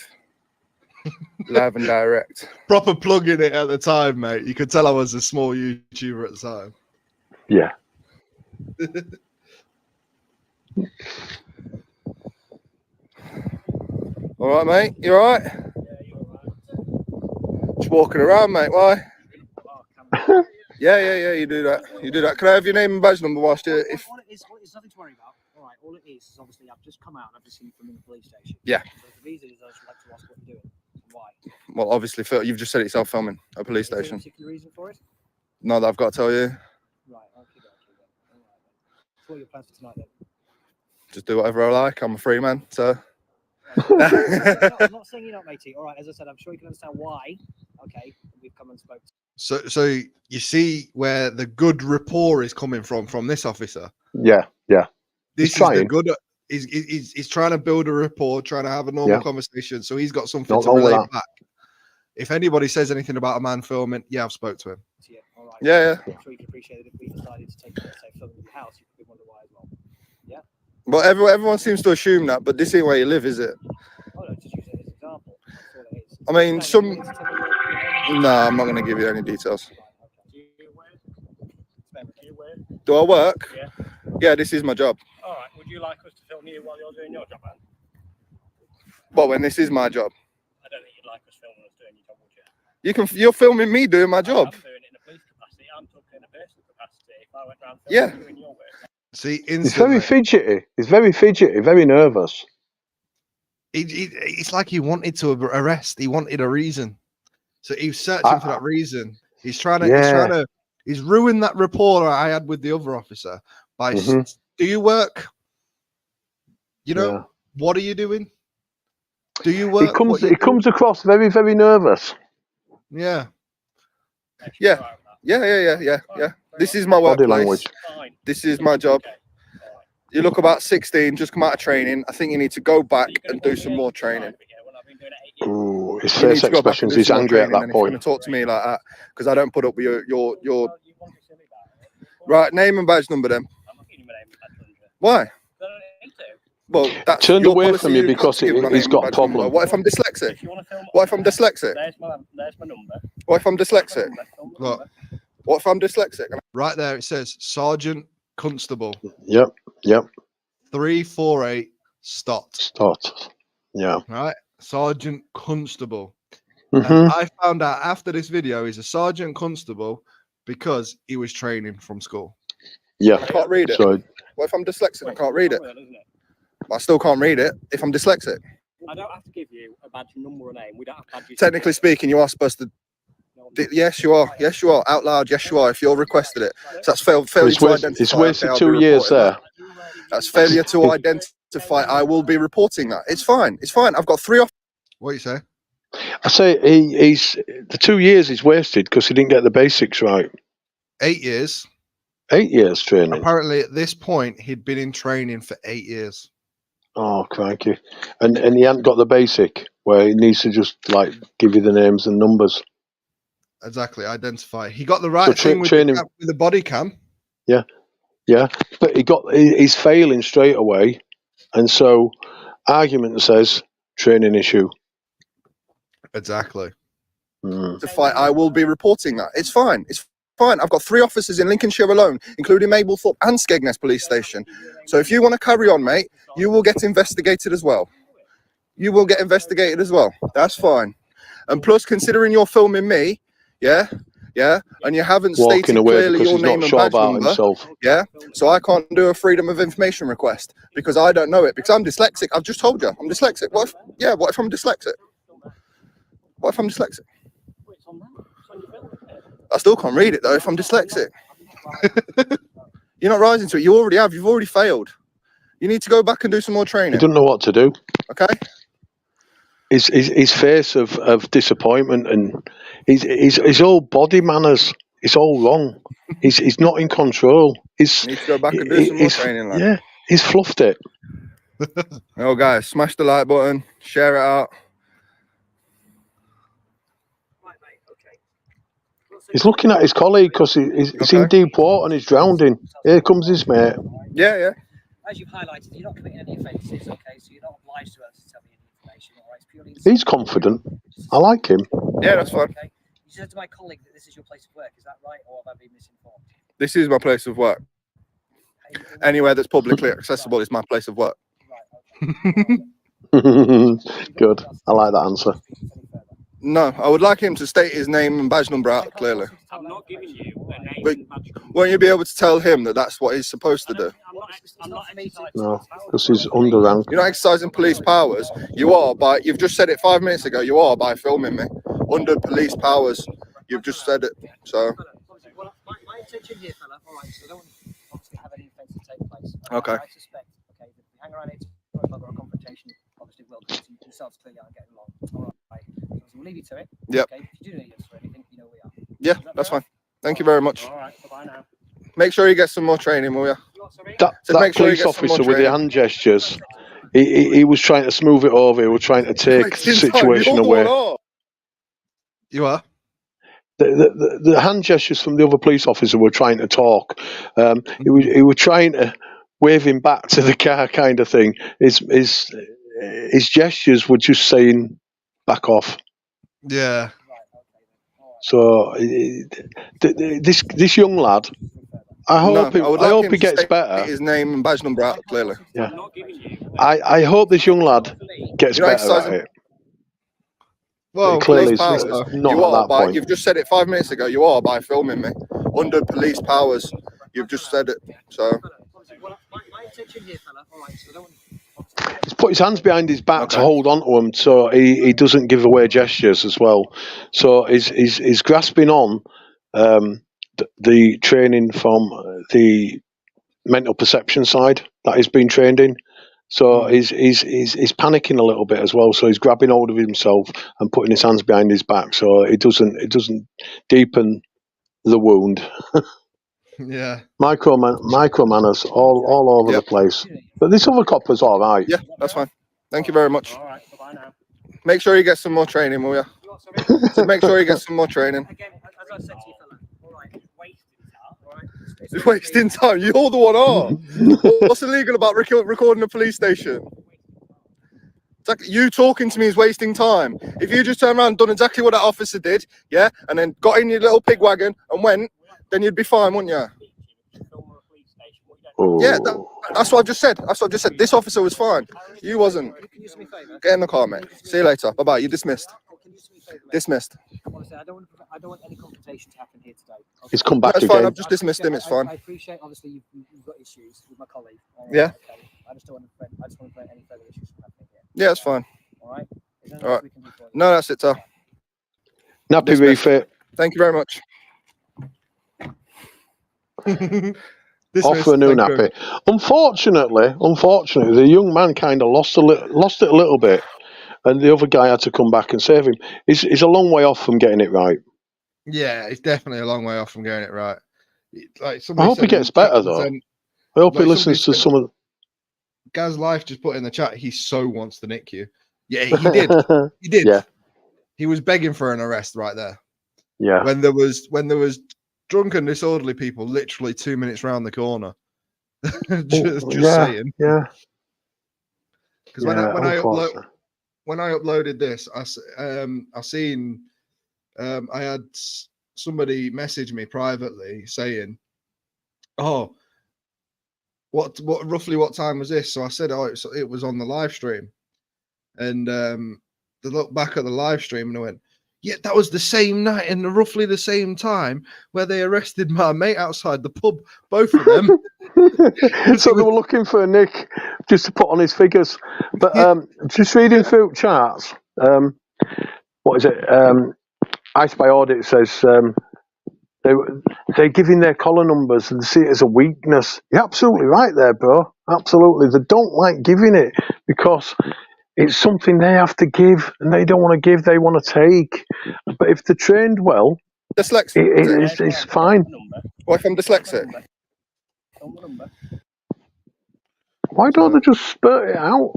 Speaker 1: Live and direct. Proper plugging it at the time, mate. You could tell I was a small YouTuber at the time.
Speaker 7: Yeah.
Speaker 1: All right, mate. You all right? Yeah, you're all right. Just walking around, mate. Why? Yeah. You do that. You do that. Can I have your name and badge number whilst you? If
Speaker 9: All it is, nothing to worry about. All right. All it is obviously I've just come out and I've just seen you from in the police station.
Speaker 1: Yeah.
Speaker 9: So the reason is I just like to ask what you're doing and why.
Speaker 1: Well, obviously, you've just said it yourself, filming a police station.
Speaker 9: Is there a particular reason for it?
Speaker 1: No, that I've got to tell you.
Speaker 9: Right. Okay. Then. All right. Then. So what are your plans for tonight then?
Speaker 1: Just do whatever I like. I'm a free man, so.
Speaker 9: I'm not saying you're not, matey. All right. As I said, I'm sure you can understand why. Okay. We've come and spoke.
Speaker 1: So you see where the good rapport is coming from this officer.
Speaker 7: Yeah.
Speaker 1: This is the good. He's trying to build a rapport, trying to have a normal conversation. So he's got something to relay back. If anybody says anything about a man filming, I've spoke to him.
Speaker 9: Yeah. All right.
Speaker 1: Yeah.
Speaker 9: I'm sure you can appreciate it if we decided to take film in your house. You could wonder why as well. Yeah.
Speaker 1: But everyone seems to assume that, but this ain't where you live, is it?
Speaker 9: Oh no, just use it as an example. That's all it is.
Speaker 1: I mean, No, I'm not going to give you any details. Do I work? Yeah, this is my job.
Speaker 9: All right. Would you like us to film you while you're doing your job, man?
Speaker 1: Well, when this is my job.
Speaker 9: I don't think you'd like us filming us doing your job, would you?
Speaker 1: You're filming me doing my job.
Speaker 9: I'm doing it in a police capacity. I'm talking in a personal capacity. If I went around doing your work.
Speaker 1: See,
Speaker 7: He's very fidgety. He's very fidgety, very nervous.
Speaker 1: It's like he wanted to arrest. He wanted a reason. So he's searching for that reason. He's he's ruined that rapport I had with the other officer by, do you work? What are you doing? Do you work?
Speaker 7: He comes across very, very nervous.
Speaker 1: Yeah. This is my workplace.
Speaker 7: Language.
Speaker 1: This is my job. You look about 16, just come out of training. I think you need to go back and do some more training.
Speaker 7: Ooh, his face expressions, he's angry at that point.
Speaker 1: Talk to me like that because I don't put up with your right name and badge number then. Why? Well, that's
Speaker 7: turned away from you because he's got a problem.
Speaker 1: What if I'm dyslexic? What if I'm dyslexic?
Speaker 9: There's my number.
Speaker 1: What if I'm dyslexic? Look, what if I'm dyslexic? Right there, it says Sergeant Constable.
Speaker 7: Yep.
Speaker 1: 348 Stott.
Speaker 7: Yeah.
Speaker 1: Right, Sergeant Constable. And I found out after this video he's a Sergeant Constable because he was training from school.
Speaker 7: Yeah.
Speaker 1: I can't read it.
Speaker 7: So,
Speaker 1: what if I'm dyslexic? I can't read it. I still can't read it if I'm dyslexic.
Speaker 9: I don't have to give you a badge number or name. We don't have badges.
Speaker 1: Technically speaking, you are supposed to. Yes, you are. Yes, you are. Out loud, yes, you are. If you're requested it, so that's failure to identify.
Speaker 7: It's wasted 2 years there.
Speaker 1: That's failure to identify. I will be reporting that. It's fine. It's fine. I've got 3 off. What you say?
Speaker 7: I say he's the 2 years he's wasted because he didn't get the basics right.
Speaker 1: 8 years.
Speaker 7: 8 years training.
Speaker 1: Apparently, at this point, he'd been in training for 8 years.
Speaker 7: Oh, crikey! And he hadn't got the basic where he needs to just like give you the names and numbers.
Speaker 1: Exactly, identify. He got the right thing with the body cam.
Speaker 7: Yeah, but he's failing straight away, and so argument says training issue.
Speaker 1: Exactly. To fight, I will be reporting that. It's fine. It's fine. I've got 3 officers in Lincolnshire alone, including Mablethorpe and Skegness Police Station. So if you want to carry on, mate, you will get investigated as well. You will get investigated as well. That's fine. And plus, considering you're filming me, yeah, and you haven't stated clearly your name and badge number, so I can't do a freedom of information request because I don't know it because I'm dyslexic. I've just told you I'm dyslexic. What if I'm dyslexic? What if I'm dyslexic? I still can't read it though if I'm dyslexic. You're not rising to it. You already have. You've already failed. You need to go back and do some more training.
Speaker 7: He doesn't know what to do.
Speaker 1: Okay.
Speaker 7: His face of disappointment and his whole body manners is all wrong. He's not in control.
Speaker 1: You need to go back and do some more training.
Speaker 7: Yeah, he's fluffed it.
Speaker 1: Oh, guys, smash the like button, share it out.
Speaker 9: Right, mate. Okay.
Speaker 7: He's looking at his colleague because he's in deep water and he's drowning. Here comes his mate.
Speaker 1: Yeah.
Speaker 9: As you've highlighted, you're not committing any offences, okay? So you're not obliged to us to tell me any information, all right? It's purely
Speaker 7: He's confident. I like him.
Speaker 1: Yeah, that's fine.
Speaker 9: Okay. You said to my colleague that this is your place of work. Is that right, or have I been misinformed?
Speaker 1: This is my place of work. Anywhere that's publicly accessible is my place of work.
Speaker 7: Good. I like that answer.
Speaker 1: No, I would like him to state his name and badge number out clearly.
Speaker 3: I'm not giving you a name
Speaker 1: But
Speaker 3: and badge number.
Speaker 1: won't you be able to tell him that that's what he's supposed to do?
Speaker 3: I'm not
Speaker 7: No, because he's underranked.
Speaker 1: You're not exercising police powers. You are by, you've just said it 5 minutes ago, you are by filming me. Under police powers, you've just said it. So,
Speaker 9: Well, my intention here, fella, all right, so I don't want obviously have any offences take place.
Speaker 1: Okay.
Speaker 9: I suspect, okay, that if we hang around 8 o'clock or a confrontation, obviously will do. Yourselves clearly aren't getting along. All right. So we'll leave you to it.
Speaker 1: Yep.
Speaker 9: Okay. If you do need us for anything, you know we are.
Speaker 1: yeah, that's fine. Thank you very much.
Speaker 9: All right. Bye now.
Speaker 1: Make sure you get some more training, will you?
Speaker 7: That
Speaker 1: make sure he
Speaker 7: police
Speaker 1: gets some more
Speaker 7: officer with the
Speaker 1: training.
Speaker 7: hand gestures, he was trying to smooth it over. He was trying to take the situation away.
Speaker 1: You are?
Speaker 7: The hand gestures from the other police officer were trying to talk. He was trying to wave him back to the car, kind of thing. His gestures were just saying, "Back off."
Speaker 1: Yeah.
Speaker 7: So this young lad, I hope he gets better.
Speaker 1: His name and badge number out clearly.
Speaker 7: Yeah. I hope this young lad gets
Speaker 1: You're not
Speaker 7: better at
Speaker 1: exercising-
Speaker 7: it.
Speaker 1: Well,
Speaker 7: Clearly
Speaker 1: police powers.
Speaker 7: it's not
Speaker 1: You
Speaker 7: at
Speaker 1: are
Speaker 7: that
Speaker 1: by,
Speaker 7: point.
Speaker 1: you've just said it 5 minutes ago. You are by filming me. Under police powers, you've just said it. So,
Speaker 9: Well, my intention here, fella, all right, so I don't want
Speaker 7: He's put his hands behind his back to hold on to him so he doesn't give away gestures as well. So he's grasping on the training from the mental perception side that he's been trained in. So he's panicking a little bit as well. So he's grabbing hold of himself and putting his hands behind his back so it doesn't deepen the wound.
Speaker 1: yeah.
Speaker 7: Micromanners all over the place. But this other copper's all right.
Speaker 1: Yeah, that's fine. Thank you very much.
Speaker 9: All right, bye now.
Speaker 1: Make sure you get some more training, will you? So make sure you get some more training.
Speaker 9: Again, as I said to you, fella, all right, wasting time, all right?
Speaker 1: It's wasting time. You're the one are. What's illegal about recording a police station? It's like you talking to me is wasting time. If you just turned around and done exactly what that officer did, yeah, and then got in your little pig wagon and went, then you'd be fine, wouldn't you?
Speaker 7: Oh.
Speaker 1: Yeah, that's what I've just said. That's what I've just said. This officer was fine. You wasn't.
Speaker 9: Can you do me a favour?
Speaker 1: Get in the car, mate. See you later. Bye-bye. You're dismissed.
Speaker 9: Can you do me a favour, mate?
Speaker 1: Dismissed.
Speaker 9: Honestly, I don't want any confrontation to happen here today. Okay?
Speaker 7: He's come back
Speaker 1: That's fine.
Speaker 7: again.
Speaker 1: I've just dismissed him. It's fine.
Speaker 9: I appreciate, obviously, you've got issues with my colleague. All right,
Speaker 1: Yeah.
Speaker 9: Okay. I just want to prevent any further issues from happening here.
Speaker 1: Yeah, it's fine.
Speaker 9: All right. Is there anything
Speaker 1: All right.
Speaker 9: we can do for you?
Speaker 1: No, that's it, sir.
Speaker 7: Nappy
Speaker 1: Dismissed.
Speaker 7: refit.
Speaker 1: Thank you very much.
Speaker 7: Off for a new nappy. Unfortunately, the young man kind of lost it a little bit, and the other guy had to come back and save him. He's a long way off from getting it right.
Speaker 1: Yeah, it's definitely a long way off from getting it right. Like
Speaker 7: I hope he gets better though. I hope he listens to some of.
Speaker 1: Gaz Life just put in the chat. He so wants to nick you. Yeah, he did. He did.
Speaker 7: Yeah.
Speaker 1: He was begging for an arrest right there.
Speaker 7: Yeah.
Speaker 1: When there was drunken, disorderly people literally 2 minutes round the corner. just saying.
Speaker 7: Yeah.
Speaker 1: Because when I uploaded this, I had somebody message me privately saying, "Oh, what roughly what time was this?" So I said, "Oh, it was on the live stream," and they looked back at the live stream and I went, "Yeah, that was the same night and roughly the same time where they arrested my mate outside the pub, both of them."
Speaker 7: So they were looking for Nick just to put on his figures. But just reading through charts, what is it? Ice by Audit says they're giving their collar numbers and see it as a weakness. You're absolutely right there, bro. Absolutely. They don't like giving it because it's something they have to give and they don't want to give, they want to take. But if they're trained well,
Speaker 1: dyslexic.
Speaker 7: It's fine.
Speaker 1: What if I'm dyslexic?
Speaker 7: Why don't they just spurt it out?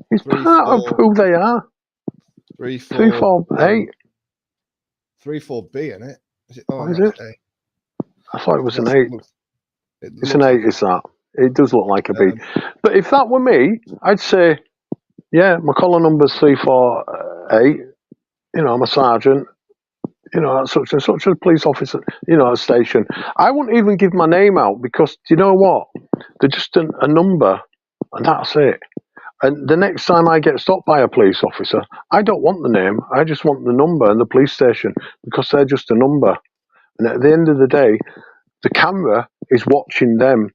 Speaker 7: It's part of who they are. 348.
Speaker 1: 34B, isn't it? Is it? Oh,
Speaker 7: What is
Speaker 1: no,
Speaker 7: it?
Speaker 1: it's A.
Speaker 7: I thought it was an
Speaker 1: Yes,
Speaker 7: 8.
Speaker 1: it looks
Speaker 7: It's an 8,
Speaker 1: like
Speaker 7: is that? It does look like a B. But if that were me, I'd say, yeah, my collar number's 348. You know, I'm a sergeant. You know, such and such a police officer, you know, a station. I wouldn't even give my name out because, do you know what? They're just a number, and that's it. And the next time I get stopped by a police officer, I don't want the name. I just want the number and the police station because they're just a number. And at the end of the day, the camera is watching them.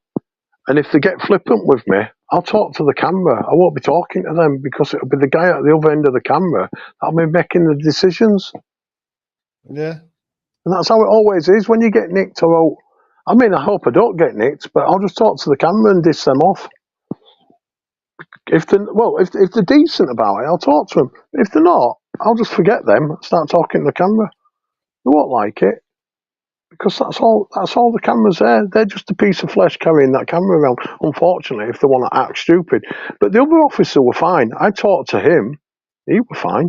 Speaker 7: And if they get flippant with me, I'll talk to the camera. I won't be talking to them because it'll be the guy at the other end of the camera that'll be making the decisions.
Speaker 1: Yeah.
Speaker 7: And that's how it always is when you get nicked or out. I mean, I hope I don't get nicked, but I'll just talk to the camera and diss them off. If they're decent about it, I'll talk to them. If they're not, I'll just forget them and start talking to the camera. They won't like it because that's all the cameras there. They're just a piece of flesh carrying that camera around, unfortunately, if they want to act stupid. But the other officer were fine. I talked to him. He was fine.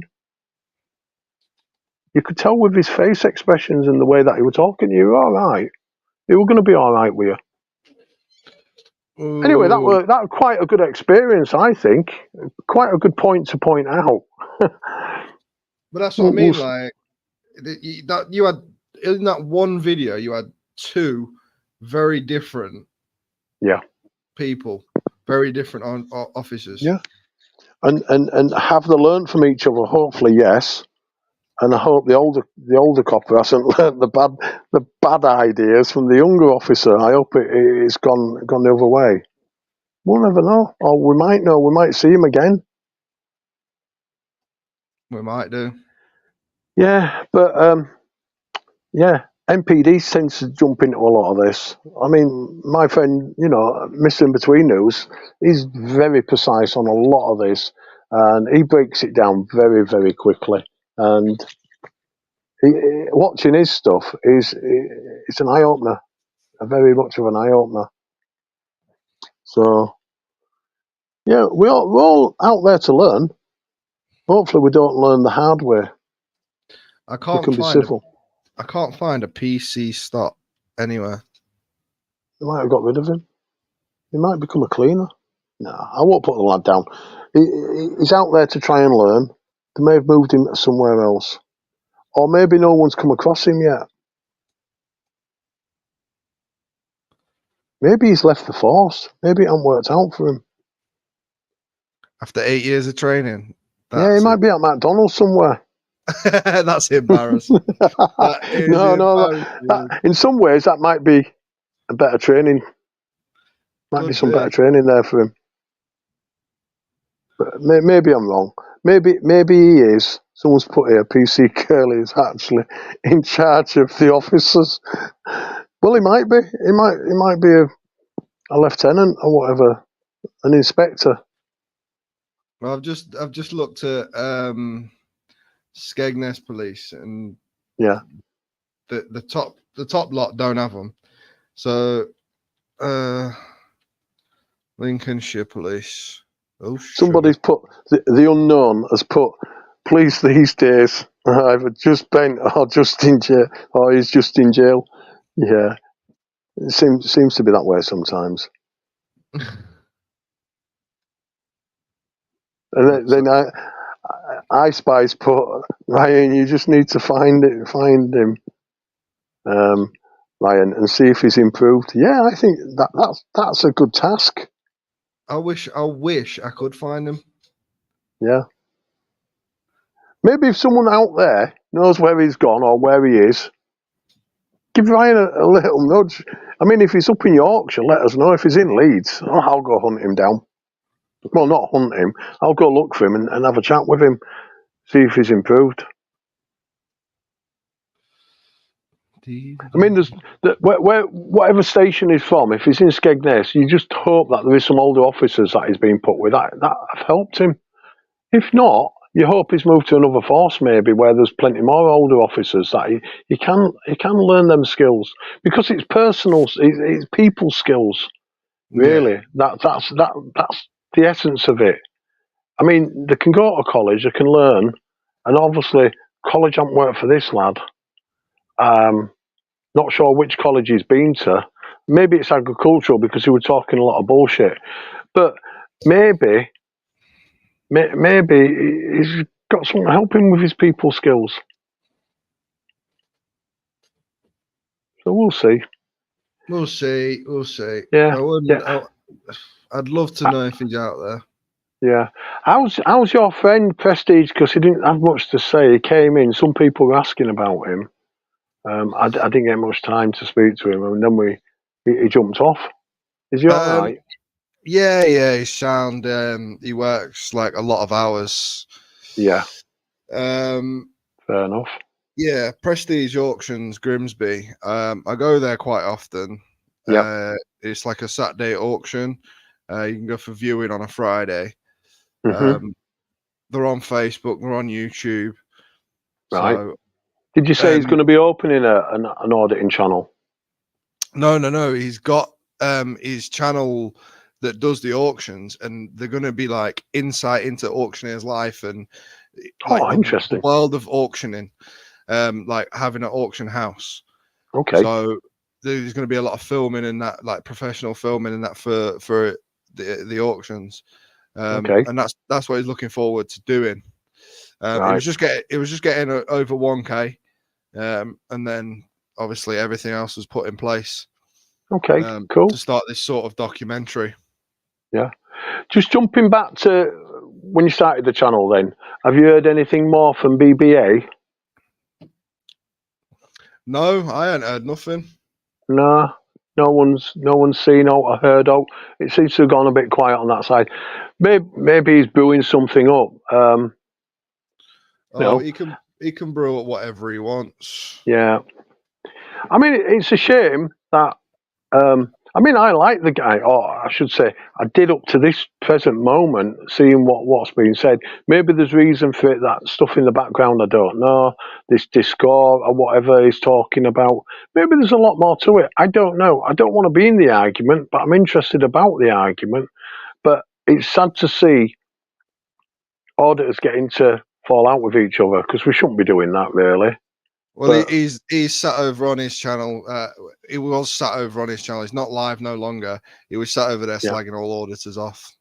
Speaker 7: You could tell with his face expressions and the way that he was talking to you, all right. You were going to be all right with you.
Speaker 1: Ooh.
Speaker 7: Anyway, that was quite a good experience, I think. Quite a good point to point out.
Speaker 1: But that's what I mean. Like you had in that one video, you had 2 very different, people, very different officers.
Speaker 7: Yeah, and have they learned from each other? Hopefully, yes. And I hope the older copper hasn't learnt the bad ideas from the younger officer. I hope it's gone the other way. We'll never know, or we might know. We might see him again.
Speaker 1: We might do.
Speaker 7: Yeah, but MPD tends to jump into a lot of this. I mean, my friend, you know, Mr. In Between News, he's very precise on a lot of this, and he breaks it down very, very quickly. And watching his stuff it's an eye opener, very much of an eye opener. So, yeah, we're all out there to learn. Hopefully, we don't learn the hard way.
Speaker 1: I can't find a PC stop anywhere.
Speaker 7: They might have got rid of him. He might become a cleaner. No, I won't put the lad down. He's out there to try and learn. They may have moved him somewhere else. Or maybe no one's come across him yet. Maybe he's left the force. Maybe it hasn't worked out for him.
Speaker 1: After 8 years of training.
Speaker 7: Yeah, he might be at McDonald's somewhere.
Speaker 1: That's embarrassing.
Speaker 7: In some ways, that might be a better training. Might be some better training there for him. But maybe I'm wrong. Maybe he is. Someone's put here, PC Curly is actually in charge of the officers. Well, he might be. He might be a lieutenant or whatever, an inspector.
Speaker 1: Well, I've just looked at Skegness Police, and the top lot don't have them. So Lincolnshire Police. Oh,
Speaker 7: somebody's put the unknown has put police these days either just bent or just in jail, or he's just in jail. Yeah, it seems to be that way sometimes. And then I Spy's put, Ryan, you just need to find him, Ryan, and see if he's improved. Yeah, I think that's a good task.
Speaker 1: I wish I could find him.
Speaker 7: Yeah. Maybe if someone out there knows where he's gone or where he is, give Ryan a little nudge. I mean, if he's up in Yorkshire, let us know. If he's in Leeds, I'll go hunt him down. Well, not hunt him. I'll go look for him and have a chat with him, see if he's improved. I mean, whatever station he's from, if he's in Skegness, you just hope that there is some older officers that he's been put with that have helped him. If not, you hope he's moved to another force, maybe where there's plenty more older officers that he can learn them skills, because it's personal, it's people skills. Really, that's the essence of it. I mean, they can go to college, they can learn, and obviously, college hasn't worked for this lad. Not sure which college he's been to. Maybe it's agricultural because he was talking a lot of bullshit. But maybe he's got someone to help him with his people skills. So we'll see.
Speaker 1: We'll see. We'll see.
Speaker 7: Yeah,
Speaker 1: I'd love to know if he's out there.
Speaker 7: Yeah. How's your friend Prestige? Because he didn't have much to say. He came in. Some people were asking about him. I didn't get much time to speak to him, and then he jumped off. Is he all right?
Speaker 1: Yeah, he's sound. He works like a lot of hours.
Speaker 7: Yeah.
Speaker 1: Fair
Speaker 7: enough.
Speaker 1: Yeah, Prestige Auctions, Grimsby. I go there quite often.
Speaker 7: Yeah.
Speaker 1: It's like a Saturday auction. You can go for viewing on a Friday.
Speaker 7: Mm-hmm.
Speaker 1: They're on Facebook. They're on YouTube.
Speaker 7: Right.
Speaker 1: So,
Speaker 7: did you say he's going to be opening an auditing channel?
Speaker 1: No. He's got his channel that does the auctions, and they're going to be like insight into auctioneer's life and like
Speaker 7: interesting.
Speaker 1: The world of auctioning, like having an auction house.
Speaker 7: Okay.
Speaker 1: So there's going to be a lot of filming in that, like professional filming in that for the auctions.
Speaker 7: Okay.
Speaker 1: And that's what he's looking forward to doing.
Speaker 7: Right.
Speaker 1: It was just getting over 1K, and then obviously everything else was put in place.
Speaker 7: Okay, cool.
Speaker 1: To start this sort of documentary.
Speaker 7: Yeah. Just jumping back to when you started the channel, then have you heard anything more from BBA?
Speaker 1: No, I hadn't heard nothing.
Speaker 7: No one's seen out or heard out. It seems to have gone a bit quiet on that side. Maybe he's brewing something up.
Speaker 1: He can brew up whatever he wants.
Speaker 7: Yeah. I mean, it's a shame that. I mean, I like the guy, or I should say, I did up to this present moment, seeing what's being said. Maybe there's reason for it, that stuff in the background I don't know, this Discord or whatever he's talking about. Maybe there's a lot more to it. I don't know. I don't want to be in the argument, but I'm interested about the argument. But it's sad to see auditors getting to fall out with each other, because we shouldn't be doing that, really.
Speaker 1: Well, he's sat over on his channel. He was sat over on his channel. He's not live no longer. He was sat over there slagging all auditors off.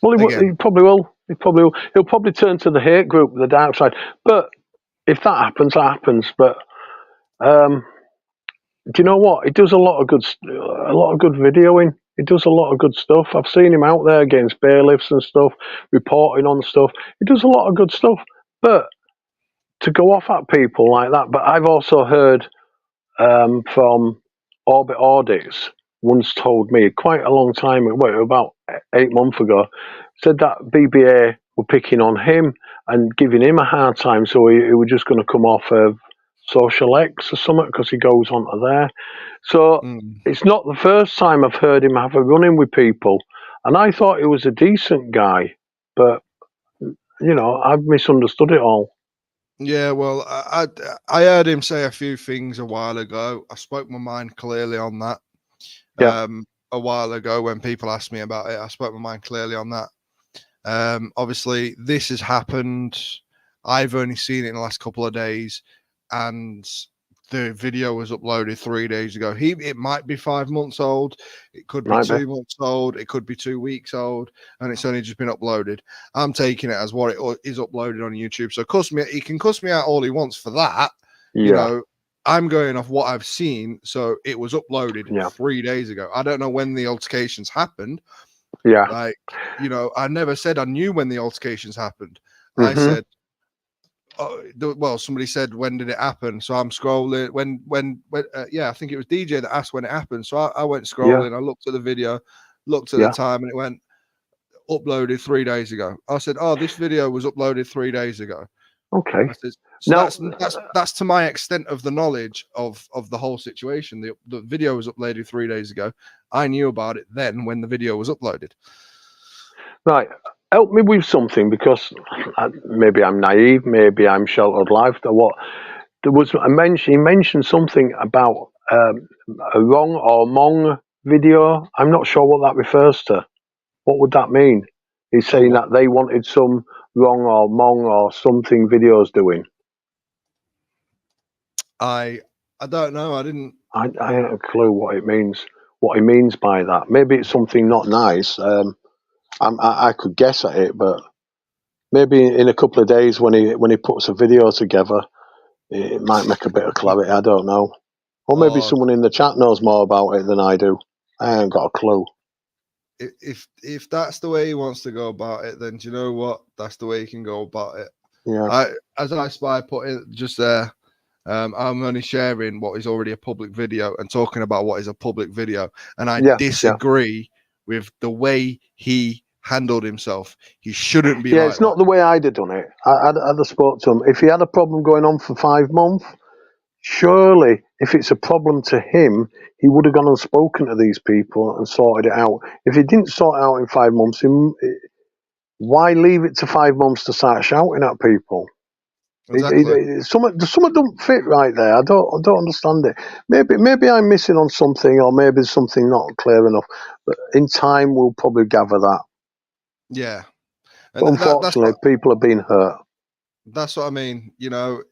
Speaker 7: Well, he probably will. He'll probably turn to the hate group, the dark side. But if that happens, that happens. But do you know what? He does a lot of good videoing. He does a lot of good stuff. I've seen him out there against bailiffs and stuff, reporting on stuff. He does a lot of good stuff. But to go off at people like that. But I've also heard from Orbit Audits once told me quite a long time, about 8 months ago, said that BBA were picking on him and giving him a hard time, so he was just going to come off of Social X or something because he goes onto there. So it's not the first time I've heard him have a run-in with people, and I thought he was a decent guy, but I've misunderstood it all.
Speaker 1: Yeah, well, I heard him say a few things a while ago. I spoke my mind clearly on that.
Speaker 7: Yeah.
Speaker 1: A while ago when people asked me about it, I spoke my mind clearly on that. Obviously, this has happened. I've only seen it in the last couple of days, and the video was uploaded 3 days ago. It might be 5 months old. It could be 2 months old. It could be 2 weeks old, and it's only just been uploaded. I'm taking it as what it is uploaded on YouTube. So he can cuss me out all he wants for that.
Speaker 7: Yeah.
Speaker 1: I'm going off what I've seen. So it was uploaded 3 days ago. I don't know when the altercations happened.
Speaker 7: Yeah.
Speaker 1: Like, I never said I knew when the altercations happened.
Speaker 7: Mm-hmm.
Speaker 1: I said, somebody said, when did it happen? So I'm scrolling when I think it was DJ that asked when it happened. So I went scrolling. I looked at the video, looked at the time, and it went uploaded 3 days ago. I said, this video was uploaded 3 days ago.
Speaker 7: Okay.
Speaker 1: Said, so that's to my extent of the knowledge of the whole situation. The video was uploaded 3 days ago. I knew about it then when the video was uploaded.
Speaker 7: Right. Help me with something, because maybe I'm naive, maybe I'm sheltered life, or what. There was he mentioned something about a wrong or Hmong video? I'm not sure what that refers to. What would that mean? He's saying that they wanted some wrong or mong or something videos doing.
Speaker 1: I don't know. I didn't.
Speaker 7: I haven't a clue what it means. What he means by that. Maybe it's something not nice. I could guess at it, but maybe in a couple of days when he puts a video together, it might make a bit of clarity. I don't know. Or maybe someone in the chat knows more about it than I do. I ain't got a clue.
Speaker 1: If that's the way he wants to go about it, then do you know what? That's the way he can go about it.
Speaker 7: Yeah.
Speaker 1: As I spy put it just there, I'm only sharing what is already a public video and talking about what is a public video. And I disagree with the way he handled himself. He shouldn't be.
Speaker 7: Yeah,
Speaker 1: like
Speaker 7: it's not the way I'd have done it. I'd have spoke to him. If he had a problem going on for 5 months, surely if it's a problem to him, he would have gone and spoken to these people and sorted it out. If he didn't sort it out in 5 months, why leave it to 5 months to start shouting at people?
Speaker 1: Exactly.
Speaker 7: Something don't fit right there. I don't understand it. Maybe I'm missing on something, or maybe there's something not clear enough. But in time, we'll probably gather that.
Speaker 1: Yeah.
Speaker 7: But unfortunately, people have been hurt.
Speaker 1: That's what I mean. You know,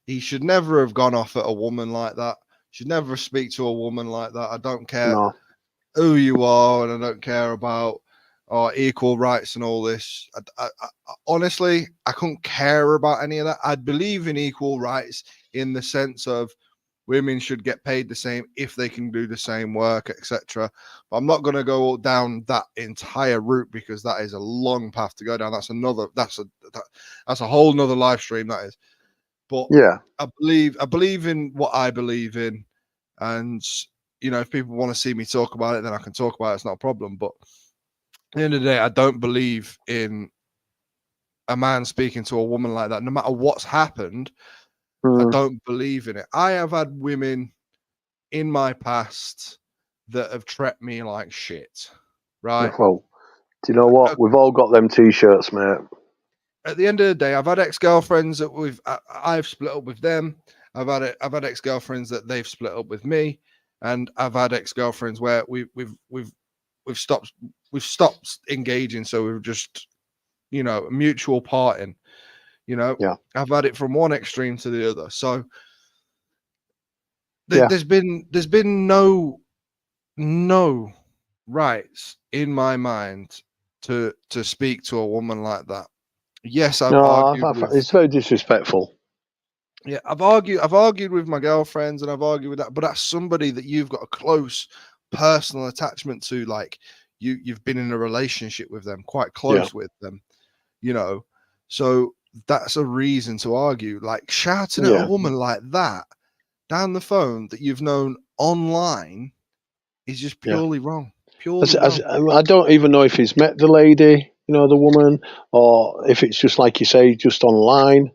Speaker 1: he should never have gone off at a woman like that. Should never speak to a woman like that. I don't care who you are, and I don't care about equal rights and all this. I honestly, I couldn't care about any of that. I'd believe in equal rights in the sense of women should get paid the same if they can do the same work, etc. But I'm not going to go down that entire route because that is a long path to go down. That's a whole nother live stream, that is. But
Speaker 7: yeah,
Speaker 1: I believe in what I believe in, and you know, if people want to see me talk about it, then I can talk about it. It's not a problem. But at the end of the day, I don't believe in a man speaking to a woman like that, no matter what's happened. I don't believe in it. I have had women in my past that have treated me like shit, right?
Speaker 7: Well, do you know what? We've all got them T-shirts, mate.
Speaker 1: At the end of the day, I've had ex-girlfriends that I've split up with them. I've had ex-girlfriends that they've split up with me, and I've had ex-girlfriends where we've stopped engaging, so we've just, you know, mutual parting. You know, I've had it from one extreme to the other. So there's been no rights in my mind to speak to a woman like that. Yes,
Speaker 7: it's very disrespectful.
Speaker 1: Yeah, I've argued with my girlfriends, and I've argued with that, but that's somebody that you've got a close personal attachment to. Like you've been in a relationship with them, quite close with them, you know. So that's a reason to argue. Like shouting at a woman like that down the phone that you've known online is just purely wrong.
Speaker 7: I don't even know if he's met the lady, you know, the woman, or if it's just like you say, just online.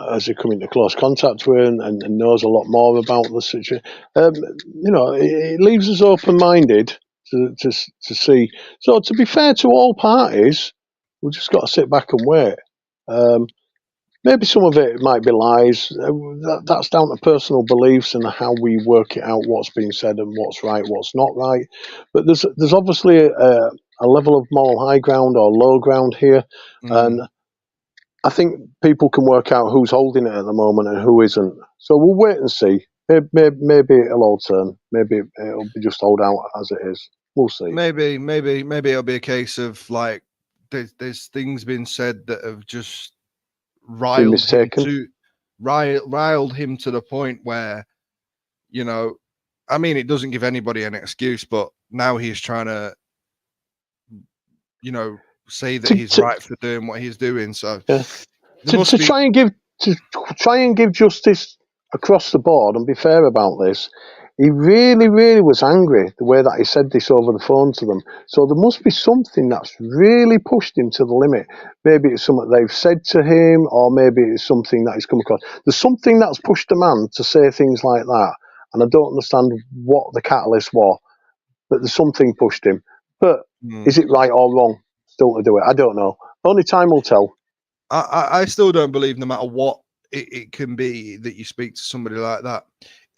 Speaker 7: As he come into close contact with her and knows a lot more about the situation. You know, it leaves us open-minded to see. So to be fair to all parties, we've just got to sit back and wait. Maybe some of it might be lies. That's down to personal beliefs and how we work it out, what's being said and what's right, what's not right. But there's obviously a level of moral high ground or low ground here, and I think people can work out who's holding it at the moment and who isn't. So we'll wait and see. Maybe it'll all turn. Maybe it'll be just hold out as it is. We'll see.
Speaker 1: Maybe it'll be a case of like there's things being said that have just riled him to the point where, you know, I mean, it doesn't give anybody an excuse, but now he's trying to, you know, say that he's right for doing what he's doing. So
Speaker 7: to try and give justice across the board and be fair about this, he really, really was angry the way that he said this over the phone to them. So there must be something that's really pushed him to the limit. Maybe it's something they've said to him, or maybe it's something that he's come across. There's something that's pushed a man to say things like that, and I don't understand what the catalyst was, but there's something pushed him. But is it right or wrong still to do it? I don't know. Only time will tell.
Speaker 1: I still don't believe, no matter what it can be, that you speak to somebody like that.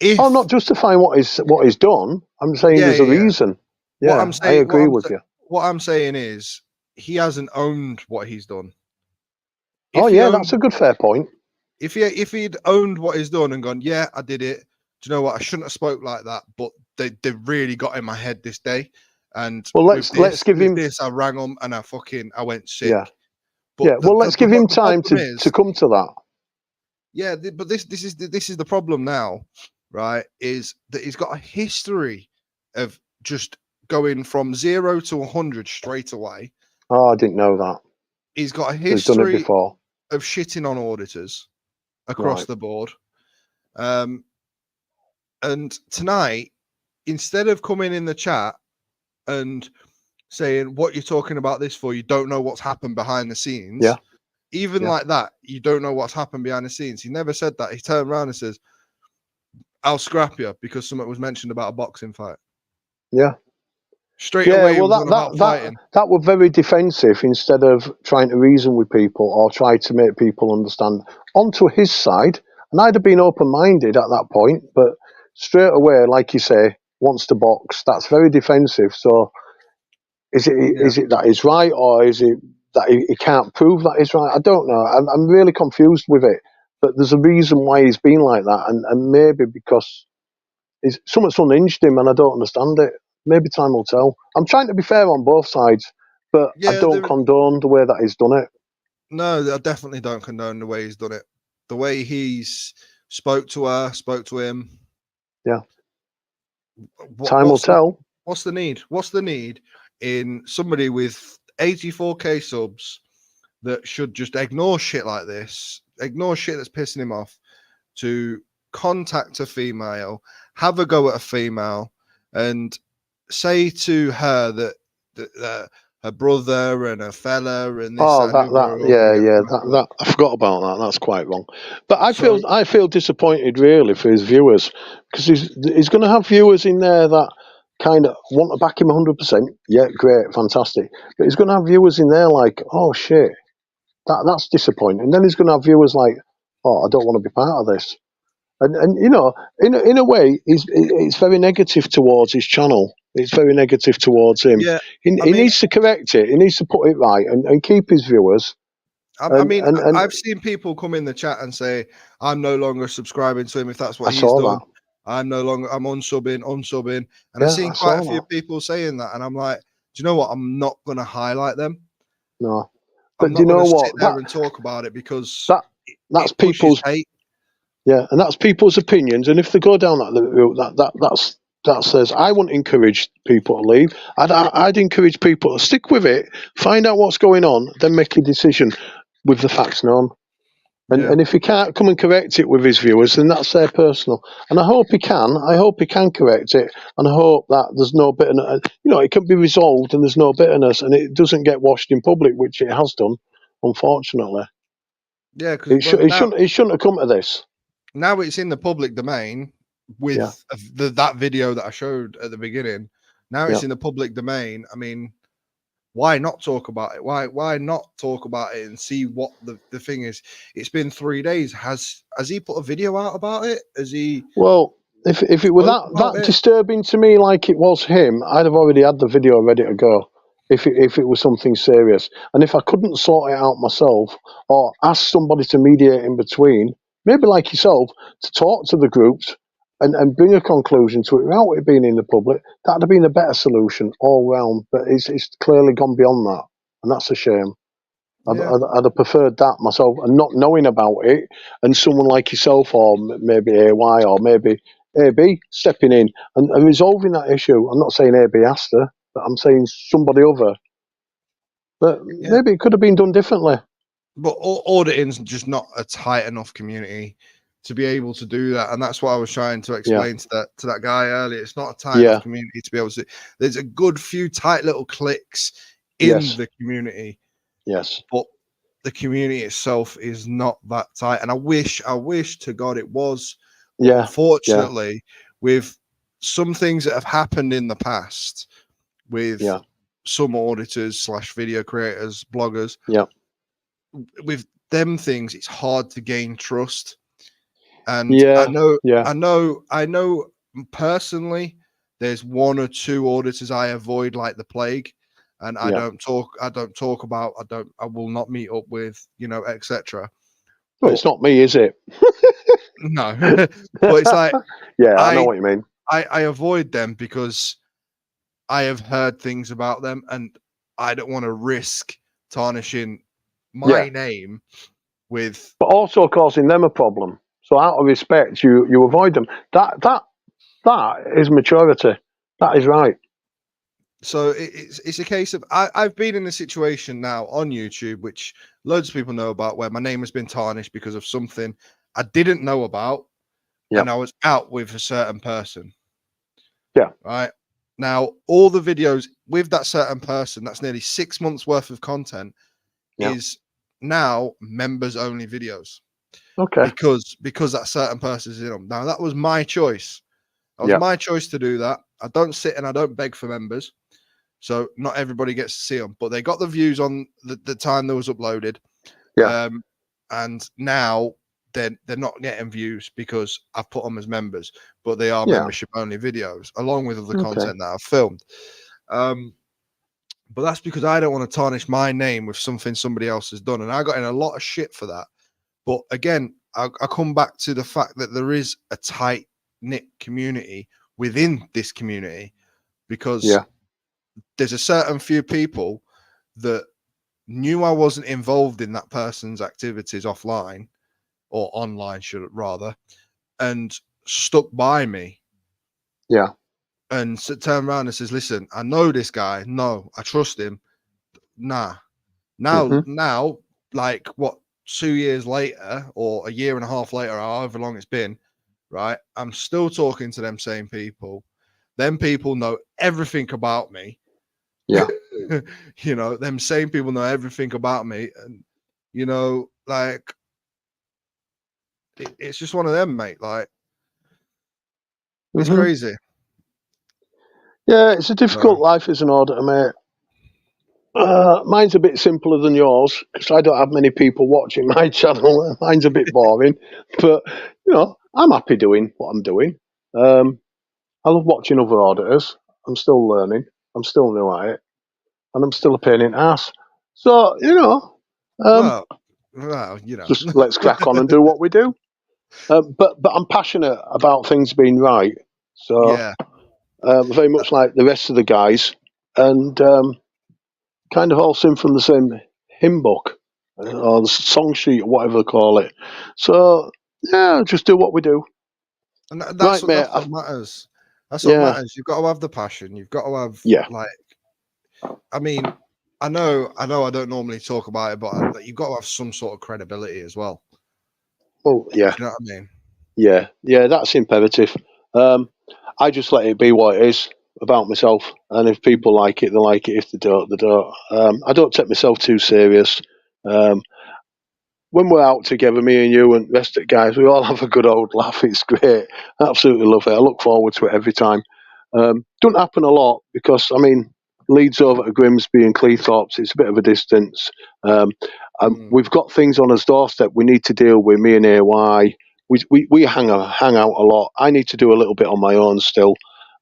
Speaker 1: if
Speaker 7: I'm not justifying what he's done. I'm saying
Speaker 1: Yeah,
Speaker 7: there's a
Speaker 1: yeah, yeah.
Speaker 7: reason.
Speaker 1: what
Speaker 7: Yeah,
Speaker 1: I'm
Speaker 7: I
Speaker 1: saying,
Speaker 7: agree with you.
Speaker 1: what I'm saying is he hasn't owned what he's done.
Speaker 7: Oh
Speaker 1: If he
Speaker 7: yeah,
Speaker 1: owned,
Speaker 7: that's a good fair point.
Speaker 1: if he'd owned what he's done and gone, yeah, I did it. Do you know what? I shouldn't have spoke like that, but they really got in my head this day. And
Speaker 7: Well,
Speaker 1: with
Speaker 7: let's give him.
Speaker 1: this, I rang them and I went sick.
Speaker 7: Yeah,
Speaker 1: But
Speaker 7: yeah. Well, let's give him time
Speaker 1: problem
Speaker 7: to come to that.
Speaker 1: Yeah, but this is the problem now, right? Is that he's got a history of just going from 0 to 100 straight away.
Speaker 7: Oh, I didn't know that.
Speaker 1: He's got a
Speaker 7: So he's done it
Speaker 1: history
Speaker 7: before.
Speaker 1: of shitting on auditors across
Speaker 7: Right.
Speaker 1: the board. And tonight, instead of coming in the chat and saying what you're talking about this for, you don't know what's happened behind the scenes.
Speaker 7: Yeah.
Speaker 1: Even
Speaker 7: Yeah.
Speaker 1: like that, you don't know what's happened behind the scenes. He never said that. He turned around and says, I'll scrap you because something was mentioned about a boxing fight.
Speaker 7: Yeah.
Speaker 1: Straight
Speaker 7: Yeah,
Speaker 1: away,
Speaker 7: well,
Speaker 1: it was on about fighting.
Speaker 7: that was very defensive instead of trying to reason with people or try to make people understand. Onto his side, and I'd have been open-minded at that point, but straight away, like you say, wants to box. That's very defensive. So, is it that he's right, or is it that he can't prove that he's right? I don't know. I'm really confused with it. But there's a reason why he's been like that, and maybe because something's unhinged him, and I don't understand it. Maybe time will tell. I'm trying to be fair on both sides, but I don't condone the way that he's done it.
Speaker 1: No, I definitely don't condone the way he's done it. The way he's spoke to him.
Speaker 7: Yeah. Time will tell.
Speaker 1: What's the need? What's the need in somebody with 84k subs that should just ignore shit like this, ignore shit that's pissing him off, to contact a female, have a go at a female, and say to her that her brother and her fella and this.
Speaker 7: That I forgot about that. That's quite wrong. But I feel disappointed really for his viewers, because he's going to have viewers in there that kind of want to back him 100%. Yeah, great, fantastic. But he's going to have viewers in there like, oh shit, that's disappointing. And then he's going to have viewers like, oh, I don't want to be part of this. And you know, in a way, it's very negative towards his channel. It's very negative towards him.
Speaker 1: Yeah,
Speaker 7: he needs to correct it. He needs to put it right and keep his viewers.
Speaker 1: I've seen people come in the chat and say, I'm no longer subscribing to him if that's what he's done.
Speaker 7: That.
Speaker 1: I'm unsubbing. And I've seen quite a few people saying that. And I'm like, do you know what? I'm not going to highlight them.
Speaker 7: No.
Speaker 1: But do you know what? Sit there and talk about it because
Speaker 7: that's people's
Speaker 1: hate.
Speaker 7: Yeah, and that's people's opinions. And if they go down that route, that says I wouldn't encourage people to leave. I'd encourage people to stick with it, find out what's going on, then make a decision with the facts known. And if he can't come and correct it with his viewers, then that's their personal. And I hope he can. I hope he can correct it, and I hope that there's no bitterness. You know, it can be resolved, and there's no bitterness, and it doesn't get washed in public, which it has done, unfortunately.
Speaker 1: Yeah, because
Speaker 7: it shouldn't have come to this.
Speaker 1: Now it's in the public domain with that video that I showed at the beginning. Now it's in the public domain. I mean, why not talk about it? Why not talk about it and see what the thing is? It's been 3 days. Has he put a video out about it? Has he?
Speaker 7: Well, if it were that disturbing to me like it was him, I'd have already had the video ready to go. If it was something serious, and if I couldn't sort it out myself or ask somebody to mediate in between, maybe like yourself, to talk to the groups and bring a conclusion to it without it being in the public, that'd have been a better solution all round. But it's clearly gone beyond that, and that's a shame. I'd have preferred that myself, and not knowing about it, and someone like yourself, or maybe AY, or maybe AB stepping in and resolving that issue. I'm not saying AB asked her, but I'm saying somebody other. But maybe it could have been done differently.
Speaker 1: But auditing's just not a tight enough community to be able to do that, and that's what I was trying to explain to that guy earlier. It's not a tight enough community to be able to. There's a good few tight little cliques in the community.
Speaker 7: Yes,
Speaker 1: but the community itself is not that tight, and I wish to God it was. Unfortunately, with some things that have happened in the past, with some auditors / video creators, bloggers, with them things, it's hard to gain trust. And
Speaker 7: Yeah,
Speaker 1: I know personally there's one or two auditors I avoid like the plague, and I don't talk about, I will not meet up with, etc.
Speaker 7: Well, it's not me, is it?
Speaker 1: No. But it's like
Speaker 7: Yeah, I know
Speaker 1: I
Speaker 7: what you mean.
Speaker 1: I avoid them because I have heard things about them, and I don't want to risk tarnishing my name with.
Speaker 7: But also causing them a problem. So out of respect, you avoid them. That is maturity. That is right.
Speaker 1: So it's a case of I've been in a situation now on YouTube, which loads of people know about, where my name has been tarnished because of something I didn't know about, and I was out with a certain person.
Speaker 7: Yeah.
Speaker 1: Right. Now, all the videos with that certain person, that's nearly 6 months worth of content, is now members only videos.
Speaker 7: Okay.
Speaker 1: Because that certain person is in them. Now, that was my choice. That was my choice to do that. I don't sit and I don't beg for members. So not everybody gets to see them, but they got the views on the time they was uploaded. And now they're not getting views because I've put them as members, but they are membership only videos along with other content that I've filmed. But that's because I don't want to tarnish my name with something somebody else has done. And I got in a lot of shit for that. But again, I come back to the fact that there is a tight knit community within this community, because there's a certain few people that knew I wasn't involved in that person's activities offline or online, should rather, and stuck by me.
Speaker 7: Yeah.
Speaker 1: And so turn around and says, listen, I know this guy. No, I trust him. Nah. Now, like what, 2 years later or a year and a half later, however long it's been, right? I'm still talking to them same people. Them people know everything about me.
Speaker 7: Yeah.
Speaker 1: Them same people know everything about me. And, like, it's just one of them, mate. Like, it's crazy.
Speaker 7: Yeah, it's a difficult life as an auditor, mate. Mine's a bit simpler than yours because I don't have many people watching my channel. Mine's a bit boring, but I'm happy doing what I'm doing. I love watching other auditors. I'm still learning. I'm still new at it, and I'm still a pain in the ass. So just let's crack on and do what we do. But I'm passionate about things being right. So very much like the rest of the guys, and kind of all sing from the same hymn book or the song sheet or whatever they call it. So just do what we do.
Speaker 1: And that's what matters. That's what matters. You've got to have the passion. You've got to have I mean, I know I don't normally talk about it, but you've got to have some sort of credibility as well.
Speaker 7: Well, yeah.
Speaker 1: You know what I mean?
Speaker 7: Yeah, that's imperative. I just let it be what it is about myself, and if people like it, they like it. If they don't, they don't. I don't take myself too serious. When we're out together, me and you and the rest of the guys, we all have a good old laugh. It's great. I absolutely love it. I look forward to it every time. Don't happen a lot because, Leeds over to Grimsby and Cleethorpes, it's a bit of a distance. We've got things on his doorstep we need to deal with, me and AY. We hang out a lot. I need to do a little bit on my own still.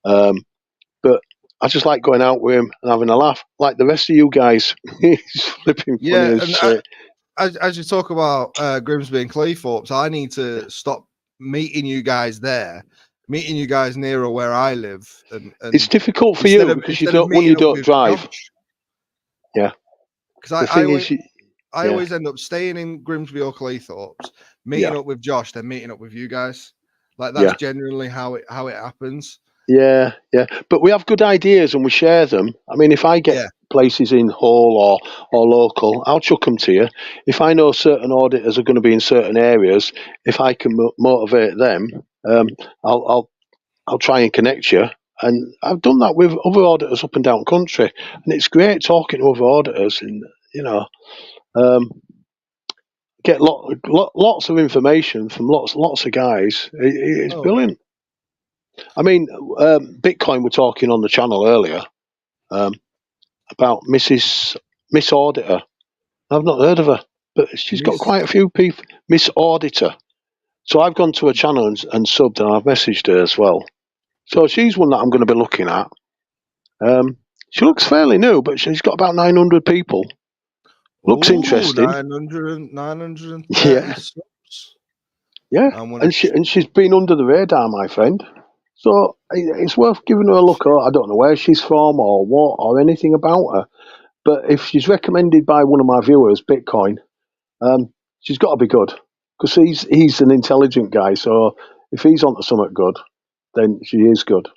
Speaker 7: But I just like going out with him and having a laugh, like the rest of you guys. He's flipping funny as shit.
Speaker 1: As you talk about Grimsby and Cleethorpes, I need to stop meeting you guys there, meeting you guys nearer where I live. And
Speaker 7: it's difficult for you because you don't drive.
Speaker 1: Josh.
Speaker 7: Yeah.
Speaker 1: Because I always end up staying in Grimsby or Cleethorpes, meeting up with Josh, then meeting up with you guys. Like that's genuinely how it happens.
Speaker 7: Yeah. But we have good ideas and we share them. If I get places in Hull or local, I'll chuck them to you. If I know certain auditors are going to be in certain areas, if I can motivate them, I'll try and connect you. And I've done that with other auditors up and down country, and it's great talking to other auditors and get lots of information from lots of guys. It's brilliant. Bitcoin were talking on the channel earlier about Miss Auditor. I've not heard of her, but she's got quite a few people. Miss Auditor. So I've gone to her channel and subbed, and I've messaged her as well. So she's one that I'm going to be looking at. She looks fairly new, but she's got about 900 people. Looks interesting.
Speaker 1: 930
Speaker 7: Yeah.
Speaker 1: subs.
Speaker 7: Yeah, and she's been under the radar, my friend. So it's worth giving her a look. I don't know where she's from or what or anything about her, but if she's recommended by one of my viewers, Bitcoin, she's got to be good because he's an intelligent guy. So if he's onto something good, then she is good.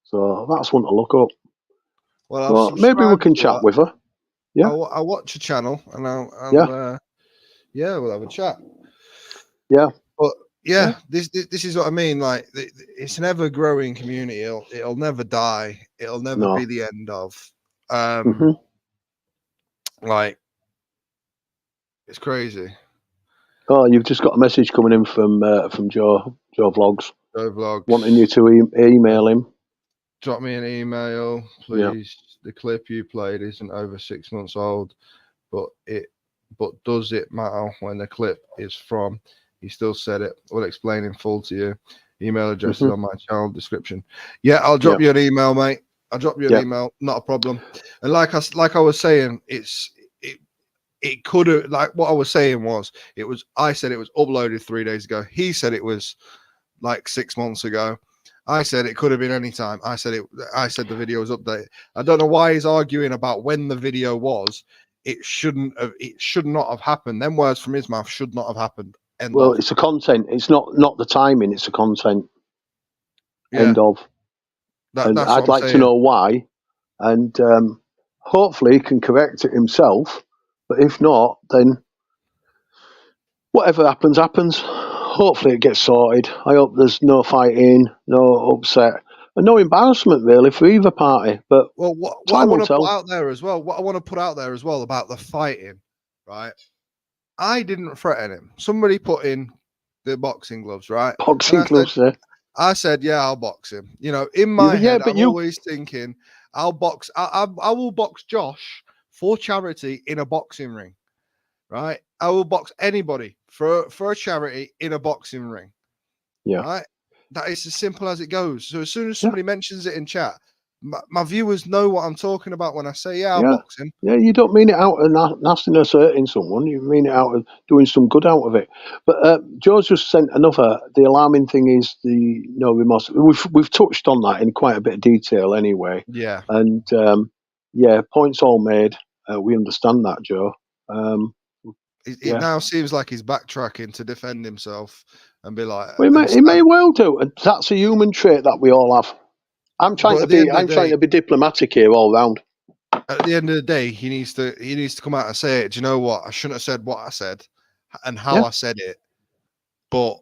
Speaker 7: So that's one to look up.
Speaker 1: Well,
Speaker 7: so maybe we can chat with her. Yeah,
Speaker 1: I'll watch a channel and I'll we'll have a chat.
Speaker 7: Yeah.
Speaker 1: But yeah, this is what I mean. Like, it's an ever growing community. It'll never die. It'll never be the end of. Like, it's crazy.
Speaker 7: Oh, you've just got a message coming in from Joe Vlogs.
Speaker 1: Joe Vlogs
Speaker 7: wanting you to email him.
Speaker 1: Drop me an email, please. Yeah. The clip you played isn't over 6 months old, but does it matter when the clip is from? He still said it. We'll explain in full to you. Email address is on my channel description. Yeah, I'll drop you an email, mate. I'll drop you an email. Not a problem. And like I was saying, it could have, like what I was saying was, I said it was uploaded 3 days ago. He said it was like 6 months ago. I said it could have been any time. I said the video was updated. I don't know why he's arguing about when the video was. It should not have happened. Them words from his mouth should not have happened.
Speaker 7: It's the content. It's not the timing. It's the content. End of. And I'd like to know why. And hopefully he can correct it himself. But if not, then whatever happens, happens. Hopefully it gets sorted. I hope there's no fighting, no upset, and no embarrassment really for either party. But
Speaker 1: what I want to put out there as well, about the fighting, right? I didn't threaten him. Somebody put in the boxing gloves, right?
Speaker 7: Boxing gloves, yeah.
Speaker 1: I said, yeah, I'll box him. You know, in my head, I'm always thinking, I'll box. I will box Josh for charity in a boxing ring, right? I will box anybody for a charity in a boxing ring.
Speaker 7: Yeah.
Speaker 1: Right? That is as simple as it goes. So as soon as somebody mentions it in chat, my viewers know what I'm talking about when I say, I'll box him.
Speaker 7: Yeah, you don't mean it out of nastiness hurting someone. You mean it out of doing some good out of it. But Joe's just sent another. The alarming thing is the no remorse. We've touched on that in quite a bit of detail anyway.
Speaker 1: Yeah.
Speaker 7: And points all made. We understand that, Joe.
Speaker 1: It now seems like he's backtracking to defend himself and be like,
Speaker 7: he may well do, and that's a human trait that we all have. I'm trying to be diplomatic here all round.
Speaker 1: At the end of the day, he needs to come out and say it. Do you know what? I shouldn't have said what I said and how I said it, but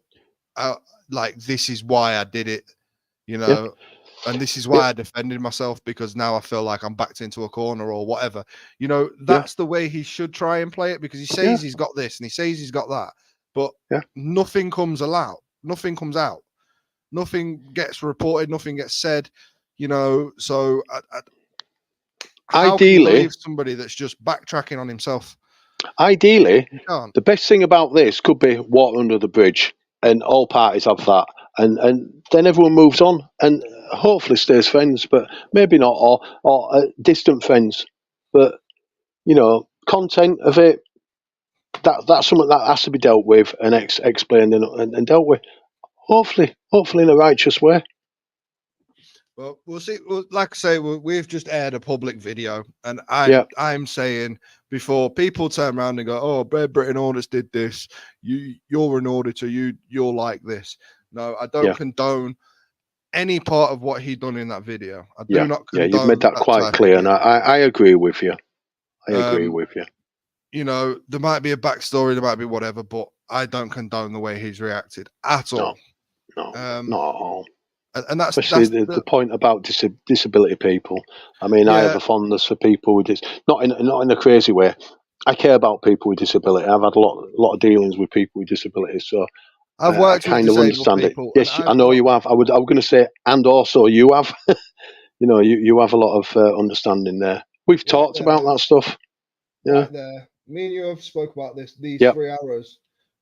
Speaker 1: this is why I did it, you know. And this is why I defended myself, because now I feel like I'm backed into a corner or whatever. You know, that's the way he should try and play it, because he says he's got this and he says he's got that, but nothing comes out. Nothing comes out. Nothing gets reported. Nothing gets said. You know, so how can you believe somebody that's just backtracking on himself?
Speaker 7: Ideally, the best thing about this could be water under the bridge, and all parties have that. And then everyone moves on and hopefully stays friends, but maybe not, or distant friends. But, you know, content of it, that's something that has to be dealt with and explained and dealt with. Hopefully in a righteous way.
Speaker 1: Well, we'll see. Well, like I say, we've just aired a public video, and I'm saying, before people turn around and go, "Oh, Bread Britain Audits did this. You're an auditor. You're like this." No, I don't condone any part of what he done in that video. I do not condone.
Speaker 7: Yeah, you've made that quite clear, and I agree with you. I agree with you.
Speaker 1: You know, there might be a backstory, there might be whatever, but I don't condone the way he's reacted at all.
Speaker 7: No, not at all.
Speaker 1: And that's
Speaker 7: especially the point about disability people. I mean, I have a fondness for people with this, not in a crazy way. I care about people with disability. I've had a lot of dealings with people with disabilities, so
Speaker 1: I've worked with disabled people.
Speaker 7: Yes, I know you have. I was going to say, and also you have. You know, you have a lot of understanding there. We've talked about that stuff. Yeah.
Speaker 1: Right there. Me and you have spoke about these 3 hours.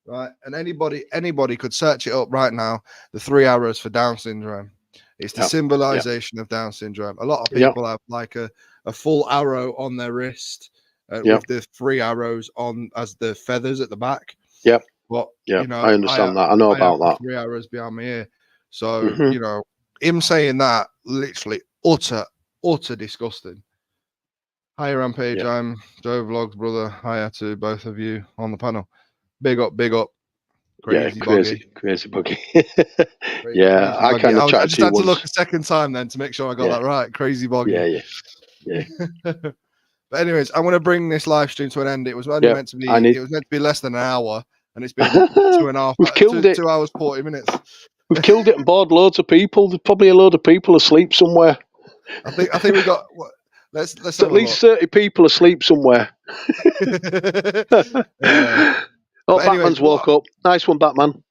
Speaker 1: right? And anybody could search it up right now. The 3 arrows for Down syndrome. It's the symbolization of Down syndrome. A lot of people have like a full arrow on their wrist with the 3 arrows on as the feathers at the back.
Speaker 7: Yep.
Speaker 1: But
Speaker 7: yeah,
Speaker 1: you know,
Speaker 7: I understand that. I know about that.
Speaker 1: 3 arrows behind my ear. So you know, him saying that literally utter disgusting. Hi Rampage, I'm Joe Vlogs brother. Hiya to both of you on the panel. Big up. Crazy
Speaker 7: buggy.
Speaker 1: Crazy
Speaker 7: Yeah, I
Speaker 1: buggy.
Speaker 7: kind of
Speaker 1: I
Speaker 7: chatted
Speaker 1: just
Speaker 7: to you
Speaker 1: had to
Speaker 7: once.
Speaker 1: look a second time then to make sure I got that right. Crazy buggy.
Speaker 7: Yeah.
Speaker 1: But anyways, I'm going to bring this live stream to an end. It was only meant to be. It was meant to be less than an hour, and it's been 2.5.
Speaker 7: We've killed it.
Speaker 1: 2 hours 40 minutes.
Speaker 7: We've killed it and bored loads of people. There's probably a load of people asleep somewhere.
Speaker 1: I think we got. Let's
Speaker 7: at least 30 people asleep somewhere. Oh, Batman's woke up. Nice one, Batman.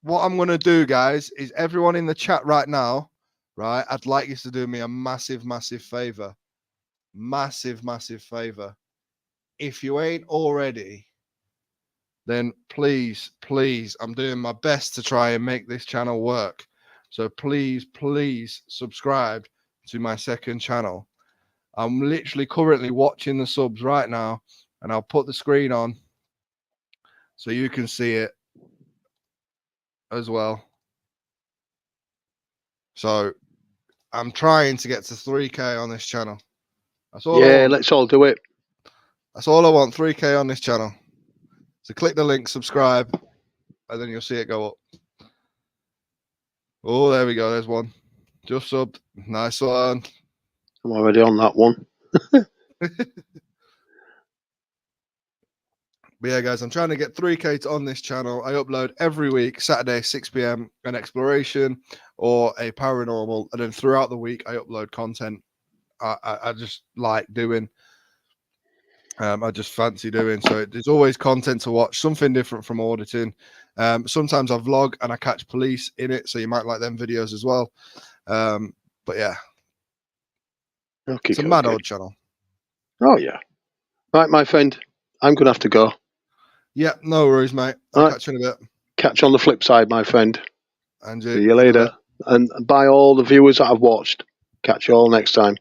Speaker 1: What I'm going to do, guys, is everyone in the chat right now, right? I'd like you to do me a massive favor. Massive favor. If you ain't already, then please, I'm doing my best to try and make this channel work. So please subscribe to my second channel. I'm literally currently watching the subs right now, and I'll put the screen on so you can see it as well. So I'm trying to get to 3K on this channel. That's all I want.
Speaker 7: Let's all do it.
Speaker 1: That's all I want, 3K on this channel. So click the link, subscribe, and then you'll see it go up. Oh, there we go. There's one. Just subbed. Nice one.
Speaker 7: I'm already on that one.
Speaker 1: But yeah, guys, I'm trying to get 3K on this channel. I upload every week, Saturday, 6 p.m, an exploration or a paranormal. And then throughout the week, I upload content I just like doing. I just fancy doing. So there's always content to watch, something different from auditing. Sometimes I vlog and I catch police in it. So you might like them videos as well. But yeah, it's a mad old channel.
Speaker 7: Oh, yeah. Right, my friend, I'm going to have to go.
Speaker 1: Yeah, no worries, mate. I'll catch you in a bit.
Speaker 7: Catch you on the flip side, my friend.
Speaker 1: And
Speaker 7: see you later. And by all the viewers that have watched, catch you all next time.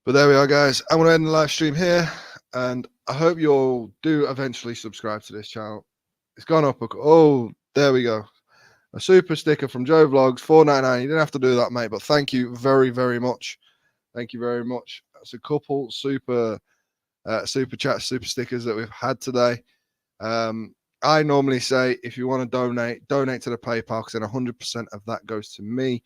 Speaker 1: But there we are, guys. I'm going to end the live stream here, and I hope you all do eventually subscribe to this channel. It's gone up. Oh, there we go. A super sticker from Joe Vlogs, $4.99. You didn't have to do that, mate, but thank you very much. Thank you very much. That's a couple super chats, super stickers that we've had today. I normally say if you want to donate to the PayPal, because then 100% of that goes to me.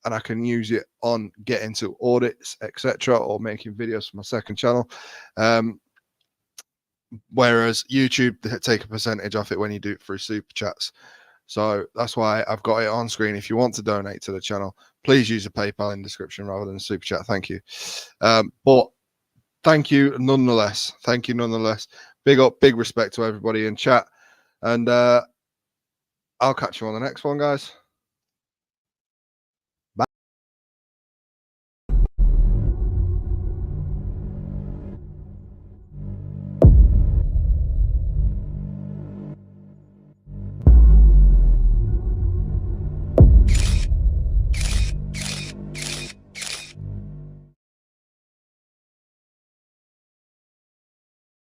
Speaker 1: And I can use it on getting to audits, etc., or making videos for my second channel. Whereas YouTube, they take a percentage off it when you do it through super chats. So that's why I've got it on screen. If you want to donate to the channel, please use the PayPal in the description rather than super chat. Thank you. But thank you nonetheless. Thank you nonetheless. Big up, big respect to everybody in chat. And I'll catch you on the next one, guys.